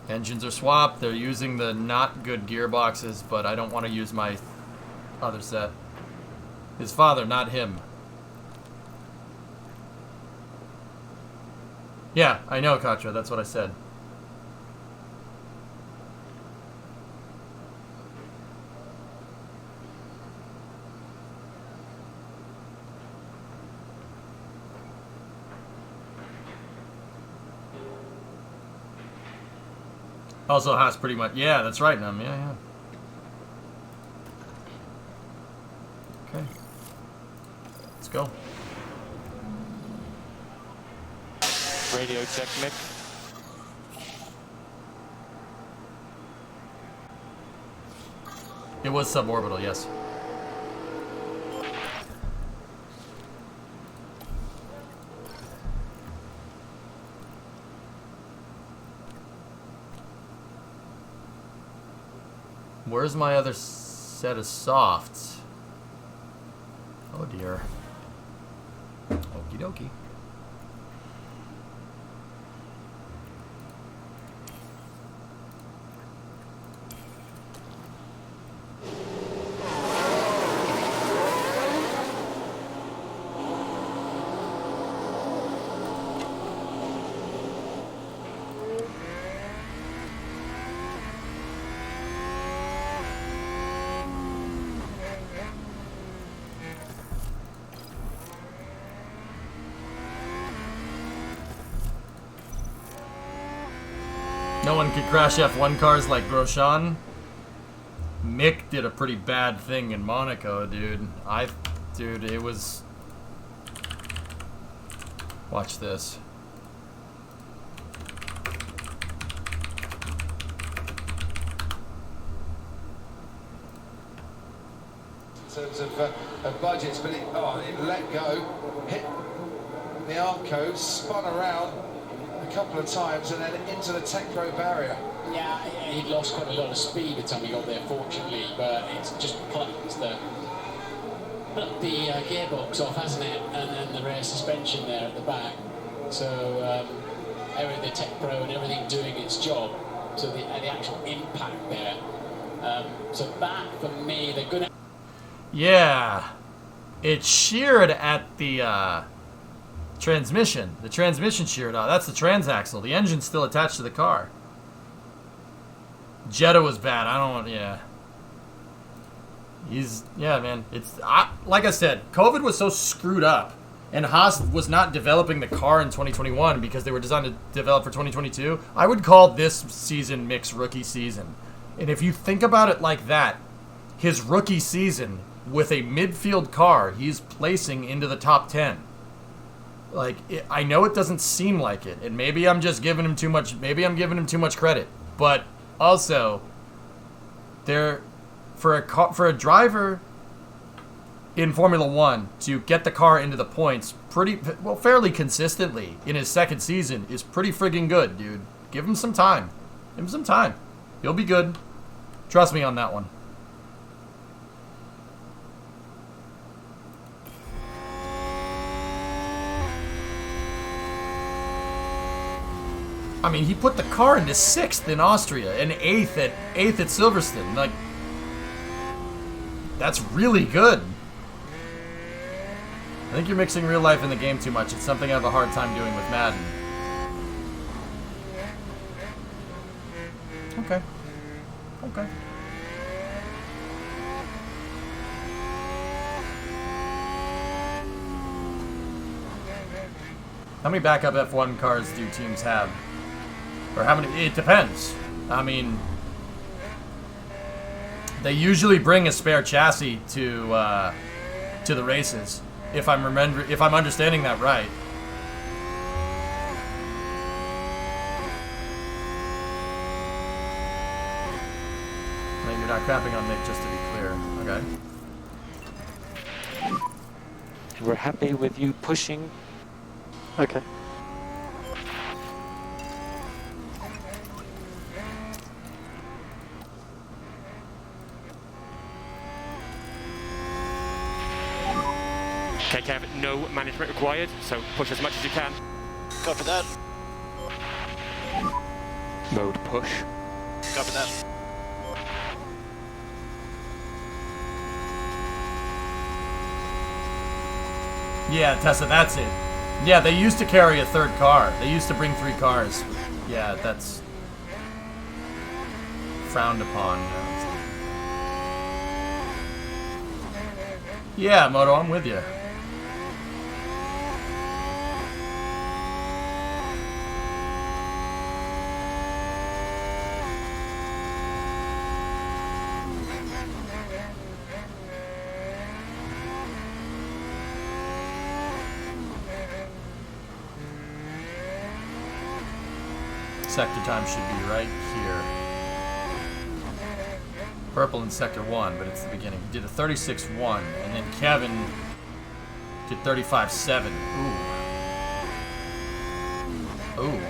Engines are swapped. They're using the not good gearboxes, but I don't want to use my other set. His father, not him. Yeah, I know, Katra. That's what I said. Also has pretty much, yeah, that's right, Num, yeah. Okay. Let's go. Radio check, Mick. It was suborbital, yes. Where's my other set of softs? Oh dear. Okie dokie. No one could crash F1 cars like Grosjean. Mick did a pretty bad thing in Monaco, dude. Dude, it was... Watch this. In terms of budgets, but it let go, hit the Arco, spun around a couple of times and then into the Tech Pro barrier. Yeah, he'd lost quite a lot of speed by the time he got there, fortunately, but it's just plucked the gearbox off, hasn't it? And the rear suspension there at the back. So the Tech Pro and everything doing its job. So the actual impact there. So that, for me, they're going to... Yeah. It sheared at the transmission. The transmission sheared out. That's the transaxle. The engine's still attached to the car. Jetta was bad. I don't want... Yeah. Yeah, man. Like I said, COVID was so screwed up. And Haas was not developing the car in 2021 because they were designed to develop for 2022. I would call this season Mick's rookie season. And if you think about it like that, his rookie season with a midfield car, he's placing into the top 10. Like, I know it doesn't seem like it, and maybe I'm just giving him too much. Maybe I'm giving him too much credit. But also, for a driver in Formula One to get the car into the points fairly consistently in his second season is pretty friggin' good, dude. Give him some time. Give him some time. He'll be good. Trust me on that one. I mean, he put the car into 6th in Austria and 8th at Silverstone. Like, that's really good. I think you're mixing real life in the game too much. It's something I have a hard time doing with Madden. Okay. Okay. How many backup F1 cars do teams have? Or how many? It depends. I mean, they usually bring a spare chassis to the races. If I'm understanding that right. No, you're not crapping on Nick, just to be clear. Okay. We're happy with you pushing. Okay. Okay, Kev, no management required, so push as much as you can. Copy that. Mode push. Copy that. Yeah, Tessa, that's it. Yeah, they used to carry a third car. They used to bring 3 cars. Yeah, that's frowned upon. Yeah, Moto, I'm with you. Sector time should be right here. Purple in sector 1, but it's the beginning. He did a 36.1, and then Kevin did 35.7. Ooh. Ooh.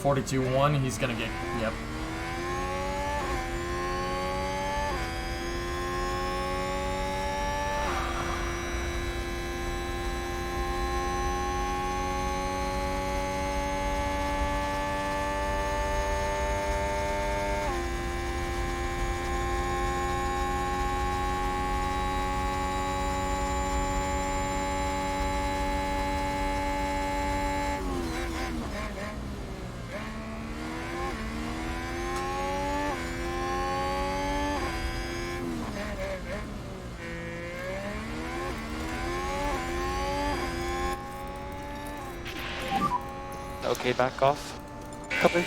.42.1, he's gonna get, yep. Okay, back off. Copy.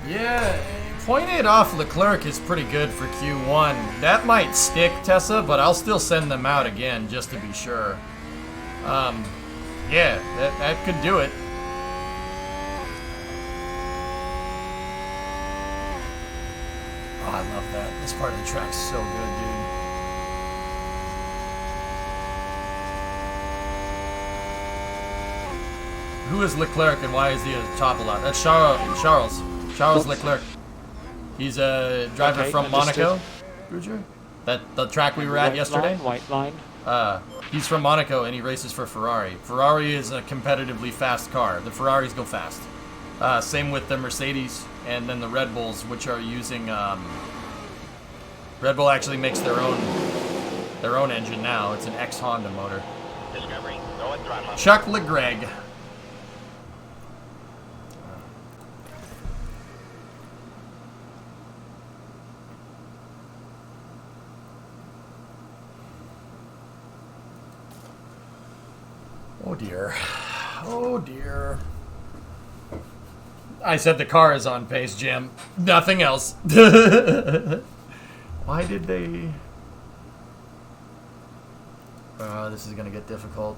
Yeah, .8 off Leclerc is pretty good for Q1. That might stick, Tessa, but I'll still send them out again just to be sure. Yeah, that could do it. Oh, I love that. This part of the track's so good, dude. Who is Leclerc and why is he at the top a lot? That's Charles Leclerc. He's a driver Okay, from understood. Monaco. Gujar? The track we were at White yesterday? Line, white line. He's from Monaco and he races for Ferrari. Ferrari is a competitively fast car. The Ferraris go fast. Same with the Mercedes and then the Red Bulls, which are using. Red Bull actually makes their own engine now. It's an ex-Honda motor. Discovery, go at throttle up. Chuck LeGreg. Oh dear. Oh dear. I said the car is on pace, Jim. Nothing else. Why did they... this is going to get difficult.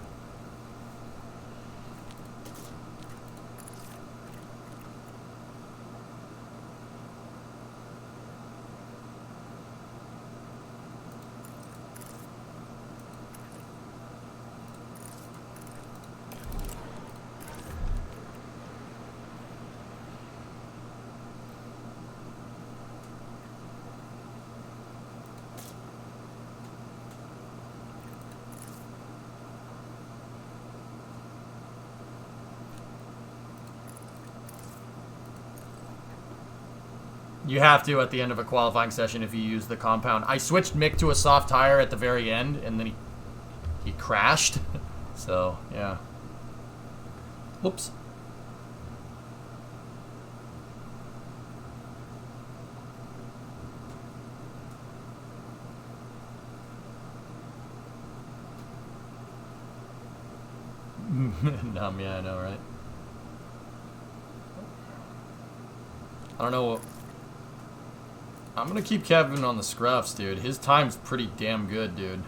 You have to at the end of a qualifying session if you use the compound. I switched Mick to a soft tire at the very end, and then he crashed. So, yeah. Whoops. Numb, yeah, I know, right? I don't know. I'm gonna keep Kevin on the scruffs, dude. His time's pretty damn good, dude.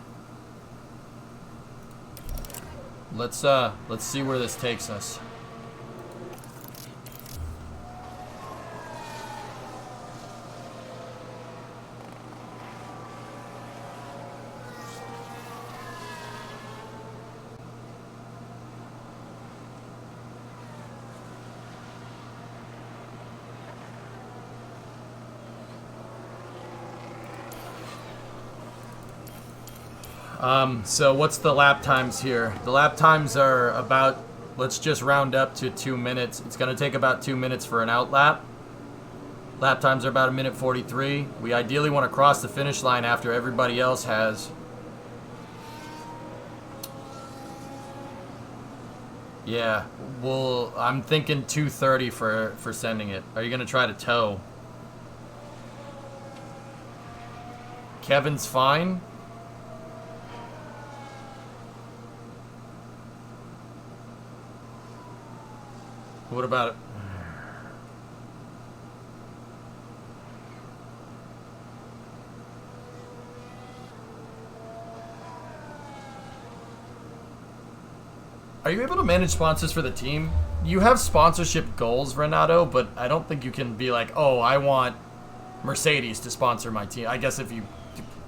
Let's see where this takes us. So what's the lap times here? The lap times are about, let's just round up to 2 minutes. It's going to take about 2 minutes for an out lap. Lap times are about 1:43. We ideally want to cross the finish line after everybody else has. Yeah, well, I'm thinking 2:30 for sending it. Are you going to try to tow? Kevin's fine. What about it? Are you able to manage sponsors for the team? You have sponsorship goals, Renato, but I don't think you can be like, oh, I want Mercedes to sponsor my team. I guess if you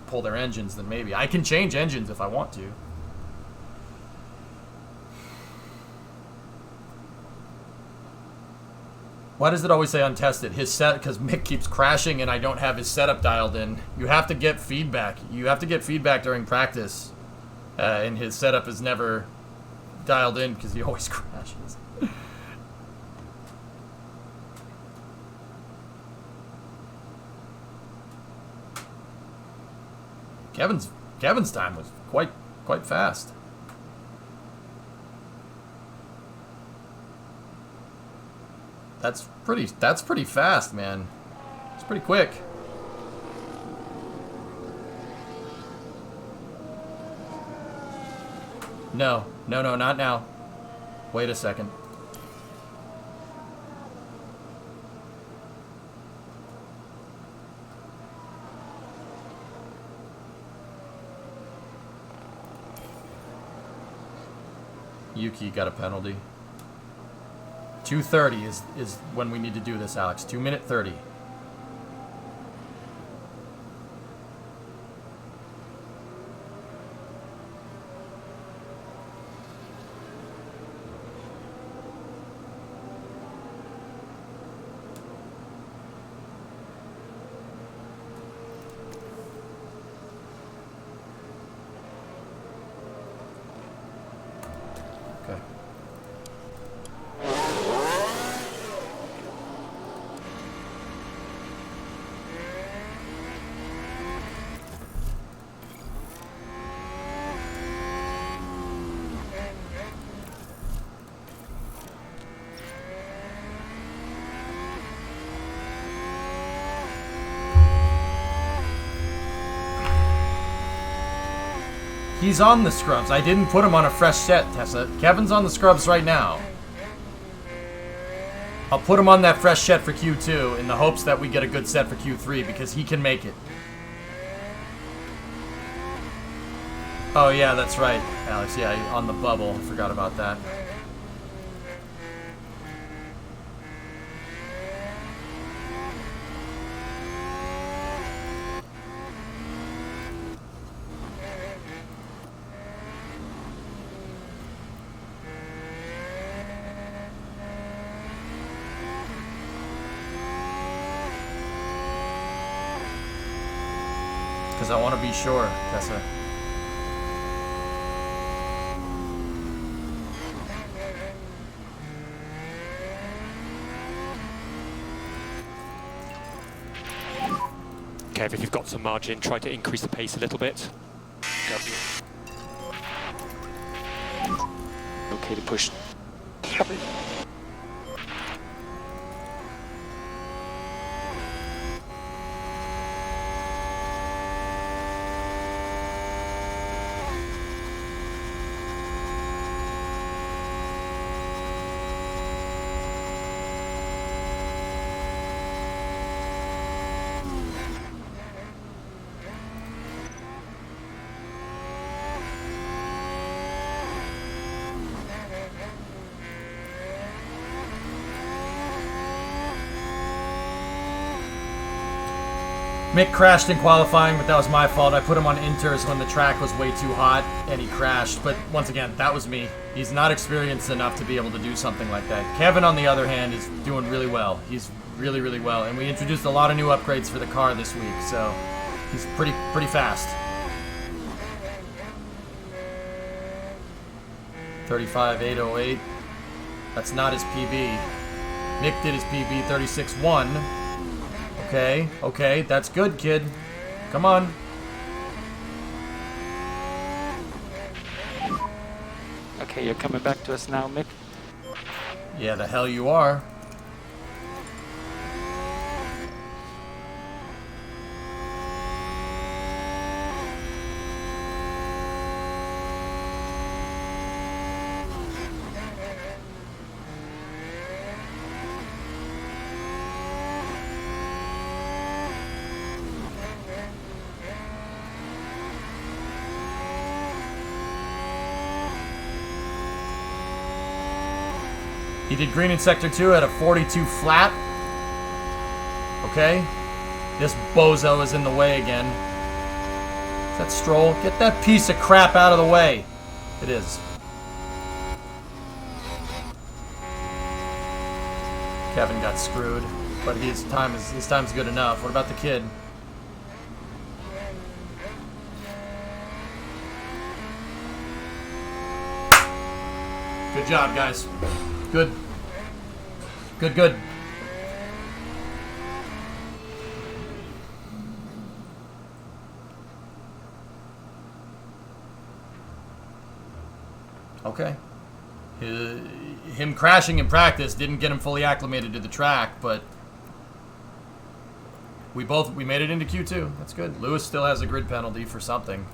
pull their engines, then maybe. I can change engines if I want to. Why does it always say untested? His set, because Mick keeps crashing and I don't have his setup dialed in. You have to get feedback. You have to get feedback during practice. And his setup is never dialed in because he always crashes. Kevin's time was quite fast. That's pretty fast, man. It's pretty quick. No, not now. Wait a second. Yuki got a penalty. 2:30 is when we need to do this, Alex. 2:30. He's on the scrubs. I didn't put him on a fresh set, Tessa. Kevin's on the scrubs right now. I'll put him on that fresh set for Q2 in the hopes that we get a good set for Q3 because he can make it. Oh yeah, that's right, Alex. Yeah, on the bubble. I forgot about that. Because I want to be sure, Tessa. Kev, if you've got some margin, try to increase the pace a little bit. Okay to push. Mick crashed in qualifying, but that was my fault. I put him on inters when the track was way too hot, and he crashed. But once again, that was me. He's not experienced enough to be able to do something like that. Kevin, on the other hand, is doing really well. He's really, really well. And we introduced a lot of new upgrades for the car this week, so he's pretty fast. 35.808. That's not his PB. Mick did his PB 36.1. Okay, that's good, kid. Come on. Okay, you're coming back to us now, Mick. Yeah, the hell you are. He did green in Sector 2 at a 42 flat. Okay. This bozo is in the way again. Is that Stroll? Get that piece of crap out of the way. It is. Kevin got screwed, but his time's good enough. What about the kid? Good job, guys. Good. Good. Okay. Him crashing in practice didn't get him fully acclimated to the track, but we made it into Q2. That's good. Lewis still has a grid penalty for something.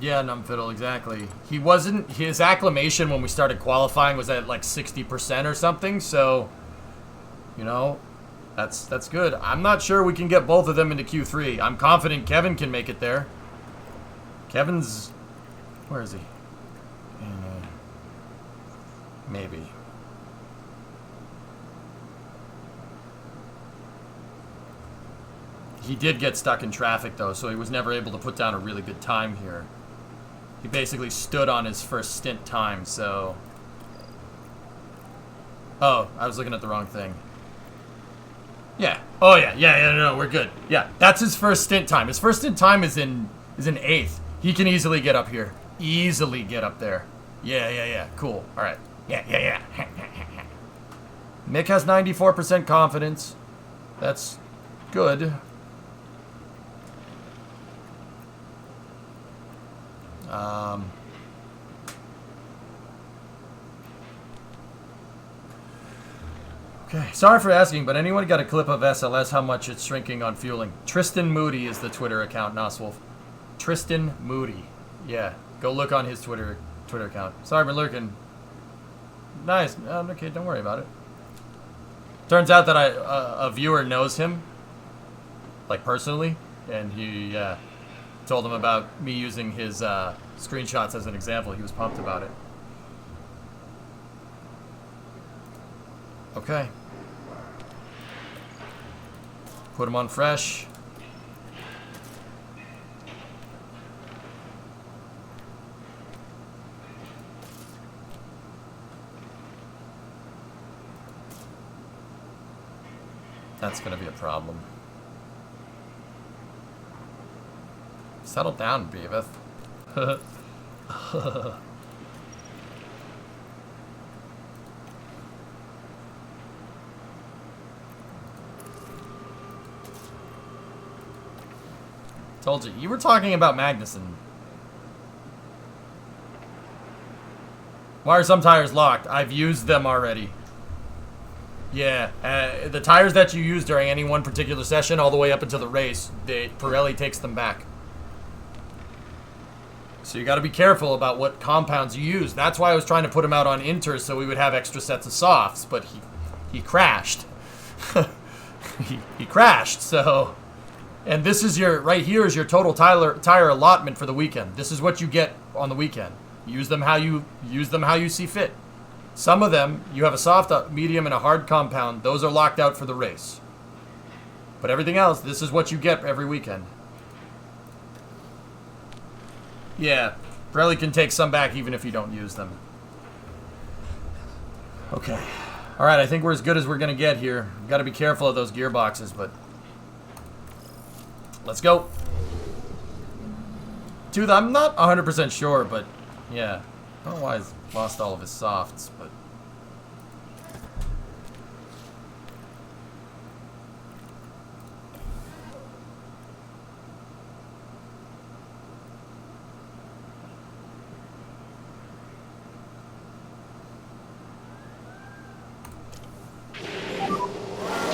Yeah, Numfiddle, exactly. His acclimation when we started qualifying was at like 60% or something, so, you know, that's good. I'm not sure we can get both of them into Q3. I'm confident Kevin can make it there. Kevin's, where is he? Maybe. He did get stuck in traffic, though, so he was never able to put down a really good time here. He basically stood on his first stint time, so... Oh, I was looking at the wrong thing. Yeah. Oh yeah. Yeah. No, we're good. Yeah. That's his first stint time. His first stint time is in 8th. He can easily get up here. Easily get up there. Yeah. Cool. All right. Yeah. Mick has 94% confidence. That's good. Okay, sorry for asking, but anyone got a clip of SLS how much it's shrinking on fueling? Tristan Moody is the Twitter account, Noswolf. Tristan Moody. Yeah, go look on his Twitter account. Sorry for lurking. Nice. Okay, don't worry about it. Turns out that a viewer knows him, like personally, and he told him about me using his screenshots as an example. He was pumped about it. Okay. Put him on fresh. That's gonna be a problem. Settle down, Beavis. Told you. You were talking about Magnussen. Why are some tires locked? I've used them already. Yeah, the tires that you use during any one particular session, all the way up until the race, Pirelli takes them back. So you got to be careful about what compounds you use. That's why I was trying to put him out on inters so we would have extra sets of softs, but he crashed. he crashed. So, and this is your right here is your total tire allotment for the weekend. This is what you get on the weekend. Use them how you see fit. Some of them, you have a soft, medium, and a hard compound. Those are locked out for the race. But everything else, this is what you get every weekend. Yeah, Pirelli can take some back even if you don't use them. Okay. All right, I think we're as good as we're going to get here. Got to be careful of those gearboxes, but let's go. Dude, I'm not 100% sure, but yeah. I don't know why he's lost all of his softs, but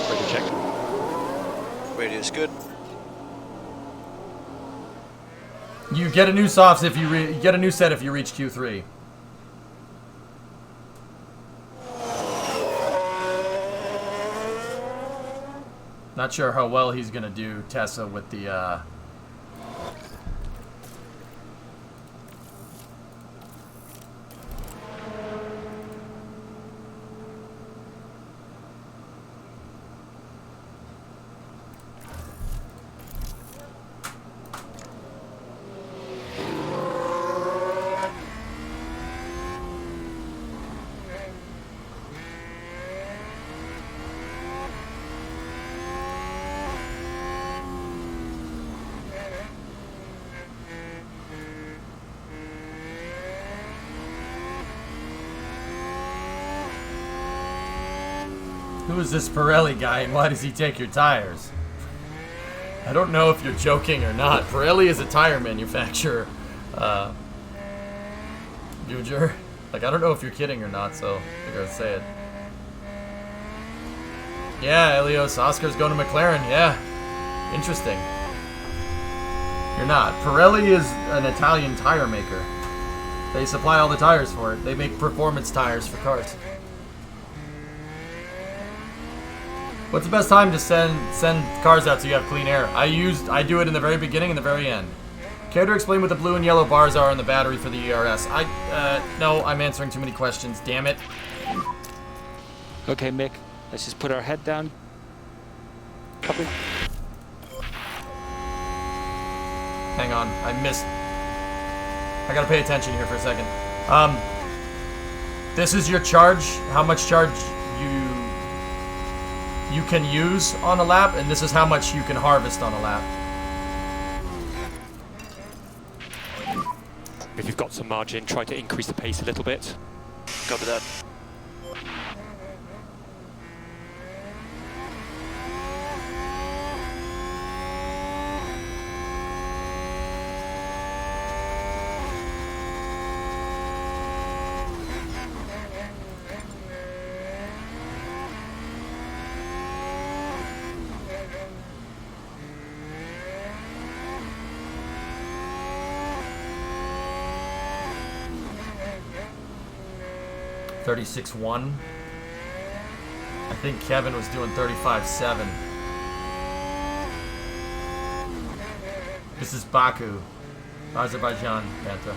Ready, check. Radio's good. you get a new softs if you get a new set if you reach Q3. Not sure how well he's gonna do, Tessa, with the Who is this Pirelli guy and why does he take your tires? I don't know if you're joking or not. Pirelli is a tire manufacturer. Buger. Like, I don't know if you're kidding or not, so I figured I'd say it. Yeah, Elios, Oscar's going to McLaren. Yeah. Interesting. You're not. Pirelli is an Italian tire maker. They supply all the tires for it. They make performance tires for cars. What's the best time to send cars out so you have clean air? I do it in the very beginning and the very end. Care to explain what the blue and yellow bars are on the battery for the ERS? No, I'm answering too many questions. Damn it. Okay, Mick, let's just put our head down. Copy. Hang on, I missed. I gotta pay attention here for a second. This is your charge. How much charge you you can use on a lap, and this is how much you can harvest on a lap. If you've got some margin, try to increase the pace a little bit. Copy that. $36.1. I think Kevin was doing 35.7. This is Baku, Azerbaijan, Banta.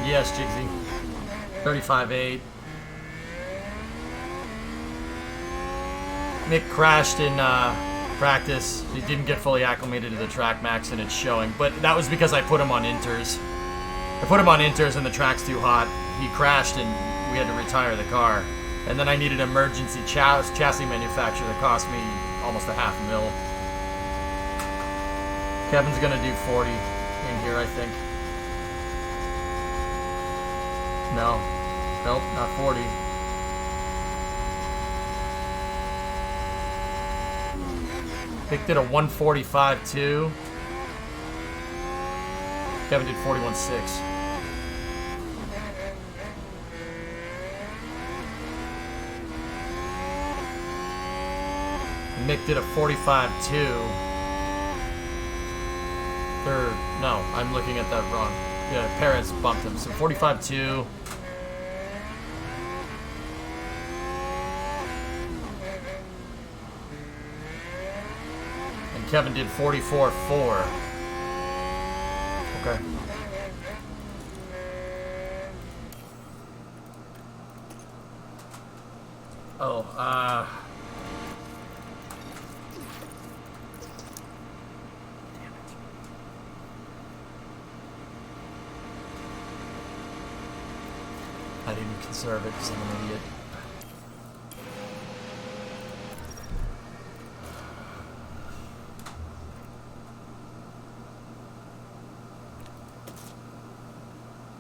Yes, Jigsy. 35.8. Mick crashed in practice. He didn't get fully acclimated to the track, Max, and it's showing. But that was because I put him on inters. I put him on inters and the track's too hot. He crashed and we had to retire the car. And then I needed an emergency chassis manufacturer that cost me almost $500,000. Kevin's gonna do 40 in here, I think. No. Nope, not 40. Vic did a 145.2. Kevin did 41.6. Mick did a 45.2. No, I'm looking at that wrong. Yeah, Perez bumped him. So 45.2. And Kevin did 44.4. Okay. Oh, I didn't conserve it because I'm an idiot.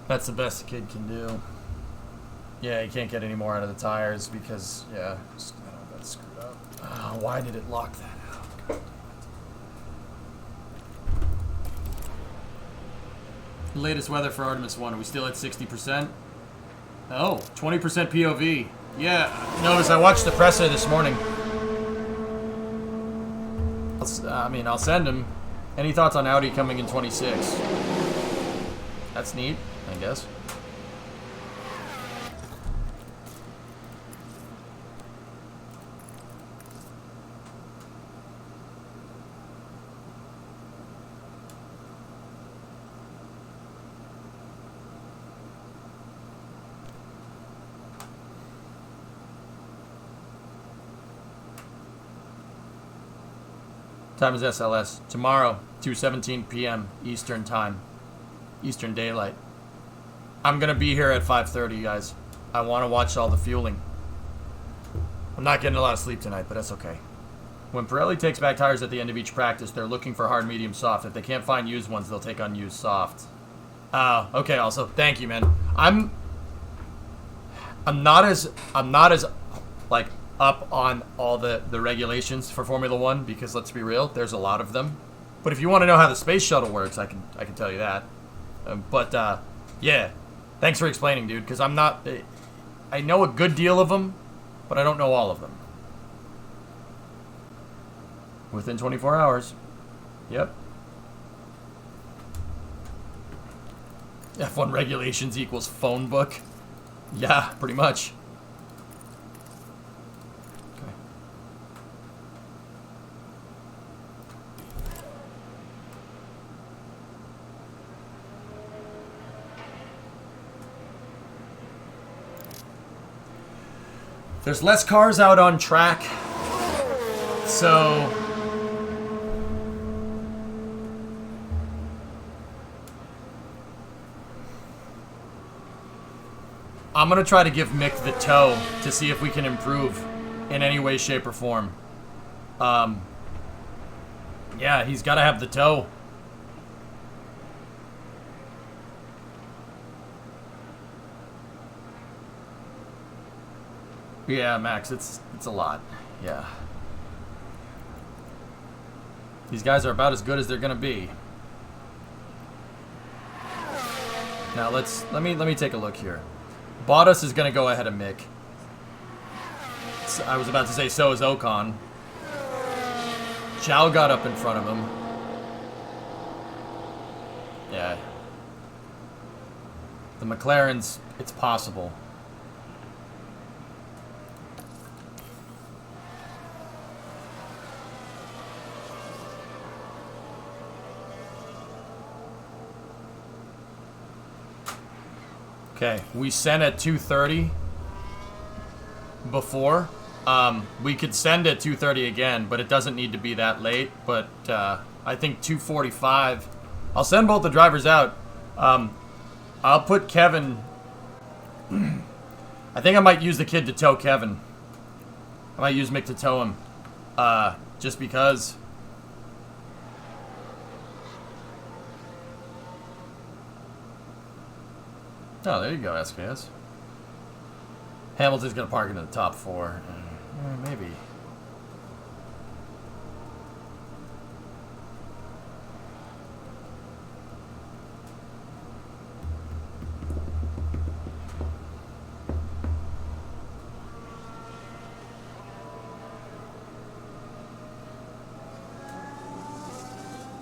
That's the best a kid can do. Yeah, you can't get any more out of the tires because, yeah, just, I don't know, that's screwed up. Why did it lock that out? Latest weather for Artemis 1, are we still at 60%? Oh, 20% POV. Yeah, Novus, I watched the presser this morning. I'll send him. Any thoughts on Audi coming in 26? That's neat, I guess. Time is SLS. Tomorrow, 2:17 p.m. Eastern Time. Eastern Daylight. I'm going to be here at 5:30, guys. I want to watch all the fueling. I'm not getting a lot of sleep tonight, but that's okay. When Pirelli takes back tires at the end of each practice, they're looking for hard, medium, soft. If they can't find used ones, they'll take unused soft. Okay, also, thank you, man. I'm not as like up on all the regulations for Formula One because let's be real, there's a lot of them. But if you want to know how the space shuttle works, I can tell you that. Yeah, thanks for explaining, dude. Because I'm not, I know a good deal of them, but I don't know all of them. Within 24 hours. Yep. F1 regulations equals phone book. Yeah, pretty much. There's less cars out on track, so I'm gonna try to give Mick the toe to see if we can improve in any way, shape, or form. Yeah, he's gotta have the toe. Yeah, Max, it's a lot. Yeah. These guys are about as good as they're gonna be. Now let me take a look here. Bottas is gonna go ahead of Mick. I was about to say so is Ocon. Zhao got up in front of him. Yeah. The McLarens, it's possible. Okay, we sent at 2:30 before. We could send at 2:30 again, but it doesn't need to be that late. But I think 2:45. I'll send both the drivers out. I'll put Kevin. I think I might use the kid to tow Kevin. I might use Mick to tow him. Just because. Oh, there you go, SKS. Hamilton's going to park into the top 4. Maybe.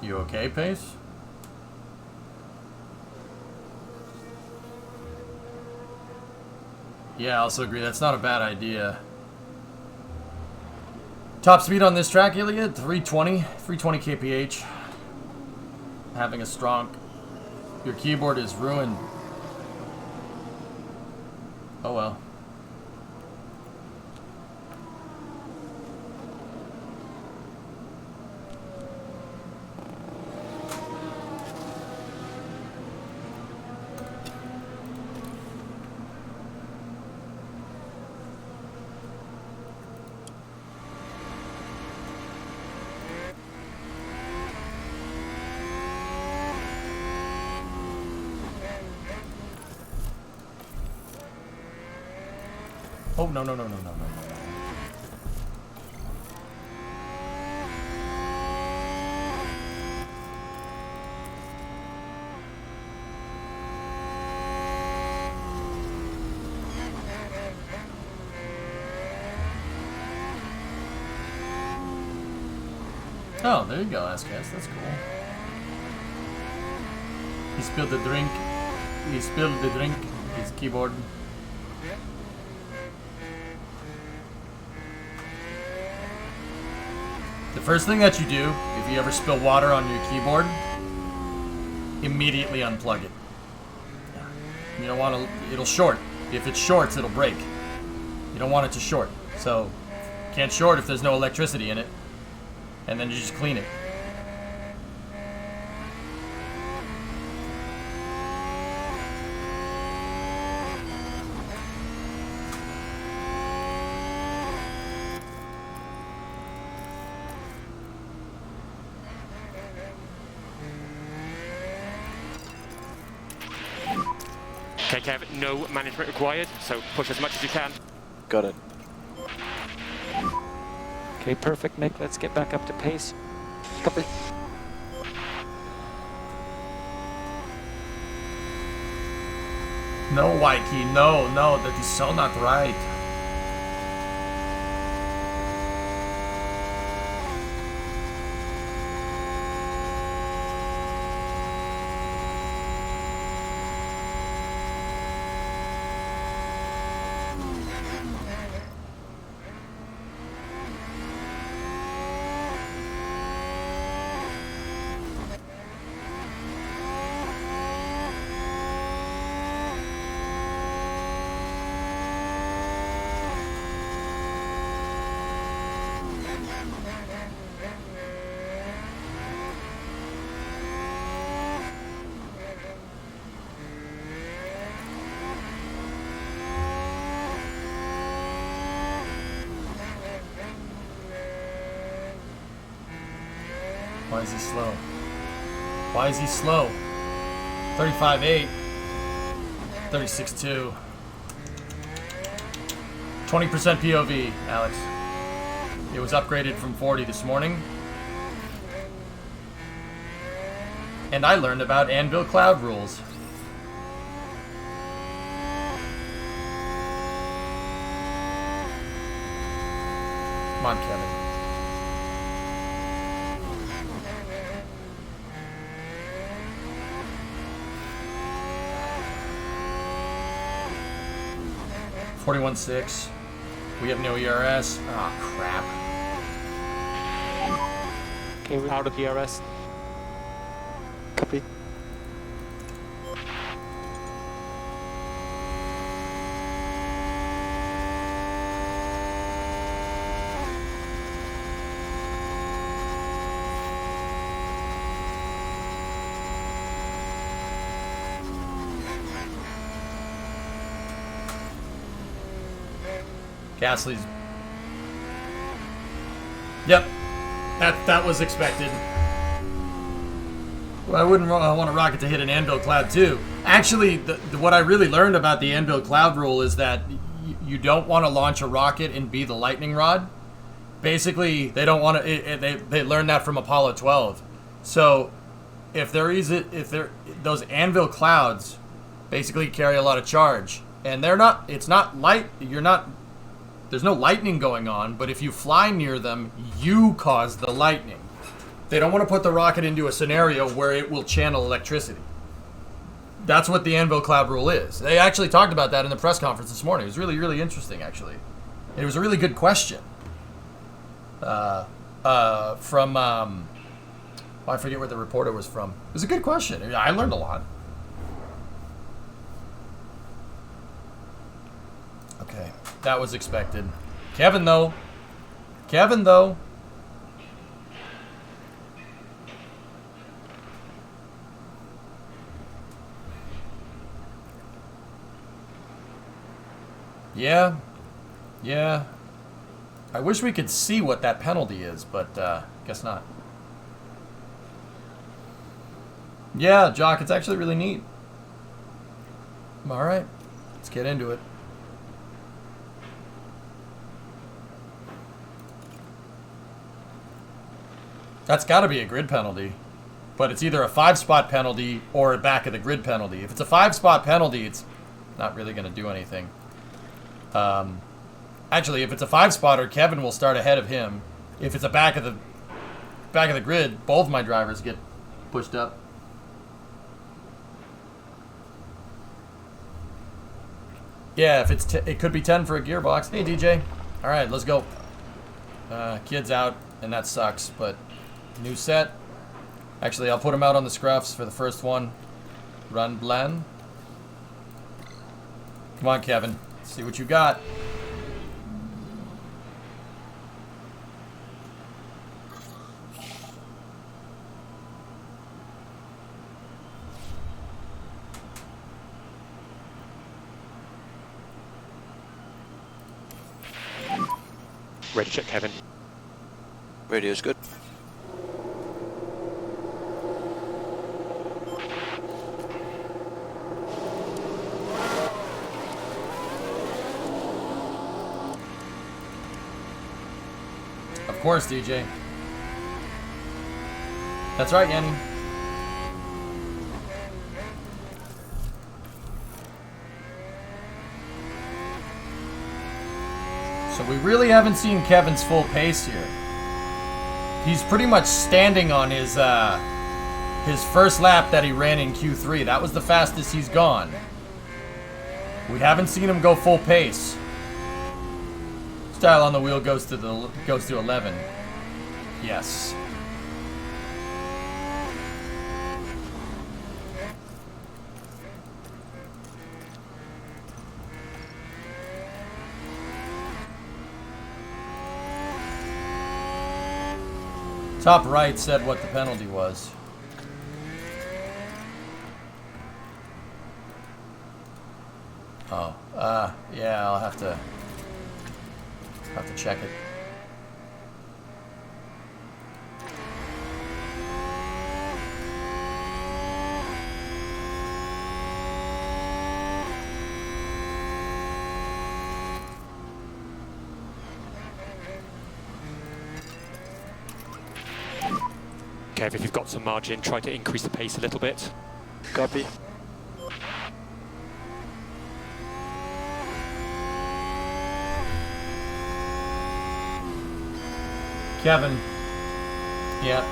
You okay, Pace? Yeah, I also agree. That's not a bad idea. Top speed on this track, Iliad, 320 kph. Having a strong... Your keyboard is ruined. Oh well. Oh, no. Oh, there you go, SKS. That's cool. He spilled the drink. He spilled the drink. His keyboard. The first thing that you do, if you ever spill water on your keyboard, immediately unplug it. You don't want to, it'll short. If it shorts, it'll break. You don't want it to short. So, can't short if there's no electricity in it. And then you just clean it. Okay, Kev, no management required, so push as much as you can. Got it. Okay, perfect, Mick. Let's get back up to pace. Copy. No, Waiki, no, that is so not right. Why is he slow? Why is he slow? 35.8. 36.2. 20% POV, Alex. It was upgraded from 40 this morning. And I learned about Anvil Cloud rules. Come on, Kevin. $41.6. We have no ERS. Oh, crap. Okay, we're out of the ERS. Copy. Gasly's. Yep, that was expected. Well, I wouldn't want a rocket to hit an Anvil Cloud too. Actually, what I really learned about the Anvil Cloud rule is that you don't want to launch a rocket and be the lightning rod. Basically, they don't want to. They learned that from Apollo 12. So, if those Anvil Clouds basically carry a lot of charge, and they're not. It's not light. You're not. There's no lightning going on, but if you fly near them, you cause the lightning. They don't want to put the rocket into a scenario where it will channel electricity. That's what the Anvil Cloud rule is. They actually talked about that in the press conference this morning. It was really, really interesting, actually. It was a really good question. I forget where the reporter was from. It was a good question. I learned a lot. Okay, that was expected. Kevin, though. Yeah. I wish we could see what that penalty is, but guess not. Yeah, Jock, it's actually really neat. All right, let's get into it. That's got to be a grid penalty, but it's either a 5-spot penalty or a back of the grid penalty. If it's a 5-spot penalty, it's not really going to do anything. Actually, if it's a 5-spotter, Kevin will start ahead of him. If it's a back of the grid, both my drivers get pushed up. Yeah, if it's it could be 10 for a gearbox. Hey, DJ. All right, let's go. Kid's out, and that sucks, but new set. Actually, I'll put him out on the scruffs for the first one. Run blend. Come on, Kevin. Let's see what you got. Ready to check, Kevin. Radio's good. Of course, DJ. That's right, Yanni. So we really haven't seen Kevin's full pace here. He's pretty much standing on his first lap that he ran in Q3. That was the fastest he's gone. We haven't seen him go full pace. Style on the wheel goes to 11. Yes. Top right said what the penalty was. Oh, yeah, I'll have to check it. Kev, if you've got some margin, try to increase the pace a little bit. Copy. Kevin. Yeah.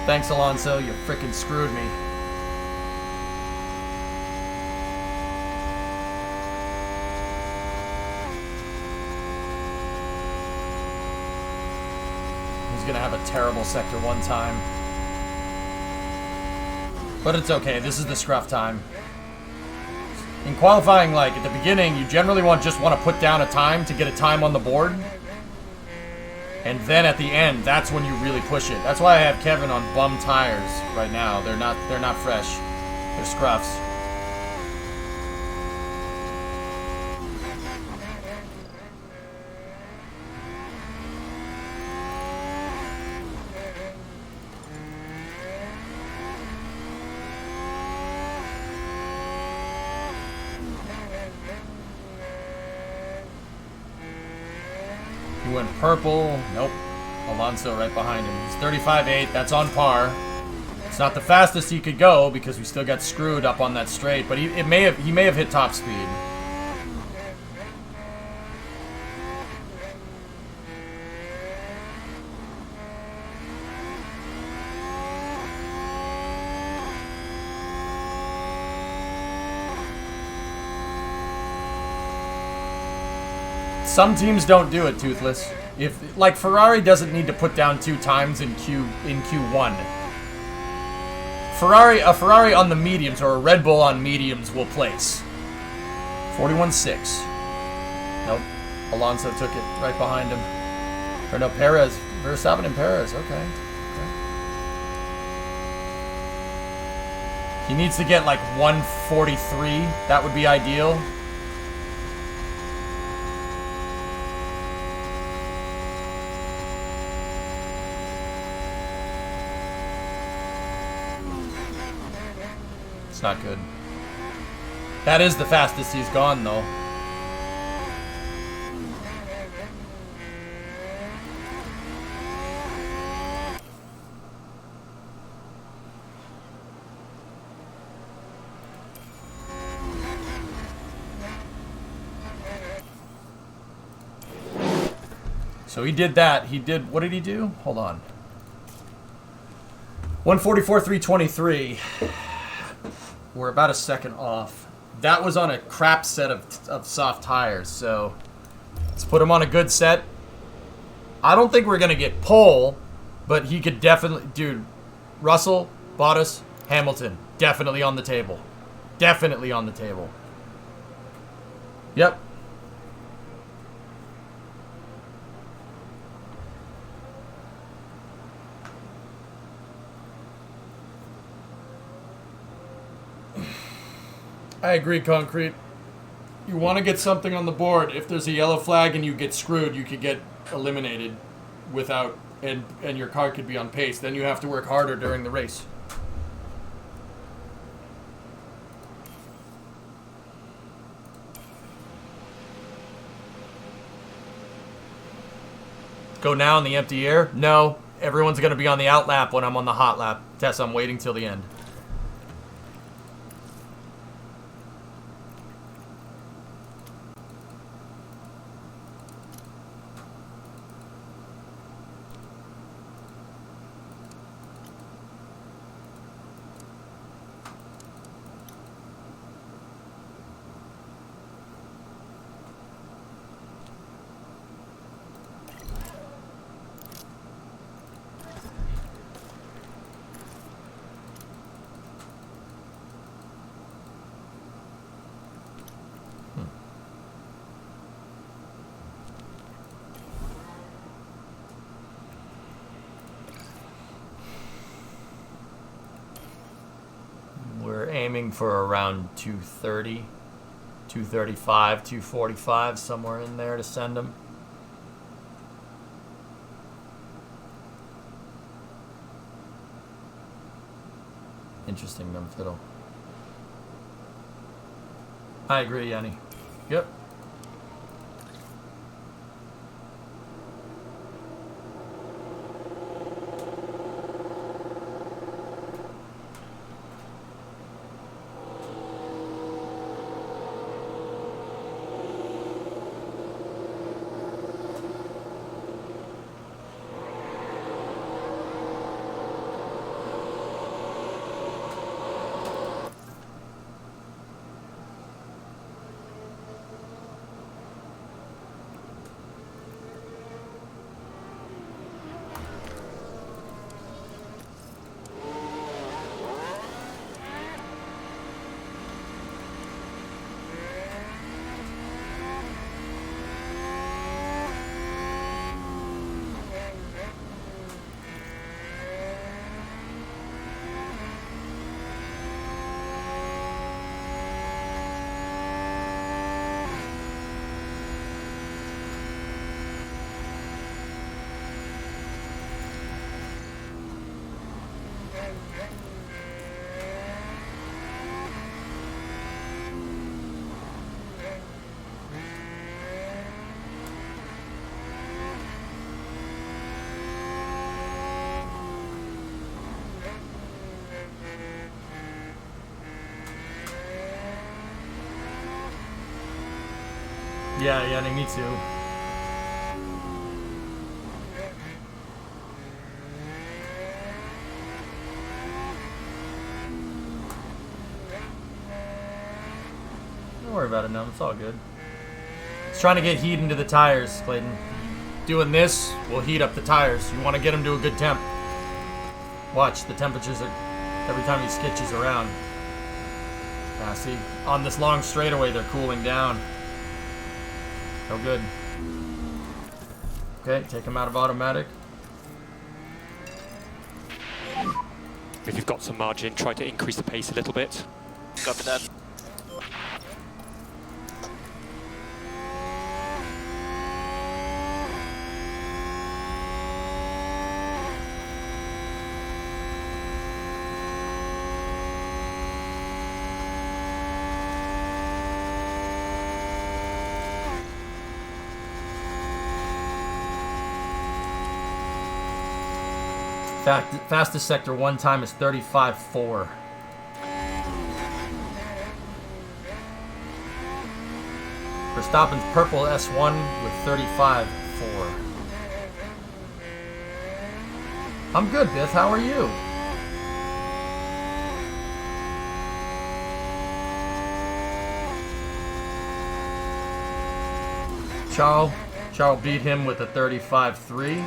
Thanks, Alonso. You frickin' screwed me. He's gonna have a terrible sector one time. But it's okay. This is the scruff time. In qualifying, like, at the beginning, you generally just want to put down a time to get a time on the board. And then at the end, that's when you really push it. That's why I have Kevin on bum tires right now. They're not fresh. They're scruffs. He went purple. Nope. Alonso right behind him. He's 35.8. That's on par. It's not the fastest he could go because we still got screwed up on that straight, but he may have hit top speed. Some teams don't do it, Toothless. If like Ferrari doesn't need to put down 2 times in Q1. A Ferrari on the mediums or a Red Bull on mediums will place. 41.6. Nope. Alonso took it right behind him. Or no, Perez. Verstappen and Perez. Okay. He needs to get like 143. That would be ideal. It's not good. That is the fastest he's gone, though. So he did that. He did, what did he do? Hold on. 144.323. We're about a second off. That was on a crap set of soft tires, so let's put him on a good set. I don't think we're going to get pole, but he could definitely... Dude, Russell, Bottas, Hamilton, definitely on the table. Definitely on the table. Yep. I agree, Concrete. You want to get something on the board. If there's a yellow flag and you get screwed, you could get eliminated without, and your car could be on pace. Then you have to work harder during the race. Go now in the empty air? No. Everyone's going to be on the out lap when I'm on the hot lap. Tess, I'm waiting till the end. Aiming for around 230, 235, 245, somewhere in there to send them. Interesting, them fiddle. I agree, Yanni. Yep. Yeah, me too. Don't worry about it, no. It's all good. It's trying to get heat into the tires, Clayton. Doing this will heat up the tires. You want to get them to a good temp. Watch, the temperatures are... Every time he skitches around. Ah, see? On this long straightaway, they're cooling down. Oh, good. Okay, take him out of automatic. If you've got some margin, try to increase the pace a little bit. Copy that. Fastest sector 1 time is 35.4. Verstappen's purple S1 with 35.4. I'm good, Biff. How are you? Charles beat him with a 35.3.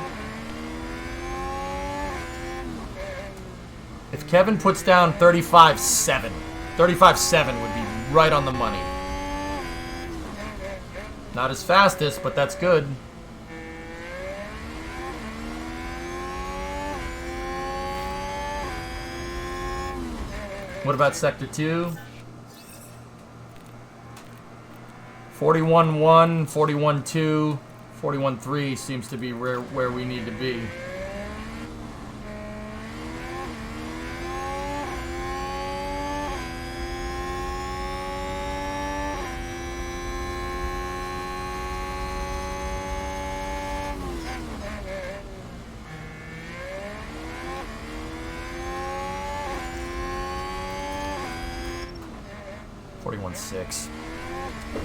If Kevin puts down 35.7, 35.7 would be right on the money. Not his fastest, but that's good. What about Sector 2? 41.1, 41.2, 41.3 seems to be where we need to be. .6.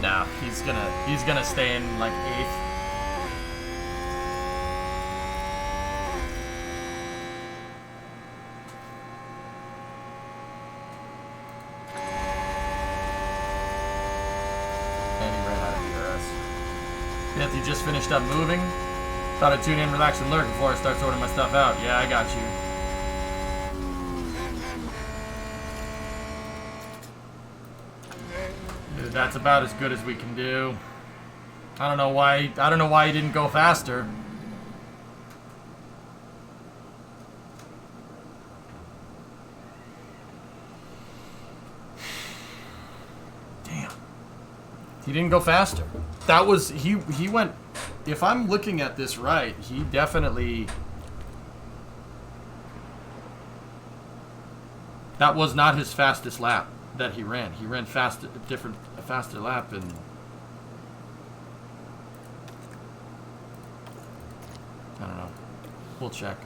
Nah, he's gonna stay in like 8th. And he ran out of DRS. Beth, you just finished up moving? Thought I'd tune in, relax, and lurk before I start sorting my stuff out. Yeah, I got you. That's about as good as we can do. I don't know why he didn't go faster. Damn. He didn't go faster. That was he went, if I'm looking at this right, he definitely, that was not his fastest lap that he ran. He ran a faster lap, and I don't know. We'll check.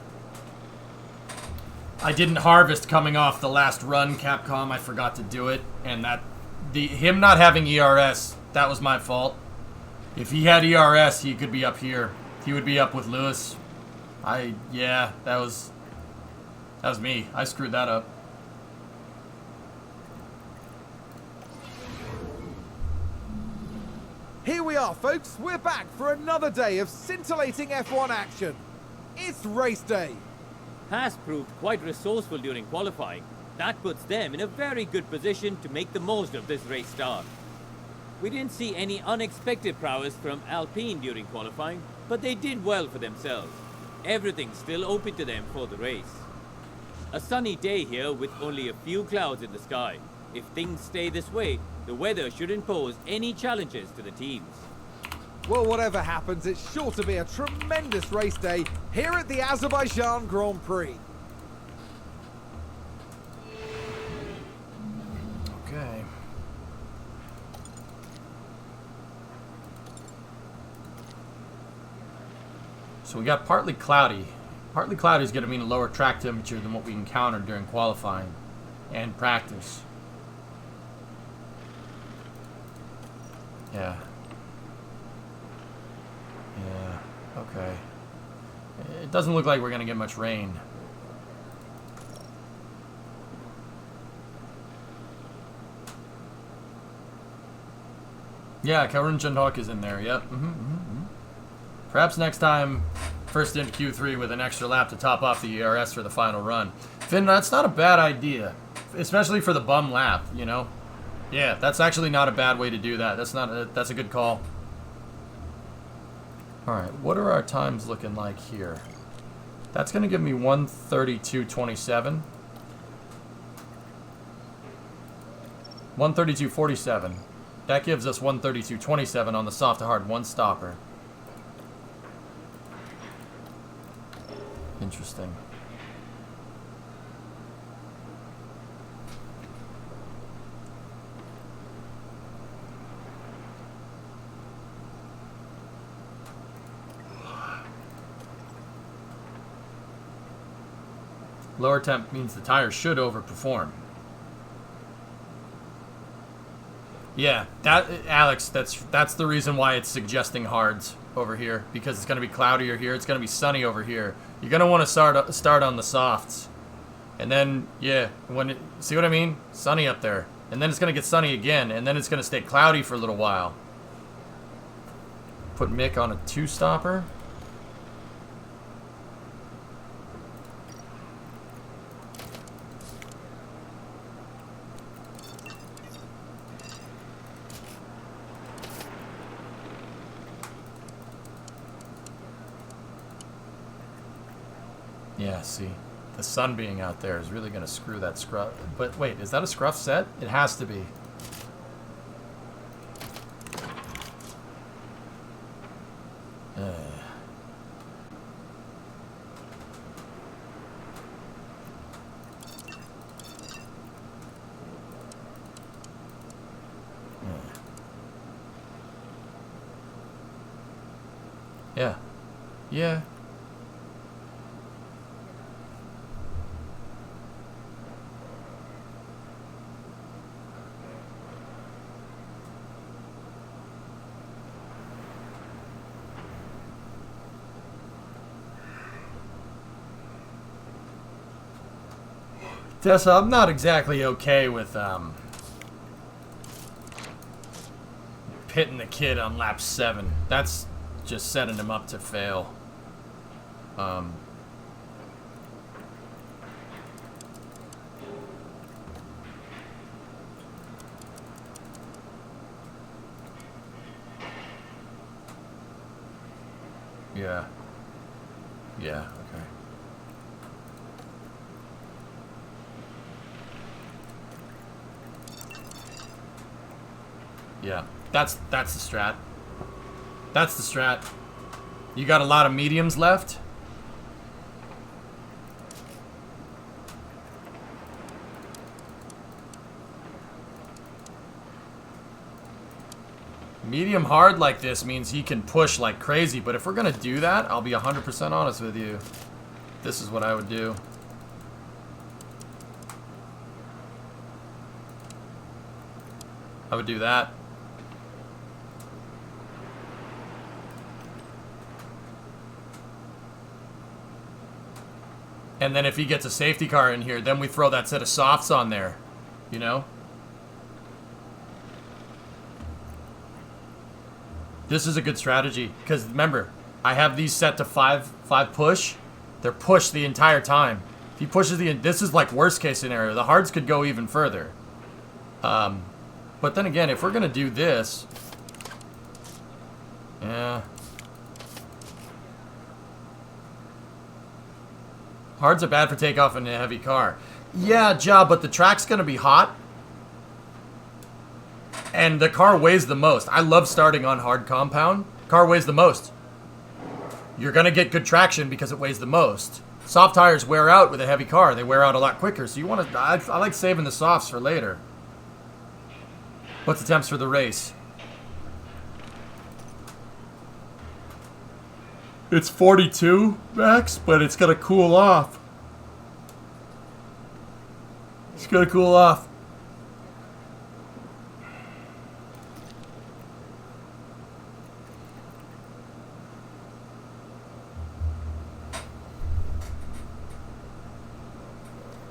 I didn't harvest coming off the last run, Capcom. I forgot to do it, and him not having ERS, that was my fault. If he had ERS, he could be up here. He would be up with Lewis. Yeah, that was me. I screwed that up. Here we are, folks. We're back for another day of scintillating F1 action. It's race day. Haas proved quite resourceful during qualifying. That puts them in a very good position to make the most of this race start. We didn't see any unexpected prowess from Alpine during qualifying, but they did well for themselves. Everything's still open to them for the race. A sunny day here with only a few clouds in the sky. If things stay this way, the weather shouldn't pose any challenges to the teams. Well, whatever happens, it's sure to be a tremendous race day here at the Azerbaijan Grand Prix. Okay. So we got partly cloudy. Partly cloudy is going to mean a lower track temperature than what we encountered during qualifying and practice. Yeah. Okay. It doesn't look like we're going to get much rain. Yeah, Kaurunjan Hawk is in there. Yep. Perhaps next time, first into Q3 with an extra lap to top off the ERS for the final run. Finn, that's not a bad idea. Especially for the bum lap, you know? Yeah, that's actually not a bad way to do that. That's a good call. Alright, what are our times looking like here? That's going to give me 1:32.27. 1:32.47. That gives us 1:32.27 on the soft to hard one stopper. Interesting. Lower temp means the tires should overperform. Yeah, Alex, that's the reason why it's suggesting hards over here, because it's going to be cloudier here, it's going to be sunny over here. You're going to want to start on the softs. And then, yeah, see what I mean? Sunny up there. And then it's going to get sunny again, and then it's going to stay cloudy for a little while. Put Mick on a 2-stopper. Yeah, see, the sun being out there is really going to screw that scruff. But wait, is that a scruff set? It has to be. Yeah. Yeah. Tessa, I'm not exactly okay with pitting the kid on lap 7. That's just setting him up to fail. Yeah. Yeah, okay. Yeah, that's the strat. That's the strat. You got a lot of mediums left. Medium hard like this means he can push like crazy, but if we're gonna do that, I'll be 100% honest with you. This is what I would do. I would do that. And then if he gets a safety car in here, then we throw that set of softs on there, you know? This is a good strategy, because remember, I have these set to 5 push. They're pushed the entire time. If he pushes this is like worst case scenario. The hards could go even further. But then again, if we're going to do this, yeah. Hards are bad for takeoff in a heavy car. Yeah, Ja, but the track's going to be hot. And the car weighs the most. I love starting on hard compound. Car weighs the most. You're going to get good traction because it weighs the most. Soft tires wear out with a heavy car. They wear out a lot quicker. So you want to... I like saving the softs for later. What's the temps for the race? It's 42 max, but it's gonna cool off. It's gonna cool off.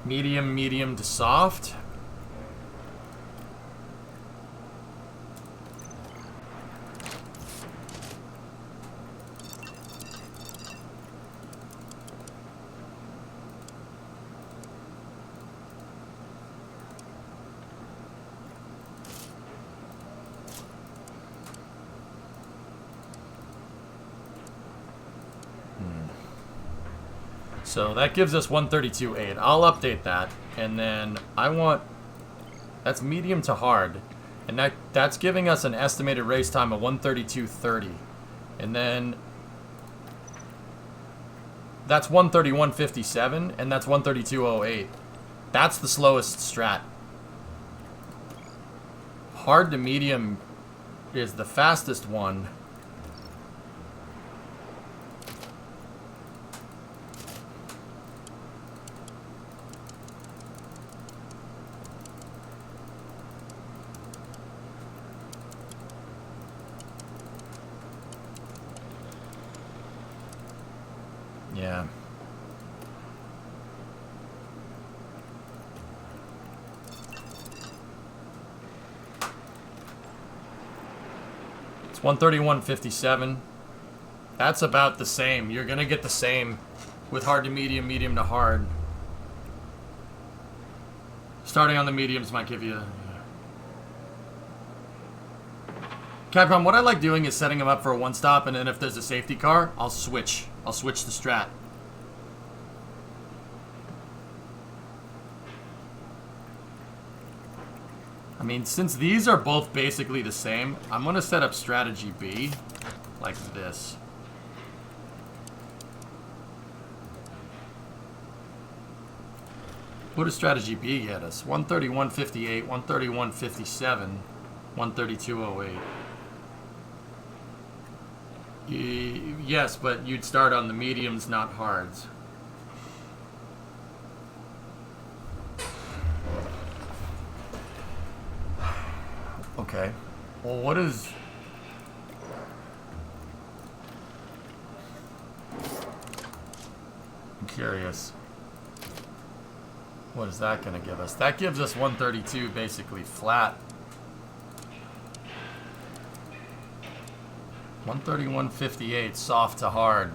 Medium, medium to soft. So that gives us 132.8. I'll update that. And then I want... That's medium to hard. And that's giving us an estimated race time of 132.30. And then... That's 131.57. And that's 132.08. That's the slowest strat. Hard to medium is the fastest one. Yeah. It's 131.57. That's about the same. You're gonna get the same with hard to medium, medium to hard. Starting on the mediums might give you... Capcom, what I like doing is setting them up for a one-stop, and then if there's a safety car, I'll switch. I'll switch the strat. I mean, since these are both basically the same, I'm going to set up strategy B like this. What does strategy B get us? 131.58, 131.57, 132.08. Yes, but you'd start on the mediums, not hards. Okay. Well, what is... I'm curious. What is that going to give us? That gives us 132 basically flat. 131.58 soft to hard.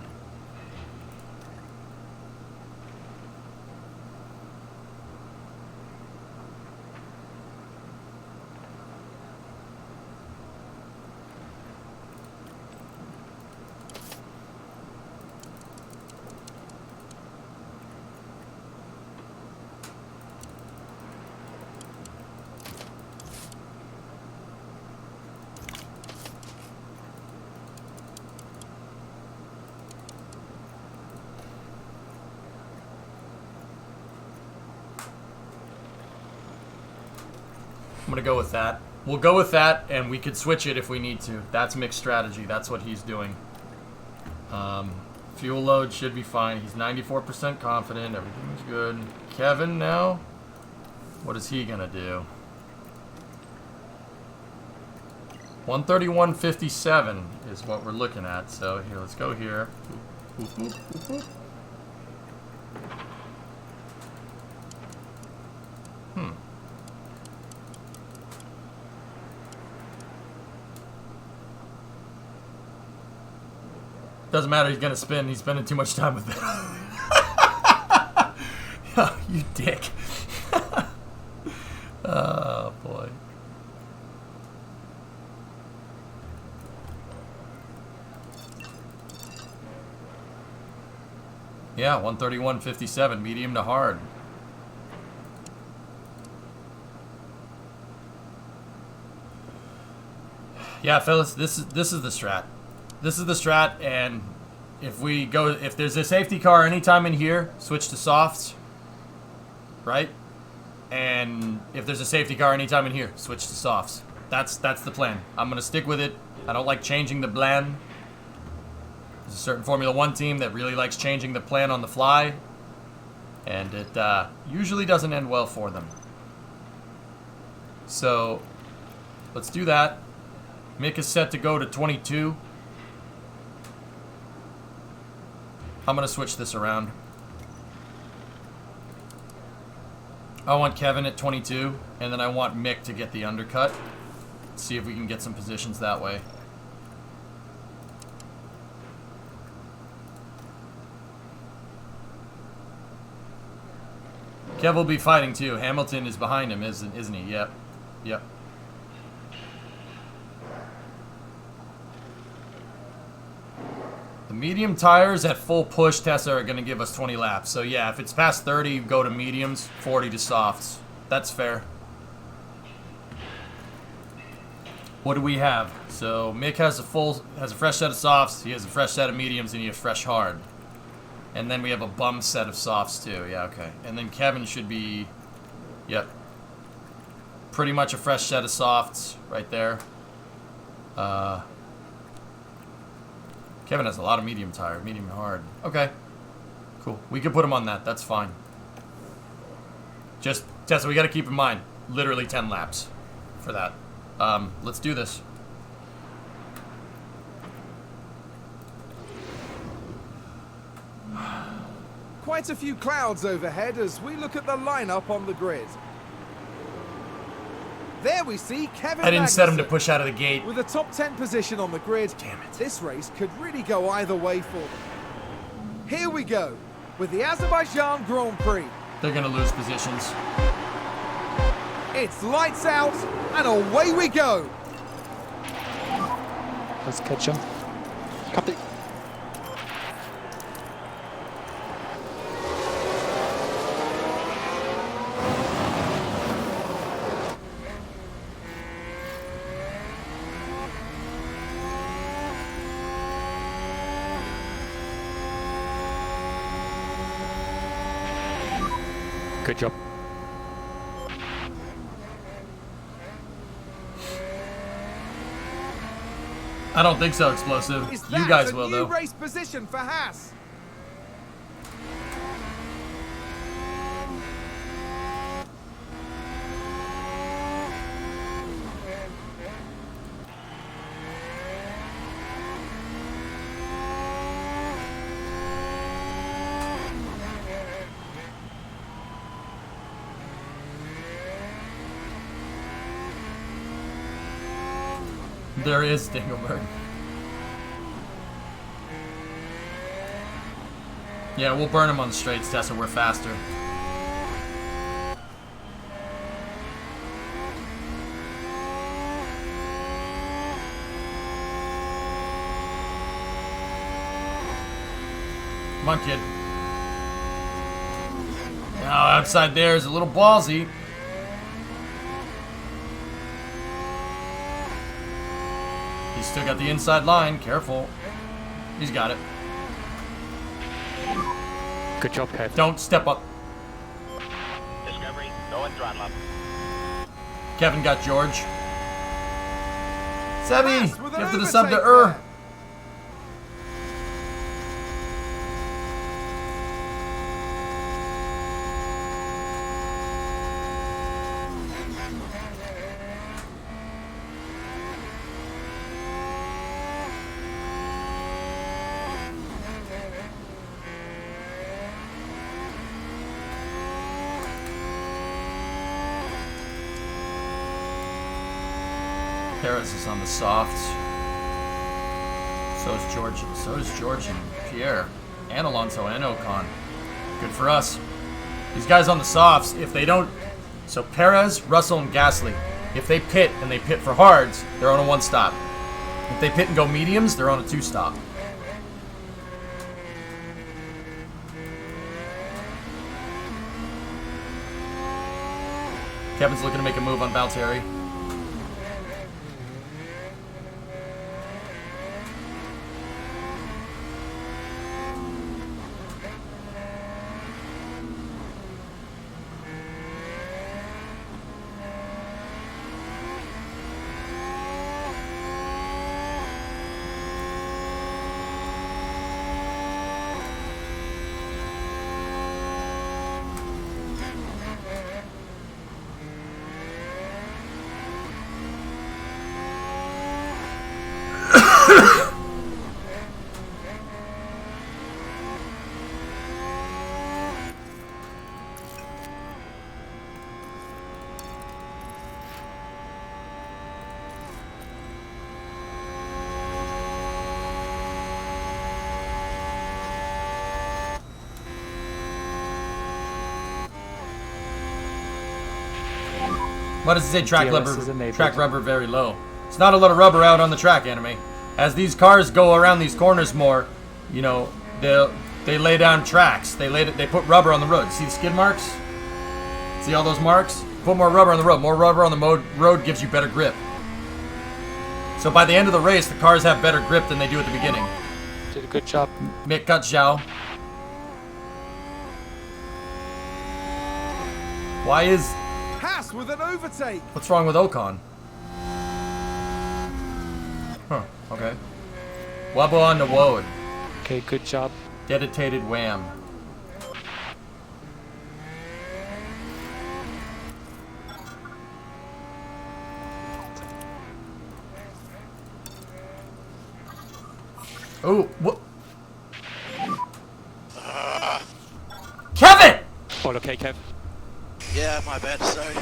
I'm gonna go with that. We'll go with that, and we could switch it if we need to. That's mixed strategy. That's what he's doing. Fuel load should be fine. He's 94% confident. Everything's good. Kevin now? What is he gonna do? 131.57 is what we're looking at. So here, let's go here. Boop, boop, boop, boop, boop. Doesn't matter, he's gonna spin. He's spending too much time with it. Oh, you dick. Oh, boy. Yeah, 131.57, medium to hard. Yeah, fellas, this is the strat. This is the strat, and if there's a safety car anytime in here, switch to softs, right? And if there's a safety car anytime in here, switch to softs. That's the plan. I'm gonna stick with it. I don't like changing the plan. There's a certain Formula 1 team that really likes changing the plan on the fly, and it usually doesn't end well for them. So let's do that. Mick is set to go to 22. I'm going to switch this around. I want Kevin at 22, and then I want Mick to get the undercut. See if we can get some positions that way. Kev will be fighting too. Hamilton is behind him, isn't he? Yep. Yep. The medium tires at full push, Tessa, are going to give us 20 laps. So yeah, if it's past 30, go to mediums, 40 to softs. That's fair. What do we have? So Mick has a fresh set of softs, he has a fresh set of mediums, and he has fresh hard. And then we have a bum set of softs too. Yeah, okay. And then Kevin should be, yep, pretty much a fresh set of softs right there. Kevin has a lot of medium tire, medium and hard. Okay, cool. We can put him on that. That's fine. Just, Tessa, we got to keep in mind, literally 10 laps for that. Let's do this. Quite a few clouds overhead as we look at the lineup on the grid. There we see Kevin I didn't set him to Magnussen. push out of the gate. With a top 10 position on the grid, Damn it. this race could really go either way for them. Here we go with the Azerbaijan Grand Prix. They're going to lose positions. It's lights out and away we go. Let's catch him. Copy. Good job. I don't think so, Explosive. Is You that guys a will, new though. race position for Haas? There is Dingleberg. Yeah, we'll burn him on the straights, Tessa. We're faster. Come on, kid. Now, outside there is a little ballsy. He's still got the inside line. Careful. He's got it. Good job, Kev. Don't step up. Discovery, go and throttle up. Kevin got George. Sebby, Haas with you an have to the sub to overtake there. Perez is on the softs. So is George. So is George and Pierre, and Alonso and Ocon. Good for us. These guys on the softs, if they don't, so Perez, Russell, and Gasly, if they pit and they pit for hards, they're on a 1-stop. If they pit and go mediums, they're on a 2-stop. Kevin's looking to make a move on Valtteri. What does it say? Track DRS is rubber, enabled. track rubber very low. It's not a lot of rubber out on the track, Anime. As these cars go around these corners more, you know, they lay down tracks. They put rubber on the road. See the skid marks? See all those marks? Put more rubber on the road. More rubber on the road gives you better grip. So by the end of the race, the cars have better grip than they do at the beginning. Did a good job. Mick got Zhao. Why is... Haas with an overtake. What's wrong with Ocon? Huh, okay. Wubbo on the road. Okay, good job. Dedicated wham. Oh, what? Kevin! All okay, Kev? Yeah, my bad, sorry.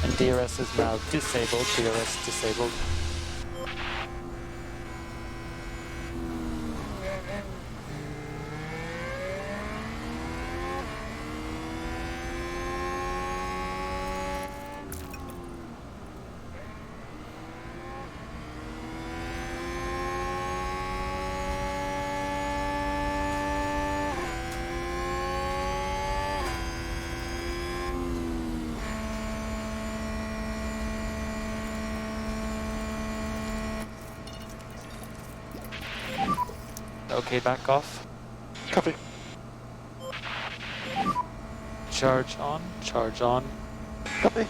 And DRS is now disabled. DRS disabled. Okay, back off. Copy. Charge on, charge on. Copy.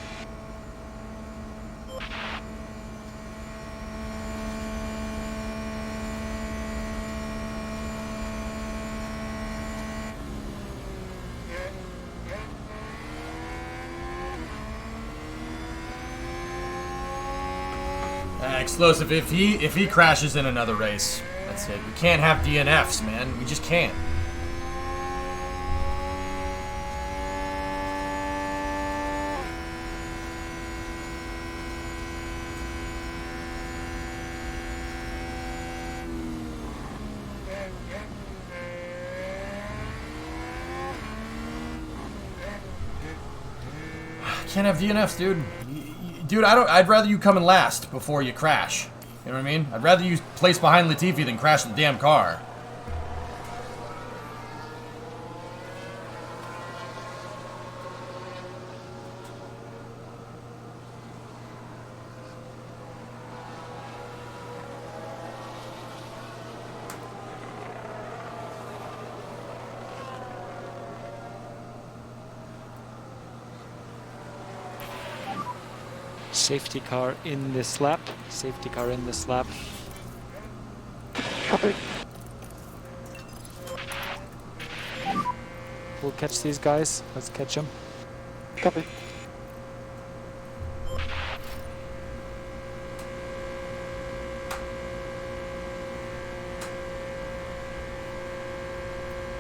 Explosive, if he crashes in another race, that's it. We can't have DNFs, man. We just can't. Can't have DNFs, dude. Dude, I'd rather you come in last before you crash. You know what I mean? I'd rather you place behind Latifi than crash the damn car. Safety car in this lap. Safety car in this lap. Copy. We'll catch these guys. Let's catch them. Copy.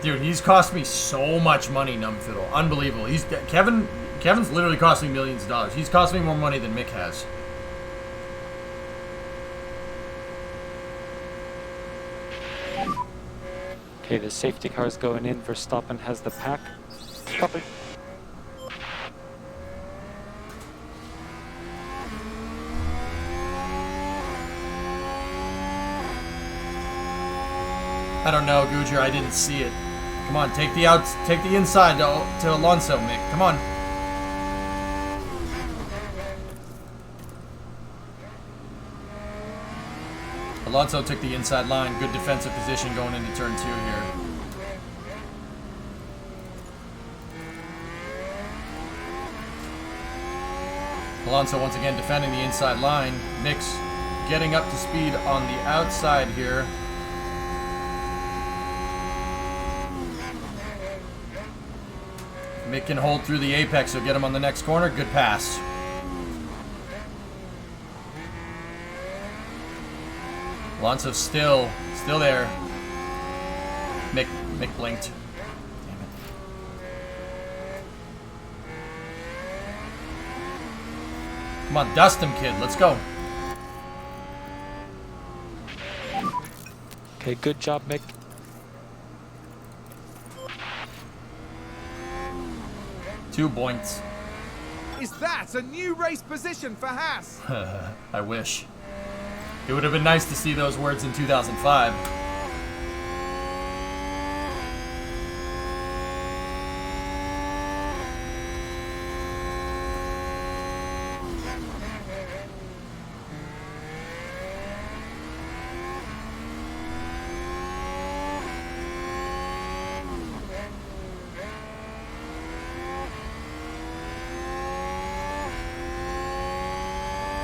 Dude, he's cost me so much money, Numfiddle. Unbelievable. Kevin's literally cost me millions of dollars. He's cost me more money than Mick has. Okay, the safety car is going in. Verstappen has the pack. Copy. I don't know, Gujar. I didn't see it. Come on, take the inside to Alonso, Mick. Come on. Alonso took the inside line. Good defensive position going into turn 2 here. Alonso once again defending the inside line. Mick's getting up to speed on the outside here. Mick can hold through the apex, so get him on the next corner. Good pass. Alonso still there. Mick blinked. Damn it. Come on, dust him, kid. Let's go. Okay, good job, Mick. Two points. Is that a new race position for Haas? I wish. It would have been nice to see those words in 2005.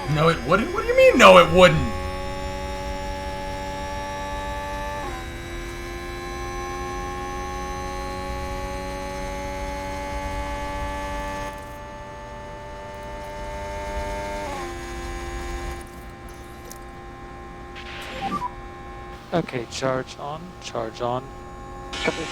No, it wouldn't? What do you mean, no, it wouldn't? Okay, charge on, charge on. Copy.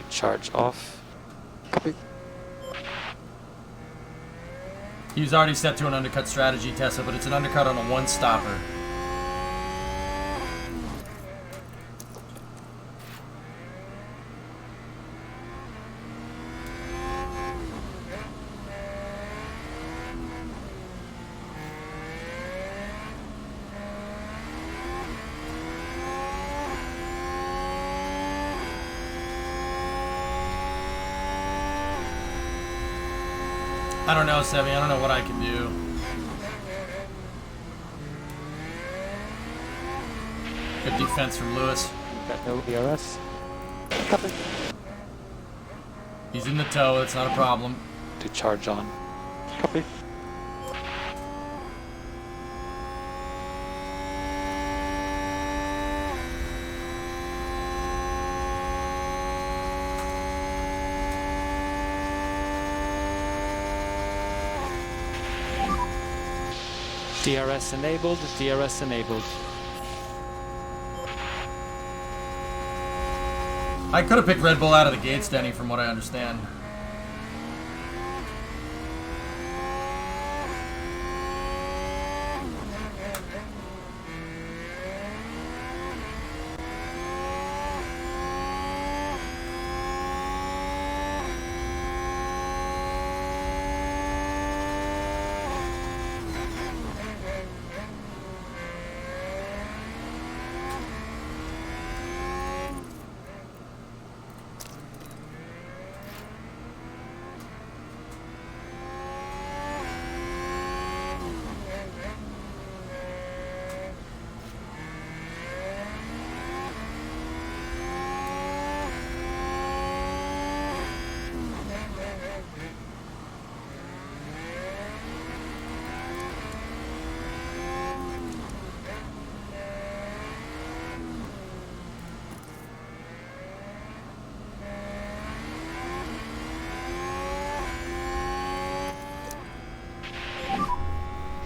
Charge off. Copy. He was already set to an undercut strategy, Tessa, but it's an undercut on a one-stopper. I don't know, Sevy. I don't know what I can do. Good defense from Lewis. Got no DRS. Copy. He's in the toe. It's not a problem. To charge on. Copy. DRS enabled, DRS enabled. I could have picked Red Bull out of the gates, Denny, from what I understand.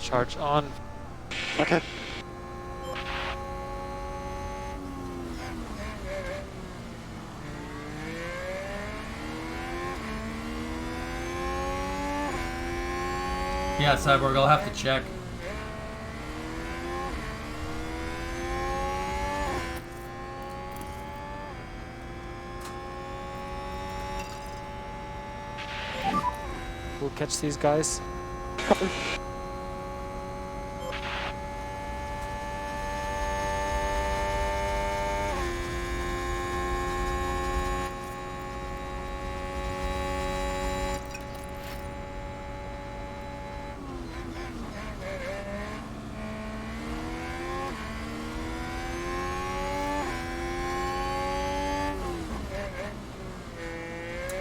Charge on. Okay. Yeah, Cyborg, I'll have to check. We'll catch these guys. Copy.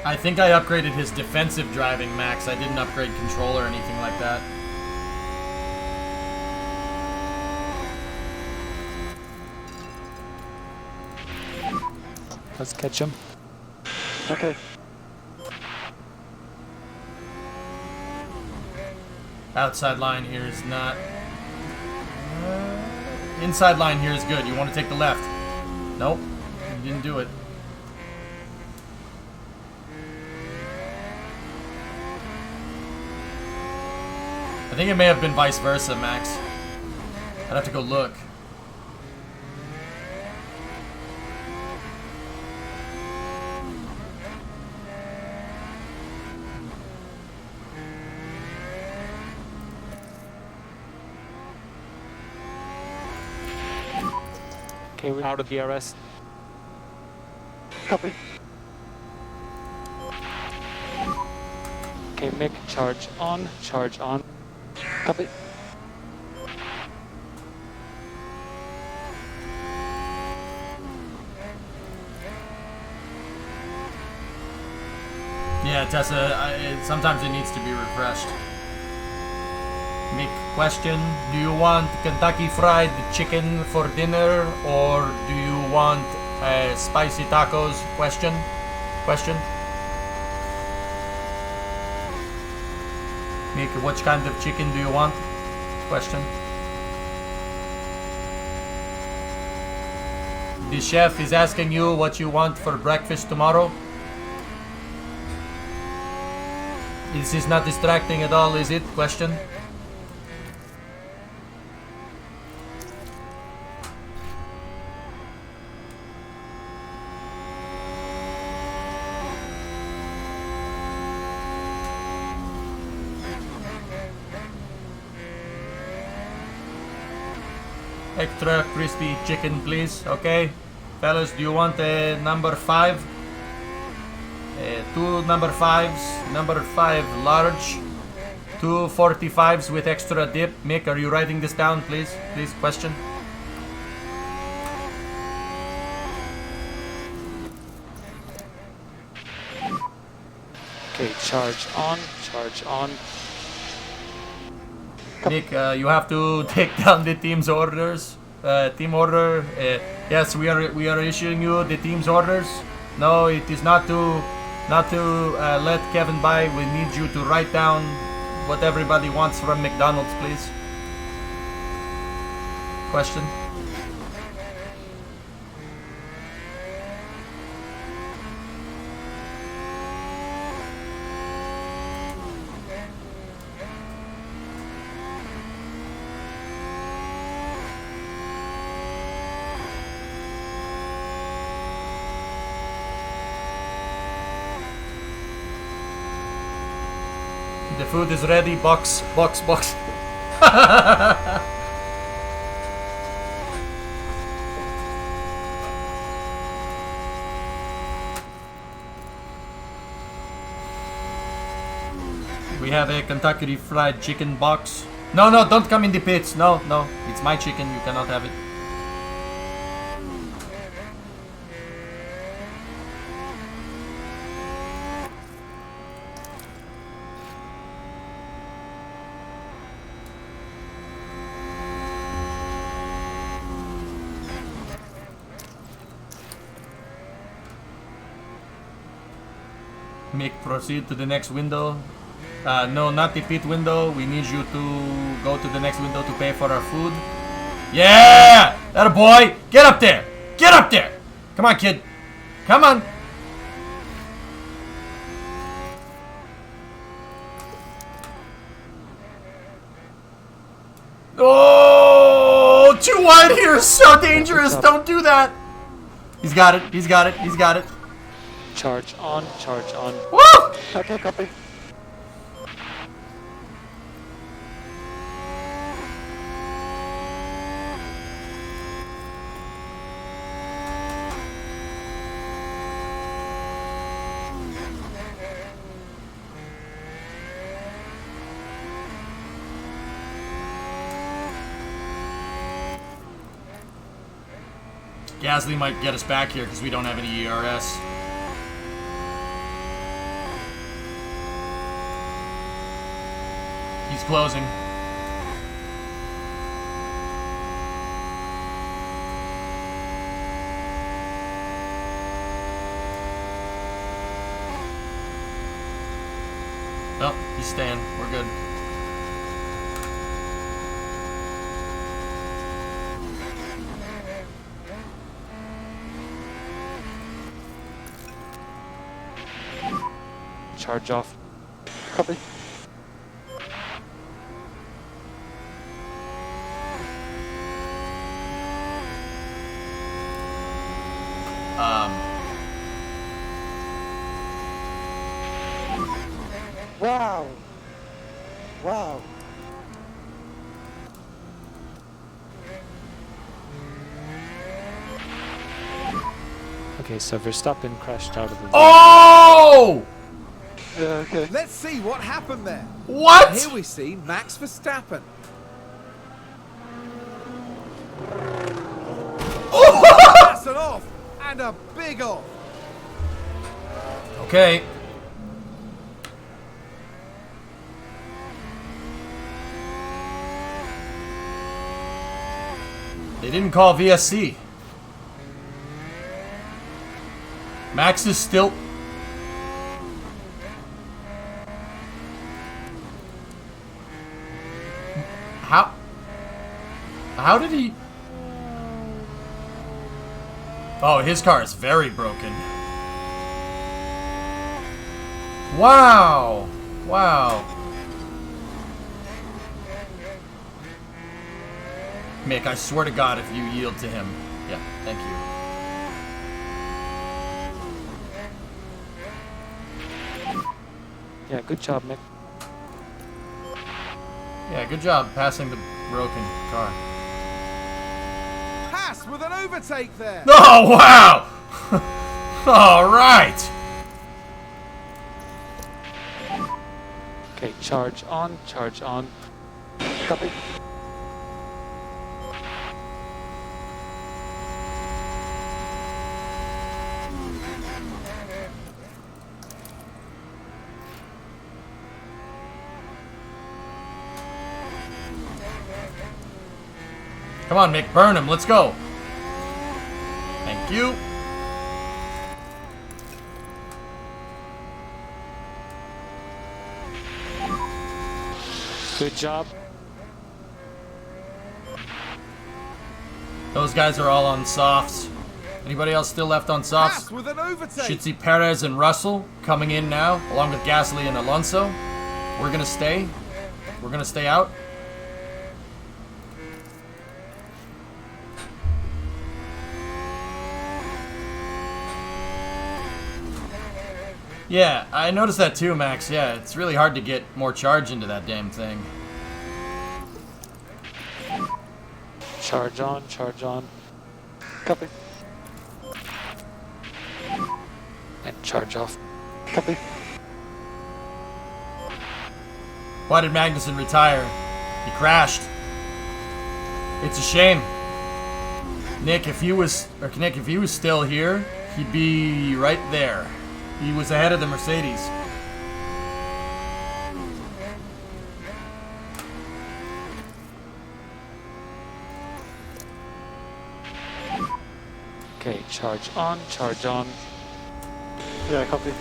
I think I upgraded his defensive driving, Max. I didn't upgrade control or anything like that. Let's catch him. Okay. Outside line here is not... inside line here is good. You want to take the left. Nope. You didn't do it. I think it may have been vice versa, Max. I'd have to go look. Okay, we're out of DRS. Copy. Okay, Mick, charge on, charge on. Copy. Yeah, Tessa, sometimes it needs to be refreshed. Mick, question, do you want Kentucky Fried Chicken for dinner or do you want spicy tacos? Question? Mick, which kind of chicken do you want? Question. The chef is asking you what you want for breakfast tomorrow. This is not distracting at all, is it? Question. Extra crispy chicken, please. Okay, fellas, do you want a number 5? 2 number 5s, number 5 large, 2 45s with extra dip. Mick, are you writing this down, please? Please, question. Okay, charge on, charge on. Nick, you have to take down the team's orders. Team order. Yes, we are issuing you the team's orders. No, it is not to let Kevin by. We need you to write down what everybody wants from McDonald's, please. Question. The food is ready. Box. We have a Kentucky Fried Chicken box. No, don't come in the pits. No, it's my chicken. You cannot have it. Mick, proceed to the next window. No, not the pit window. We need you to go to the next window to pay for our food. Yeah! That boy! Get up there! Get up there! Come on, kid. Come on! Oh! Too wide here! So dangerous! Don't do that! He's got it. He's got it. He's got it. Charge on, charge on. Woo! Okay, copy. Gasly might get us back here because we don't have any ERS. He's closing. No, he's staying. We're good. Charge off. Copy. Wow. Wow. Okay, so Verstappen crashed out of the. Oh! Yeah, okay. Let's see what happened there. What? Here we see Max Verstappen. That's an off, and a big off. Okay. They didn't call VSC. Max is still... How did he... Oh, his car is very broken. Wow. Wow. Mick, I swear to God, if you yield to him. Yeah, thank you. Yeah, good job, Mick. Yeah, good job passing the broken car. Haas with an overtake there. Oh, wow! All right. Okay, charge on, charge on. Copy. Come on, Mick, burn him. Let's go. Thank you. Good job. Those guys are all on softs. Anybody else still left on softs? Haas with an overtake. Should see Perez and Russell coming in now, along with Gasly and Alonso. We're gonna stay. We're gonna stay out. Yeah, I noticed that too, Max. Yeah, it's really hard to get more charge into that damn thing. Charge on, charge on. Copy. And charge off. Copy. Why did Magnussen retire? He crashed. It's a shame. Nick, if he was still here, he'd be right there. He was ahead of the Mercedes. Okay, charge on, charge on. Yeah, copy.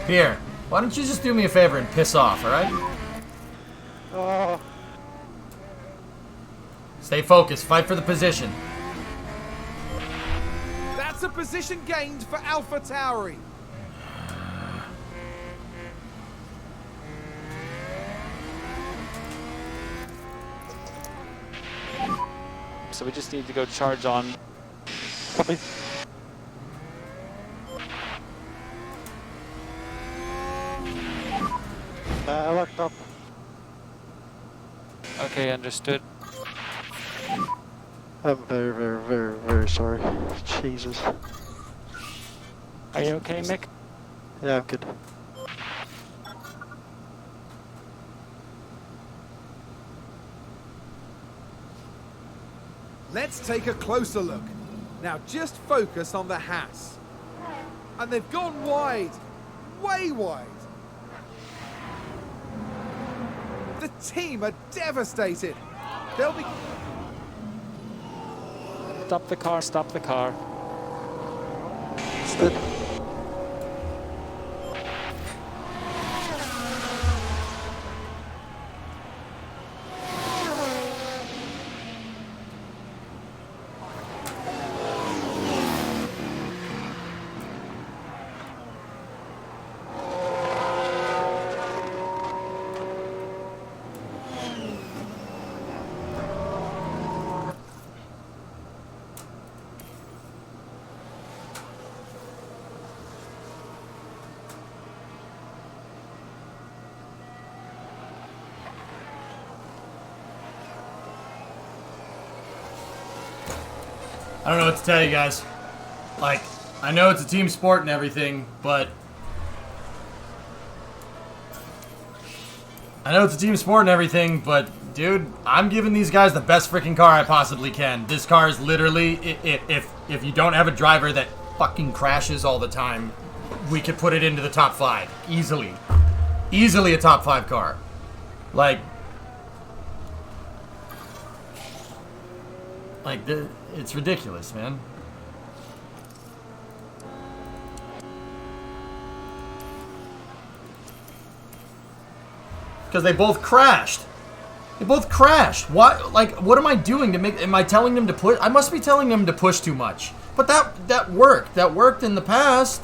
Here, why don't you just do me a favor and piss off, alright? Oh. Stay focused, fight for the position. That's a position gained for AlphaTauri. so we just need to go charge on. Copy. I locked up. Okay, understood. I'm very, very, very, very sorry. Jesus. Are you okay, Mick? Yeah, I'm good. Let's take a closer look. Now just focus on the Haas. And they've gone wide. Way wide. The team are devastated. They'll be... Stop the car, stop the car. Stood. I don't know what to tell you guys. Like, I know it's a team sport and everything, but... dude, I'm giving these guys the best freaking car I possibly can. This car is literally, if you don't have a driver that fucking crashes all the time, we could put it into the top 5. Easily. Easily a top 5 car. Like, it's ridiculous, man. Because they both crashed. They both crashed. What? Like, what am I doing to make? Am I telling them to push? I must be telling them to push too much. But that worked. That worked in the past.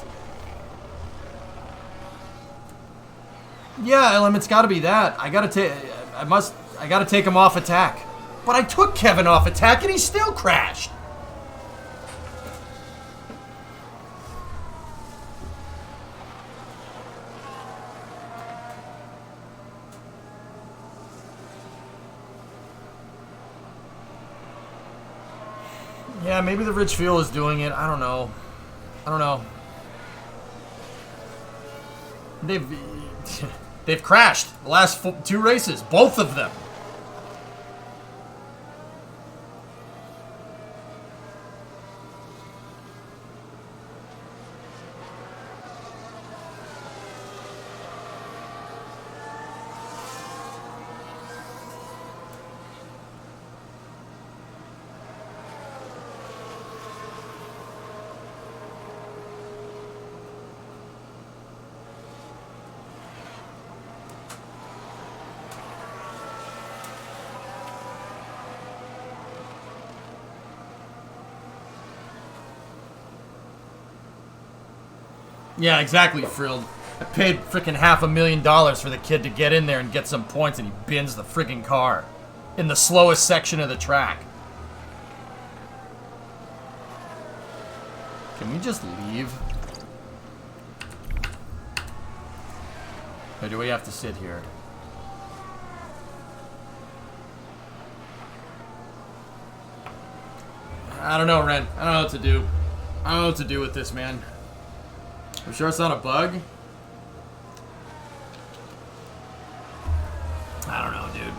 Yeah, Elam, it's got to be that. I gotta take him off attack. But I took Kevin off attack and he still crashed. Yeah, maybe the rich fuel is doing it. I don't know. They've crashed the last 2 races, both of them. Yeah, exactly, Frilled. I paid freaking $500,000 for the kid to get in there and get some points, and he bins the freaking car in the slowest section of the track. Can we just leave? Or do we have to sit here? I don't know, Ren. I don't know what to do. I don't know what to do with this, man. I'm sure it's not a bug. I don't know, dude.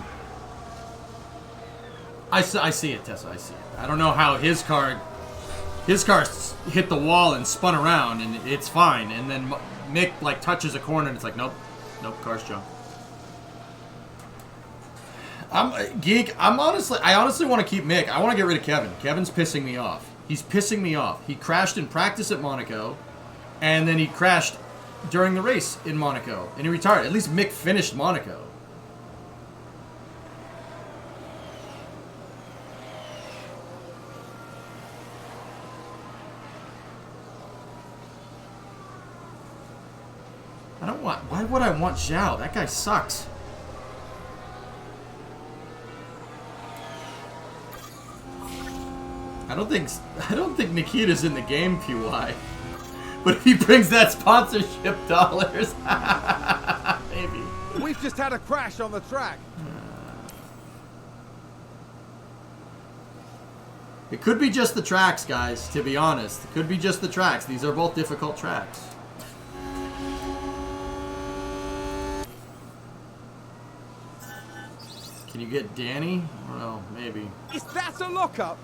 I see it, Tessa. I see it. I don't know how his car hit the wall and spun around, and it's fine. And then Mick like touches a corner, and it's like, nope, car's junk. I honestly want to keep Mick. I want to get rid of Kevin. Kevin's pissing me off. He's pissing me off. He crashed in practice at Monaco. And then he crashed during the race in Monaco. And he retired. At least Mick finished Monaco. I don't want... Why would I want Zhao? That guy sucks. I don't think Nikita's in the game, PY. But if he brings that sponsorship dollars, maybe. We've just had a crash on the track. It could be just the tracks, guys, to be honest. It could be just the tracks. These are both difficult tracks. Can you get Danny? I don't know, maybe. Is that a lockup?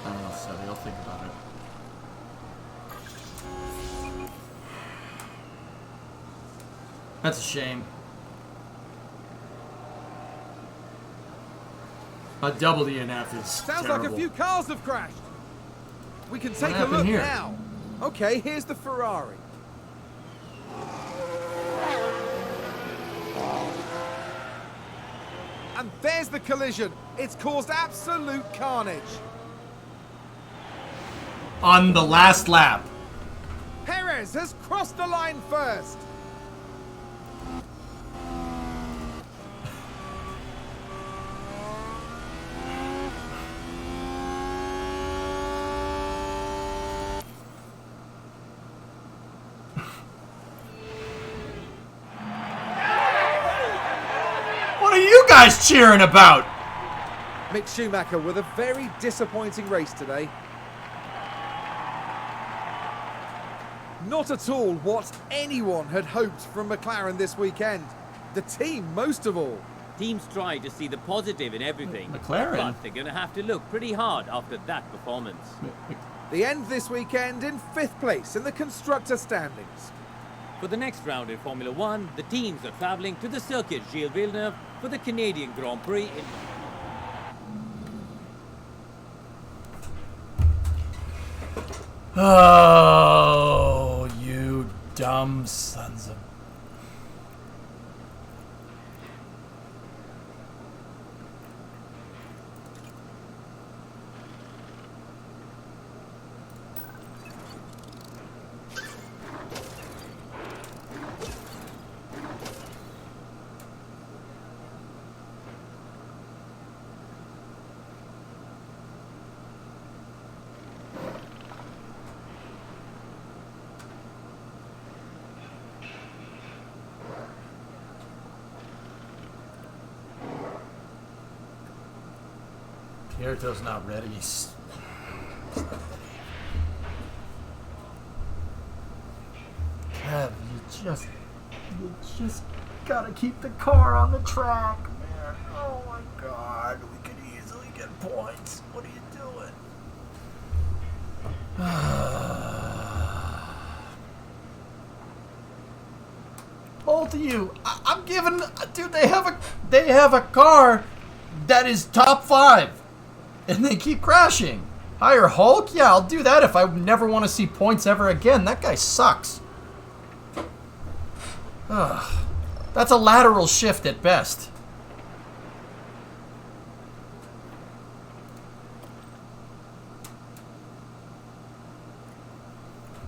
I don't know, Sally, I'll think about it. That's a shame. A double DNF is Sounds terrible. like a few cars have crashed. We can take a happened look here? now. Okay, here's the Ferrari. And there's the collision. It's caused absolute carnage. On the last lap. Perez has crossed the line first. What are you guys cheering about? Mick Schumacher with a very disappointing race today. Not at all what anyone had hoped from McLaren this weekend. The team, most of all. Teams try to see the positive in everything. McLaren? But they're going to have to look pretty hard after that performance. The end this weekend in 5th place in the constructor standings. For the next round in Formula One, the teams are travelling to the circuit Gilles Villeneuve for the Canadian Grand Prix in... Oh, you dumb sons of... Pierto's not ready. Kev, you just gotta keep the car on the track, man. Oh my God, we could easily get points. What are you doing? Both of you, I'm giving, dude. They have a car that is top 5. And they keep crashing. Hire Hulk? Yeah, I'll do that if I never want to see points ever again. That guy sucks. Ugh. That's a lateral shift at best.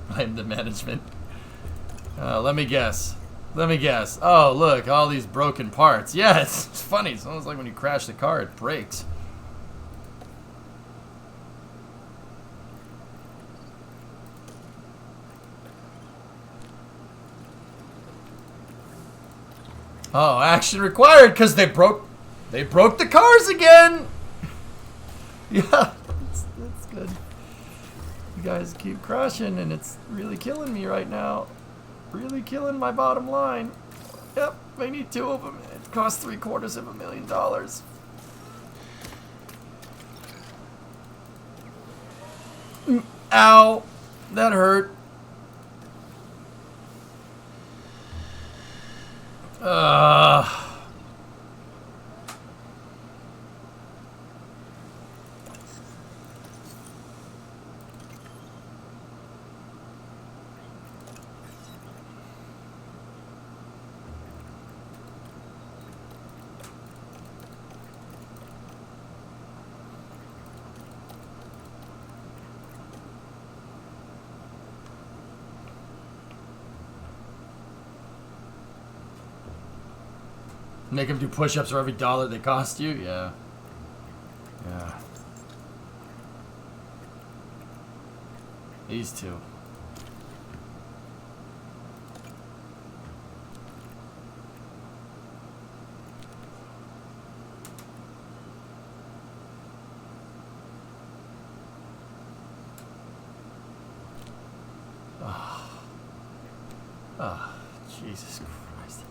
Blame the management. Let me guess. Oh, look, all these broken parts. Yeah, it's funny. It's almost like when you crash the car, it breaks. Oh, action required because they broke the cars again. Yeah, that's good. You guys keep crashing, and it's really killing me right now. Really killing my bottom line. Yep, I need 2 of them. It costs $750,000. Ow, that hurt. Make them do push-ups for every dollar they cost you? Yeah. Yeah. These two. Oh, Jesus Christ.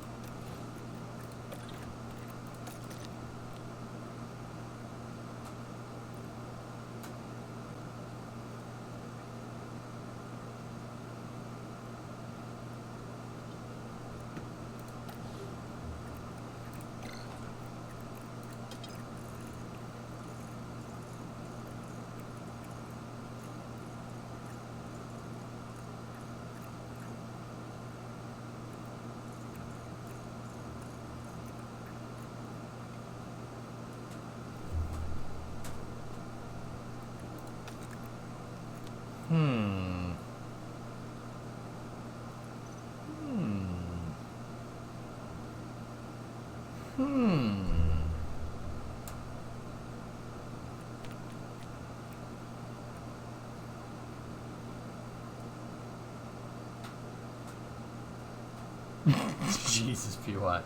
Jesus, PY.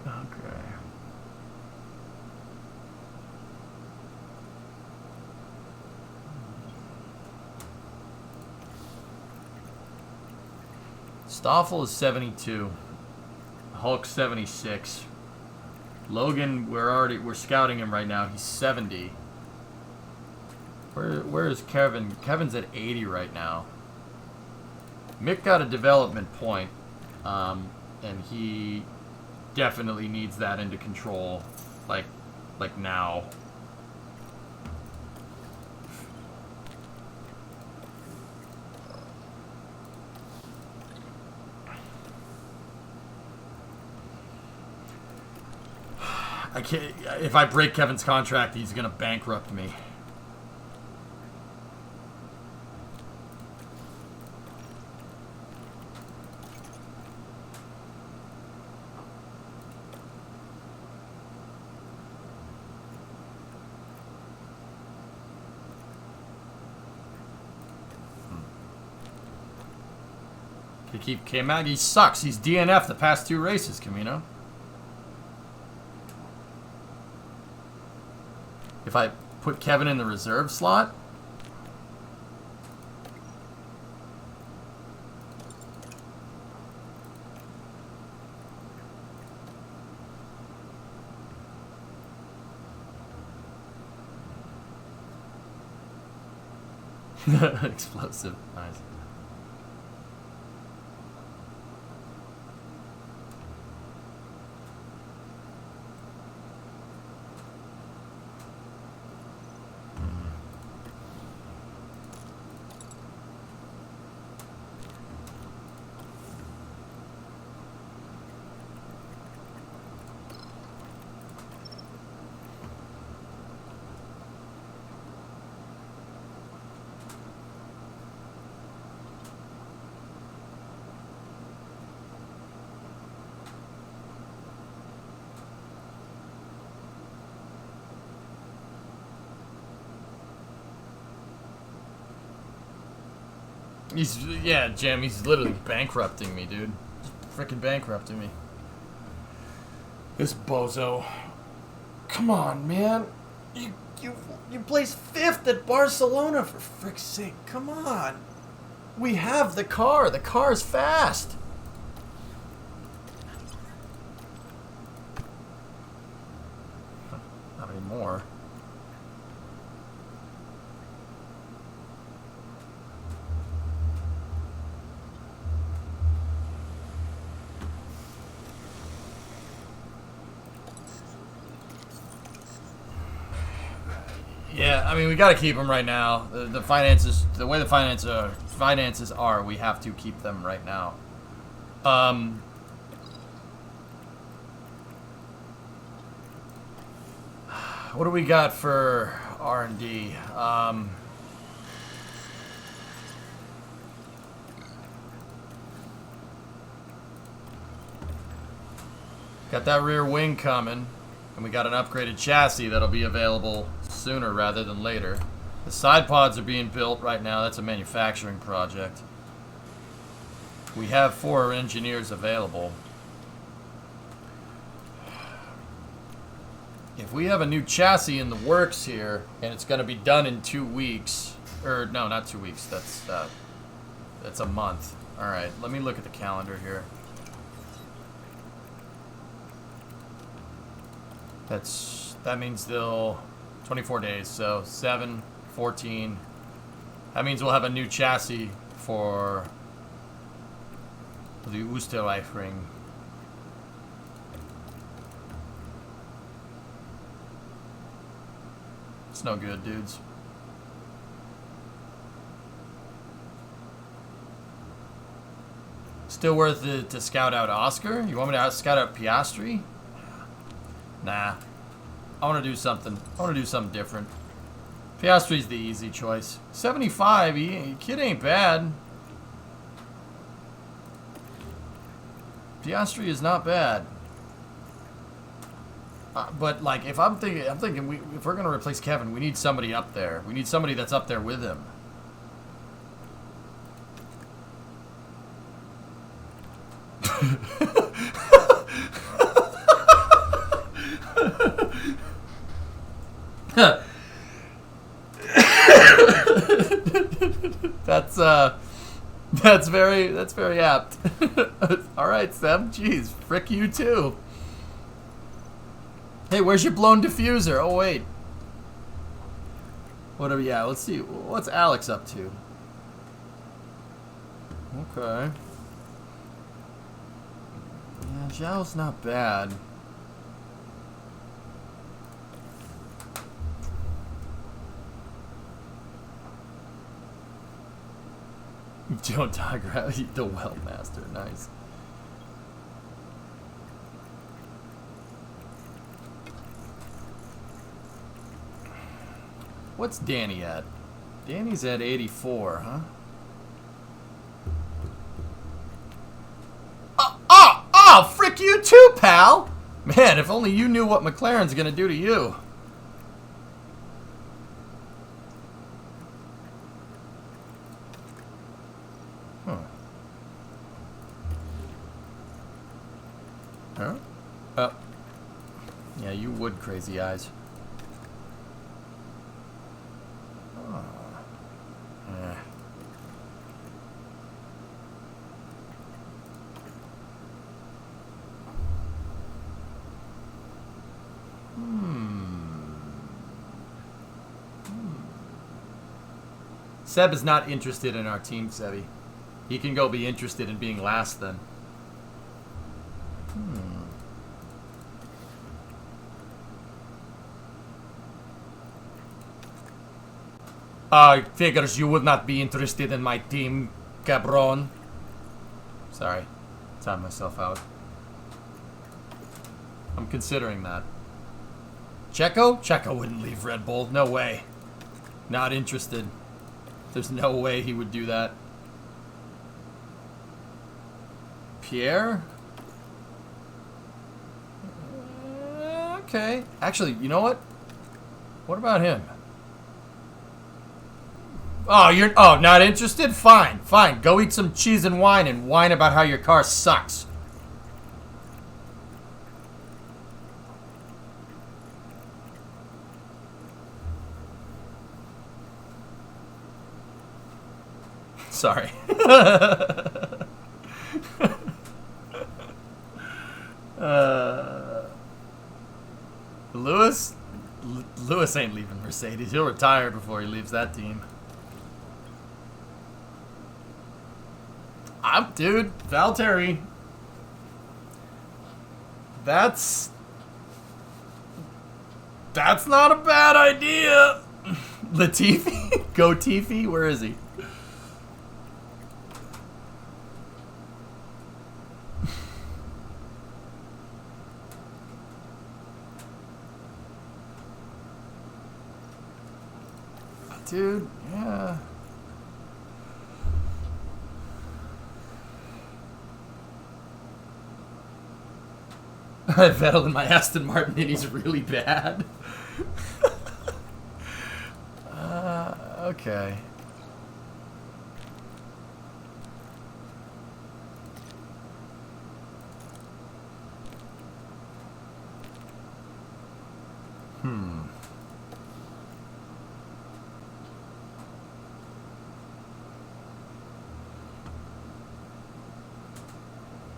Okay. Stoffel is 72. Hulk 76. Logan, we're scouting him right now. He's 70. Where is Kevin? Kevin's at 80 right now. Mick got a development point, and he definitely needs that into control, like now. I can't. If I break Kevin's contract, he's gonna bankrupt me. To keep K-Mag, he sucks. He's DNF the past 2 races, Camino. If I put Kevin in the reserve slot, explosive, nice. Yeah, Jim, he's literally bankrupting me, dude. Freaking bankrupting me. This bozo. Come on, man. You placed 5th at Barcelona, for frick's sake. Come on. We have the car. The car's fast. Not anymore. Yeah, I mean, we got to keep them right now. The finances, the way the finances are, we have to keep them right now. What do we got for R&D? Got that rear wing coming. And we got an upgraded chassis that'll be available sooner rather than later. The side pods are being built right now. That's a manufacturing project. We have 4 engineers available. If we have a new chassis in the works here, and it's going to be done in 2 weeks, or no, not 2 weeks, that's a month. All right, let me look at the calendar here. That means they'll 24 days, so 7, 14. That means we'll have a new chassis for the Oosterreifring. It's no good, dudes. Still worth it to scout out Oscar? You want me to scout out Piastri? Nah. I want to do something. I want to do something different. Piastri's the easy choice. 75, kid ain't bad. Piastri is not bad. But like, if I'm thinking, if we're gonna replace Kevin, we need somebody up there. We need somebody that's up there with him. That's very apt. All right, Sam. Jeez, frick you too. Hey, where's your blown diffuser? Oh wait. Whatever. Yeah, let's see. What's Alex up to? Okay. Yeah, Zhao's not bad. Don't diagram the well master. Nice. What's Danny at? Danny's at 84, huh? Oh, frick you too, pal! Man, if only you knew what McLaren's gonna do to you. Huh? Oh. Yeah, you would, crazy eyes. Oh. Yeah. Seb is not interested in our team, Sebi. He can go be interested in being last then. I figures you would not be interested in my team, cabron. Sorry. Timed myself out. I'm considering that. Checo? Checo wouldn't leave Red Bull. No way. Not interested. There's no way he would do that. Pierre? Okay. Actually, you know what? What about him? Oh, you're not interested? Fine, fine. Go eat some cheese and whine about how your car sucks. Sorry. Lewis ain't leaving Mercedes. He'll retire before he leaves that team. Dude, Valtteri. That's not a bad idea. Latifi? Go Tifi? Where is he? Dude, yeah. Vettel in my Aston Martin and he's really bad. Okay.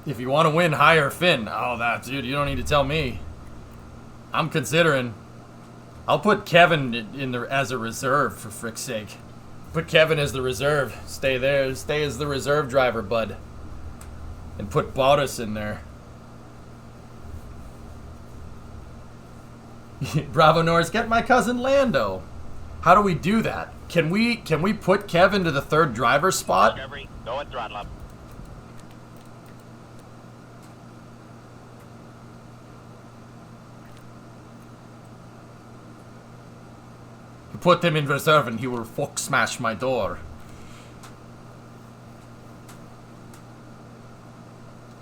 If you want to win, hire Finn. Oh, that dude, you don't need to tell me. I'm considering. I'll put Kevin in the as a reserve for frick's sake. Put Kevin as the reserve. Stay there. Stay as the reserve driver, bud. And put Bottas in there. Bravo Norris, get my cousin Lando. How do we do that? Can we put Kevin to the third driver spot? Discovery, go and throttle up. Put him in reserve and he will fuck smash my door.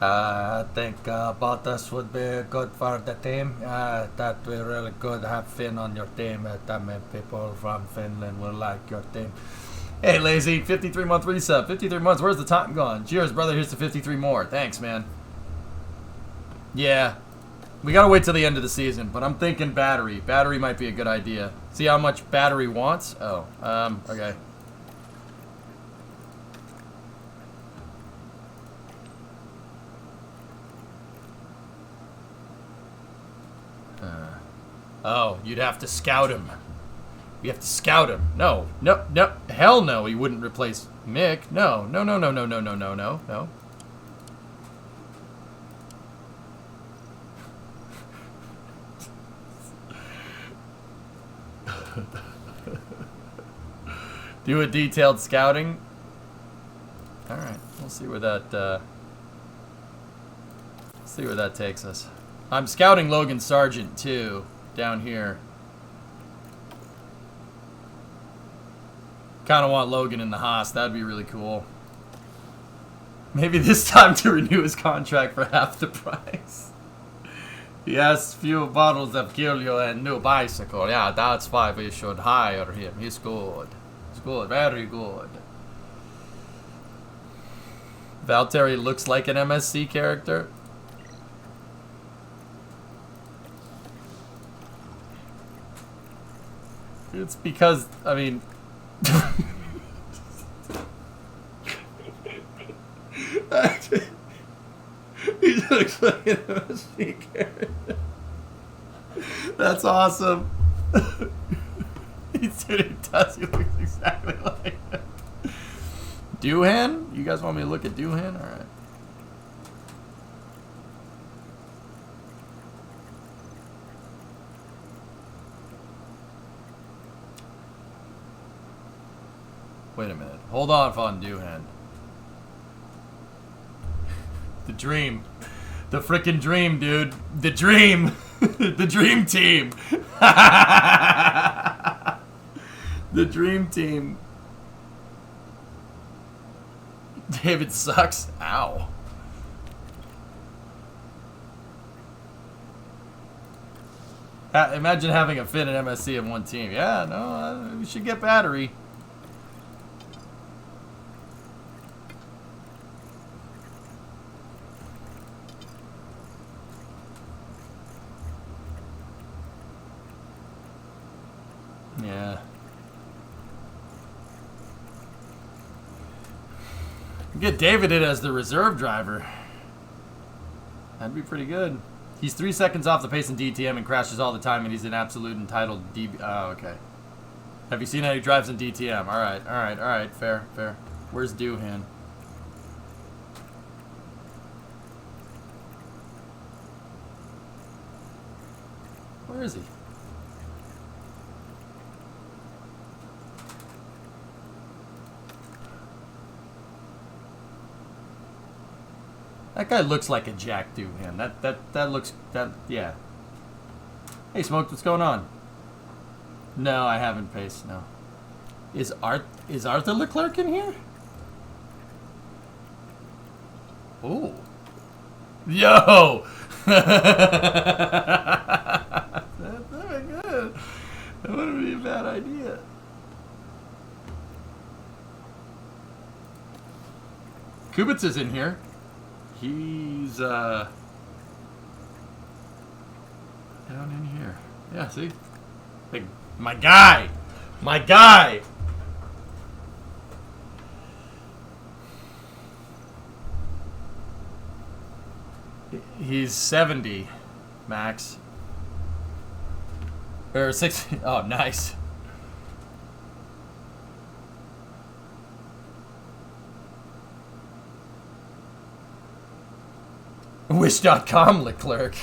I think Bottas would be good for the team. That would be really good to have Finn on your team. That many people from Finland will like your team. Hey, Lazy, 53-month resub. 53 months, where's the time gone? Cheers, brother, here's the 53 more. Thanks, man. Yeah. We gotta wait till the end of the season, but I'm thinking battery. Battery might be a good idea. See how much battery wants? Oh, okay. Oh, you'd have to scout him. You have to scout him. No, no, no. Hell no, he wouldn't replace Mick. No, no, no, no, no, no, no, no, no, no. Do a detailed scouting. All right, we'll see where that takes us. I'm scouting Logan Sargent too, down here. Kind of want Logan in the Haas. That'd be really cool. Maybe this time to renew his contract for half the price. He has few bottles of Kilio and new bicycle. Yeah, that's why we should hire him. He's good. He's good. Very good. Valtteri looks like an MSC character. It's because, I mean... He looks like an MSC character. That's awesome. He does. He looks exactly like him. Doohan? You guys want me to look at Doohan? All right. Wait a minute. Hold on, Von Doohan. The dream. The frickin' dream, dude. The dream. The dream team. The dream team. David sucks. Ow. Imagine having a Finn and MSC in one team. Yeah, no, we should get battery. Yeah. Get David in as the reserve driver. That'd be pretty good. He's 3 seconds off the pace in DTM and crashes all the time, and he's an absolute entitled DB. Oh, okay. Have you seen how he drives in DTM? All right, all right, all right. Fair, fair. Where's Doohan? Where is he? That guy looks like a Jack Doohan. That looks yeah. Hey Smoked, what's going on? No, I haven't paced, no. Is Arthur Leclerc in here? Oh. Yo! That's very good. That wouldn't be a bad idea. Kubitz is in here. He's down in here. Yeah, see? Big, my guy! My guy! He's 70, Max. Or 60. Oh, nice. Wish.com, Leclerc.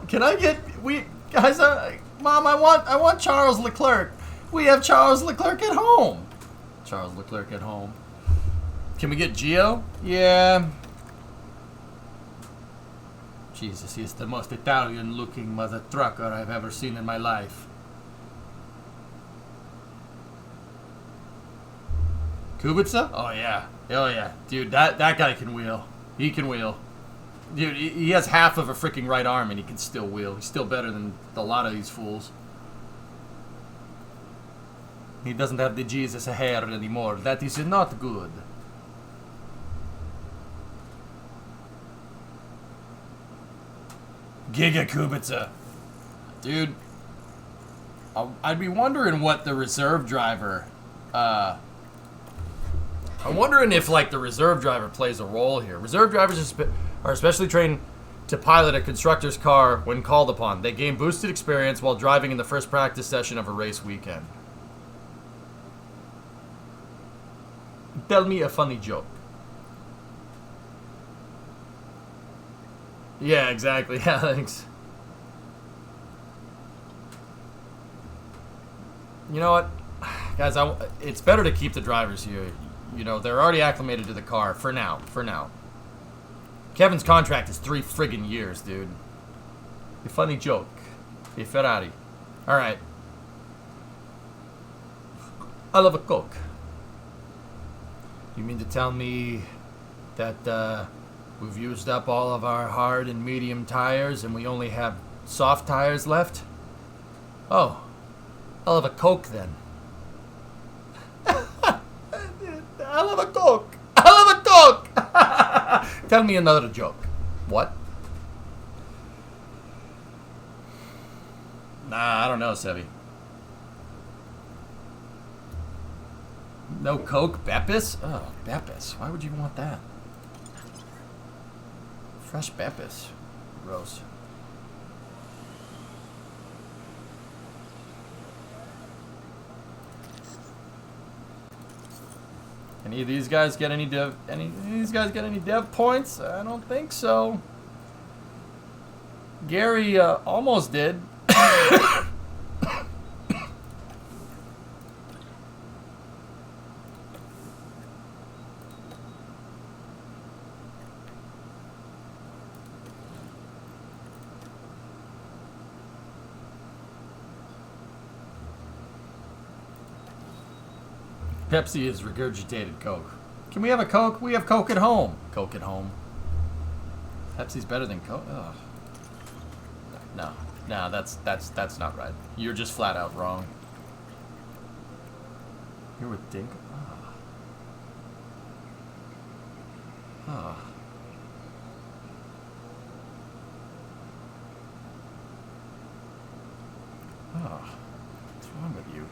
Can I get guys? Mom, I want Charles Leclerc. We have Charles Leclerc at home. Charles Leclerc at home. Can we get Gio? Yeah. Jesus, he's the most Italian-looking mother trucker I've ever seen in my life. Kubica? Oh yeah. Oh yeah. Dude, that guy can wheel. He can wheel. Dude, he has half of a freaking right arm and he can still wheel. He's still better than a lot of these fools. He doesn't have the Jesus hair anymore. That is not good. Giga Kubica. Dude, I'd be wondering what the reserve driver, I'm wondering if, like, the reserve driver plays a role here. Reserve drivers are especially trained to pilot a constructor's car when called upon. They gain boosted experience while driving in the first practice session of a race weekend. Tell me a funny joke. Yeah, exactly. Yeah, thanks. You know what? Guys, it's better to keep the drivers here. You know, they're already acclimated to the car for now. For now. Kevin's contract is 3 friggin' years, dude. A funny joke. A Ferrari. Alright. I love a Coke. You mean to tell me that we've used up all of our hard and medium tires and we only have soft tires left? Oh. I'll have a Coke then. I'll have a Coke. I'll have a Coke. Tell me another joke. What? Nah, I don't know, Sevi. No Coke? Beppis? Oh, Beppis. Why would you want that? Fresh Beppis. Gross. Any of these guys get any dev points? I don't think so. Gary almost did. Pepsi is regurgitated Coke. Can we have a Coke? We have Coke at home. Coke at home. Pepsi's better than Coke? Ugh. No, that's not right. You're just flat out wrong. You're with Dink? Oh. What's wrong with you?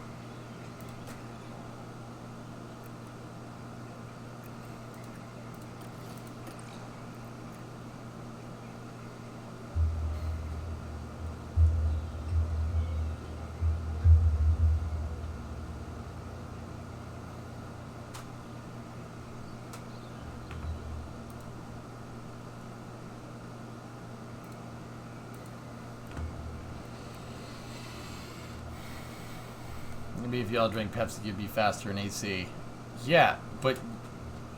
Maybe if y'all drink Pepsi, you'd be faster in AC. Yeah, but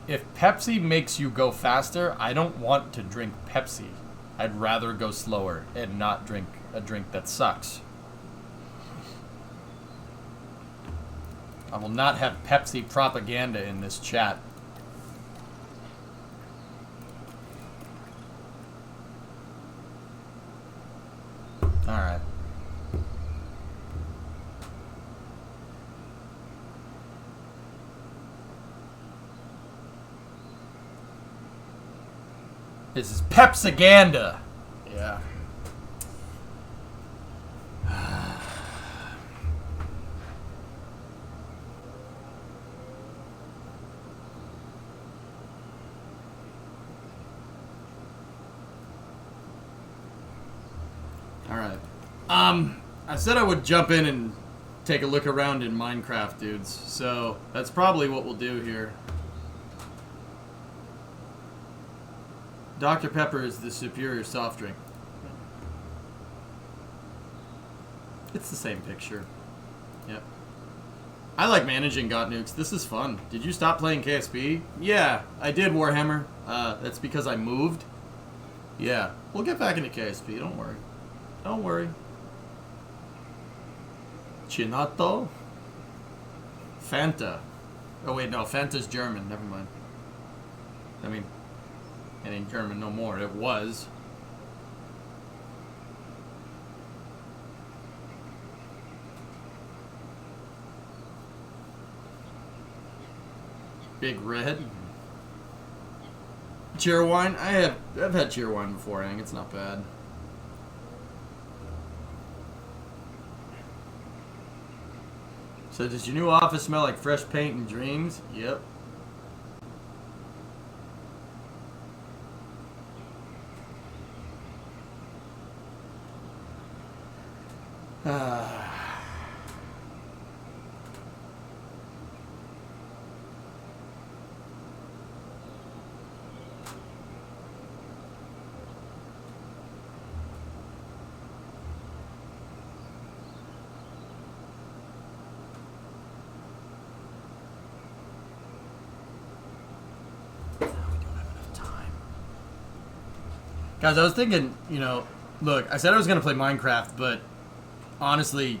if Pepsi makes you go faster, I don't want to drink Pepsi. I'd rather go slower and not drink a drink that sucks. I will not have Pepsi propaganda in this chat. This is Pepsaganda. Yeah. Alright. I said I would jump in and take a look around in Minecraft, dudes. So, that's probably what we'll do here. Dr. Pepper is the superior soft drink. It's the same picture. Yep. I like managing Got Nukes. This is fun. Did you stop playing KSP? Yeah, I did, Warhammer. That's because I moved. Yeah, we'll get back into KSP. Don't worry. Don't worry. Chinato? Fanta. Oh, wait, no. Fanta's German. Never mind. I mean, it ain't German no more. It was. Big Red. Cheerwine? I've had Cheerwine before, Ang. It's not bad. So does your new office smell like fresh paint and dreams? Yep. Guys, I was thinking, you know, look, I said I was going to play Minecraft, but honestly,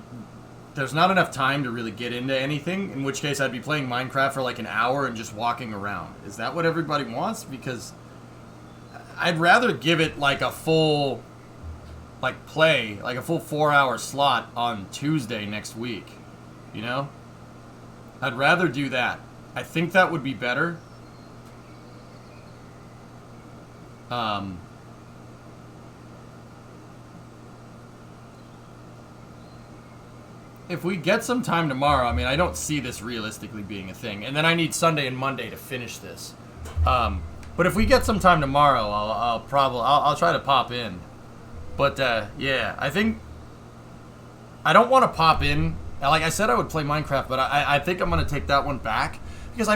there's not enough time to really get into anything, in which case I'd be playing Minecraft for like an hour and just walking around. Is that what everybody wants? Because I'd rather give it like a full, like play, like a full 4-hour slot on Tuesday next week, you know? I'd rather do that. I think that would be better. If we get some time tomorrow, I mean, I don't see this realistically being a thing. And then I need Sunday and Monday to finish this. But if we get some time tomorrow, I'll try to pop in. But, yeah, I think... I don't want to pop in. Like I said, I would play Minecraft, but I think I'm going to take that one back. Because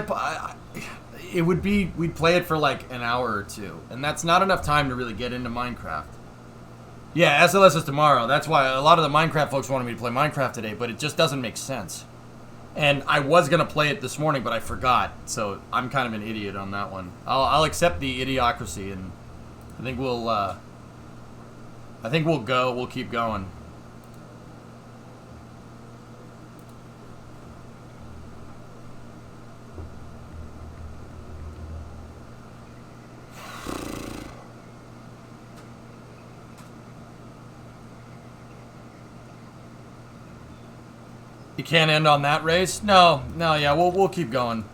it would be... We'd play it for like an hour or two. And that's not enough time to really get into Minecraft. Yeah, SLS is tomorrow. That's why a lot of the Minecraft folks wanted me to play Minecraft today, but it just doesn't make sense. And I was going to play it this morning, but I forgot. So I'm kind of an idiot on that one. I'll accept the idiocracy, and I think we'll go. We'll keep going. You can't end on that race? No, yeah, we'll keep going.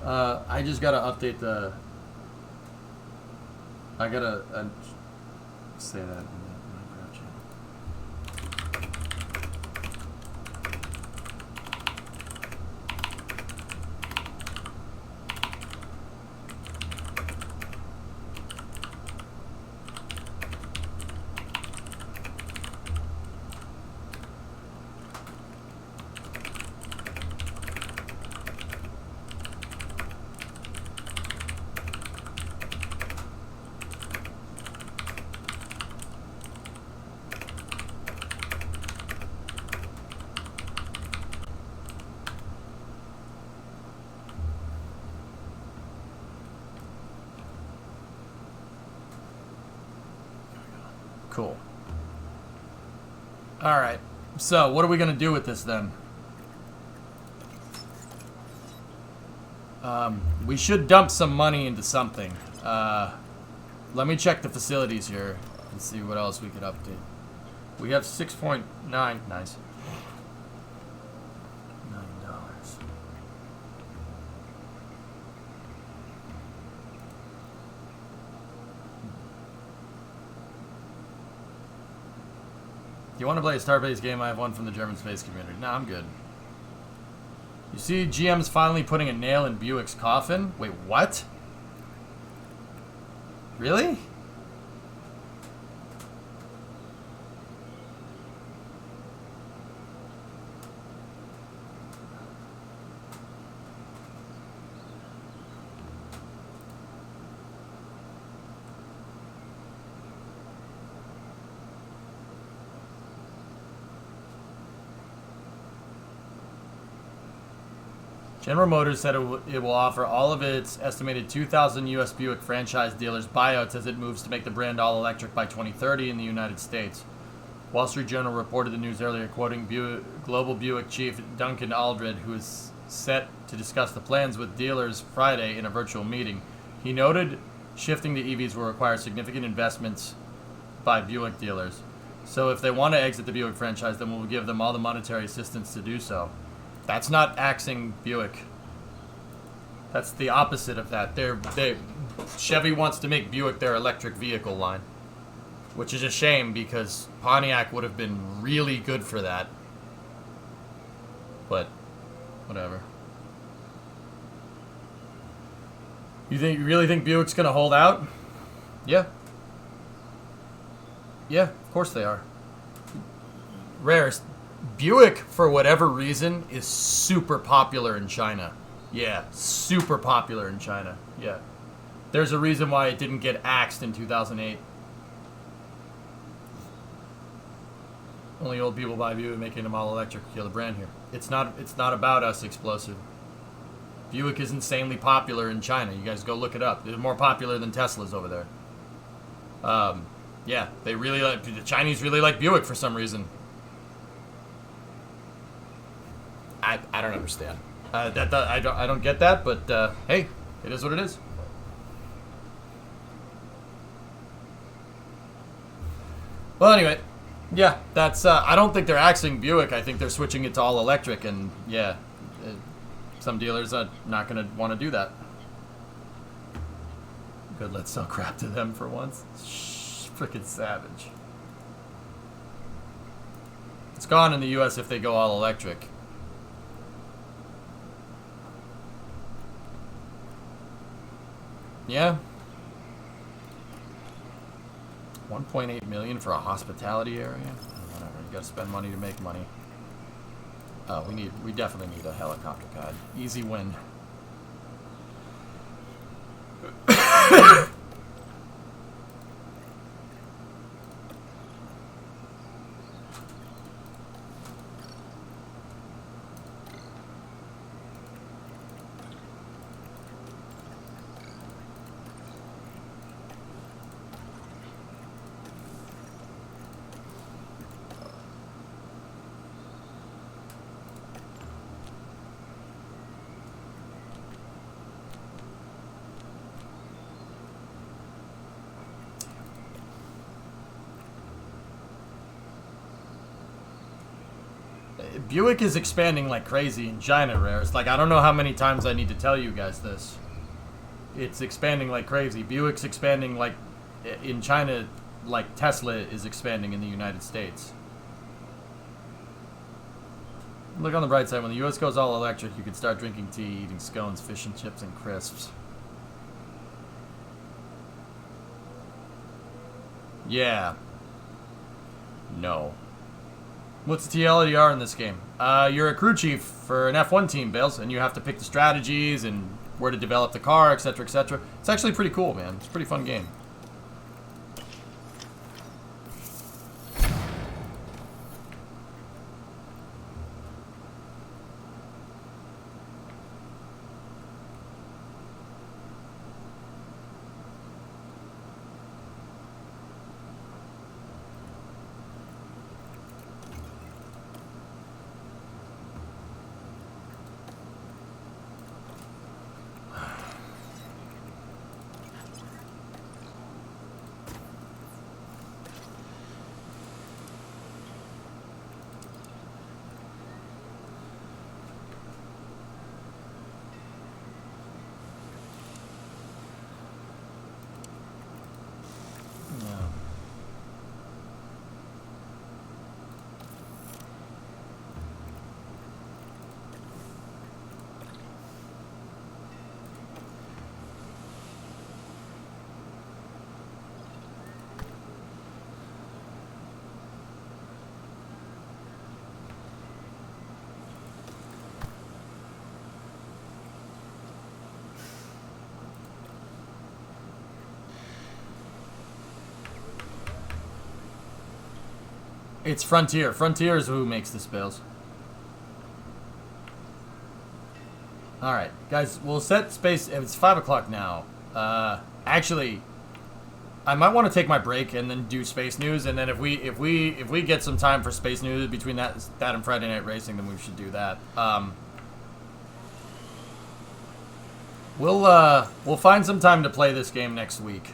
I just gotta update the... I gotta say that in the Minecraft channel. Cool. Alright. So, what are we going to do with this then? We should dump some money into something. Let me check the facilities here and see what else we could update. We have 6.9. Nice. $9. You want to play a star-based game? I have one from the German space community. Nah, I'm good. You see, GM's finally putting a nail in Buick's coffin? Wait, what? Really? General Motors said it will offer all of its estimated 2,000 U.S. Buick franchise dealers buyouts as it moves to make the brand all-electric by 2030 in the United States. Wall Street Journal reported the news earlier, quoting Global Buick chief Duncan Aldred, who is set to discuss the plans with dealers Friday in a virtual meeting. He noted shifting to EVs will require significant investments by Buick dealers. So if they want to exit the Buick franchise, then we'll give them all the monetary assistance to do so. That's not axing Buick. That's the opposite of that. Chevy wants to make Buick their electric vehicle line, which is a shame because Pontiac would have been really good for that. But whatever. You really think Buick's gonna hold out? Yeah. Yeah, of course they are. Rarest. Buick, for whatever reason, is super popular in China. Yeah, super popular in China. Yeah. There's a reason why it didn't get axed in 2008. Only old people buy Buick, making them all electric. Kill the brand here. It's not about us, Explosive. Buick is insanely popular in China. You guys go look it up. They're more popular than Teslas over there. Yeah, the Chinese really like Buick for some reason. I don't understand. I don't get that, but hey, it is what it is. Well, anyway, yeah, that's. I don't think they're axing Buick. I think they're switching it to all electric, and yeah, some dealers are not going to want to do that. Good, let's sell crap to them for once. Freaking savage. It's gone in the U.S. if they go all electric. Yeah. 1.8 million for a hospitality area? Whatever, you gotta spend money to make money. Oh, we definitely need a helicopter guide. Easy win. Buick is expanding like crazy in China, Rares. Like, I don't know how many times I need to tell you guys this. It's expanding like crazy. Buick's expanding like in China, like Tesla is expanding in the United States. Look on the bright side. When the U.S. goes all electric, you can start drinking tea, eating scones, fish and chips, and crisps. Yeah. No. What's the TLDR in this game? You're a crew chief for an F1 team, Bales, and you have to pick the strategies and where to develop the car, etc., etc. It's actually pretty cool, man. It's a pretty fun game. It's Frontier. Frontier is who makes the spills. Alright, guys, we'll set space. It's 5 o'clock now. Actually, I might want to take my break and then do space news, and then if we get some time for space news between that and Friday Night Racing, then we should do that. We'll find some time to play this game next week.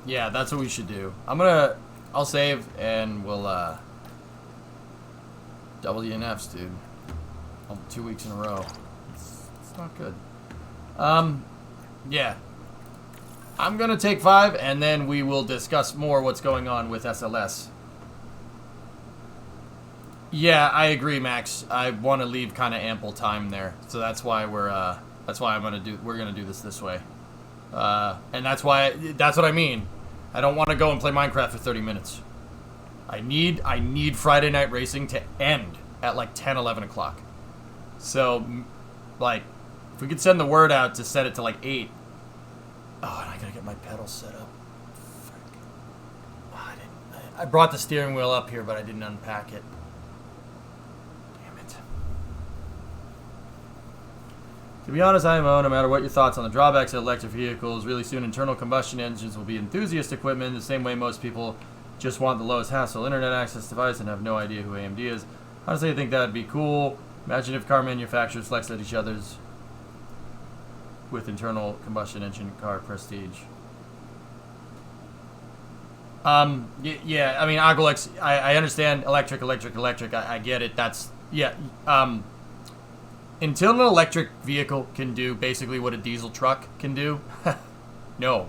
Yeah, that's what we should do. I'll save and we'll double DNFs, dude. 2 weeks in a row. It's not good. Yeah. I'm gonna take 5 and then we will discuss more what's going on with SLS. Yeah, I agree, Max. I want to leave kind of ample time there, so that's why we're gonna do this way, and that's what I mean. I don't want to go and play Minecraft for 30 minutes. I need Friday Night Racing to end at like 10, 11 o'clock. So, like, if we could send the word out to set it to like 8. Oh, and I gotta get my pedals set up. Frick. Oh, I brought the steering wheel up here, but I didn't unpack it. To be honest, IMO, no matter what your thoughts on the drawbacks of electric vehicles, really soon internal combustion engines will be enthusiast equipment the same way most people just want the lowest hassle internet access device and have no idea who AMD is. Honestly, I think that would be cool. Imagine if car manufacturers flexed at each other's with internal combustion engine car prestige. Yeah, I mean, Agalex, I understand electric. I get it. That's, yeah, until an electric vehicle can do basically what a diesel truck can do, no.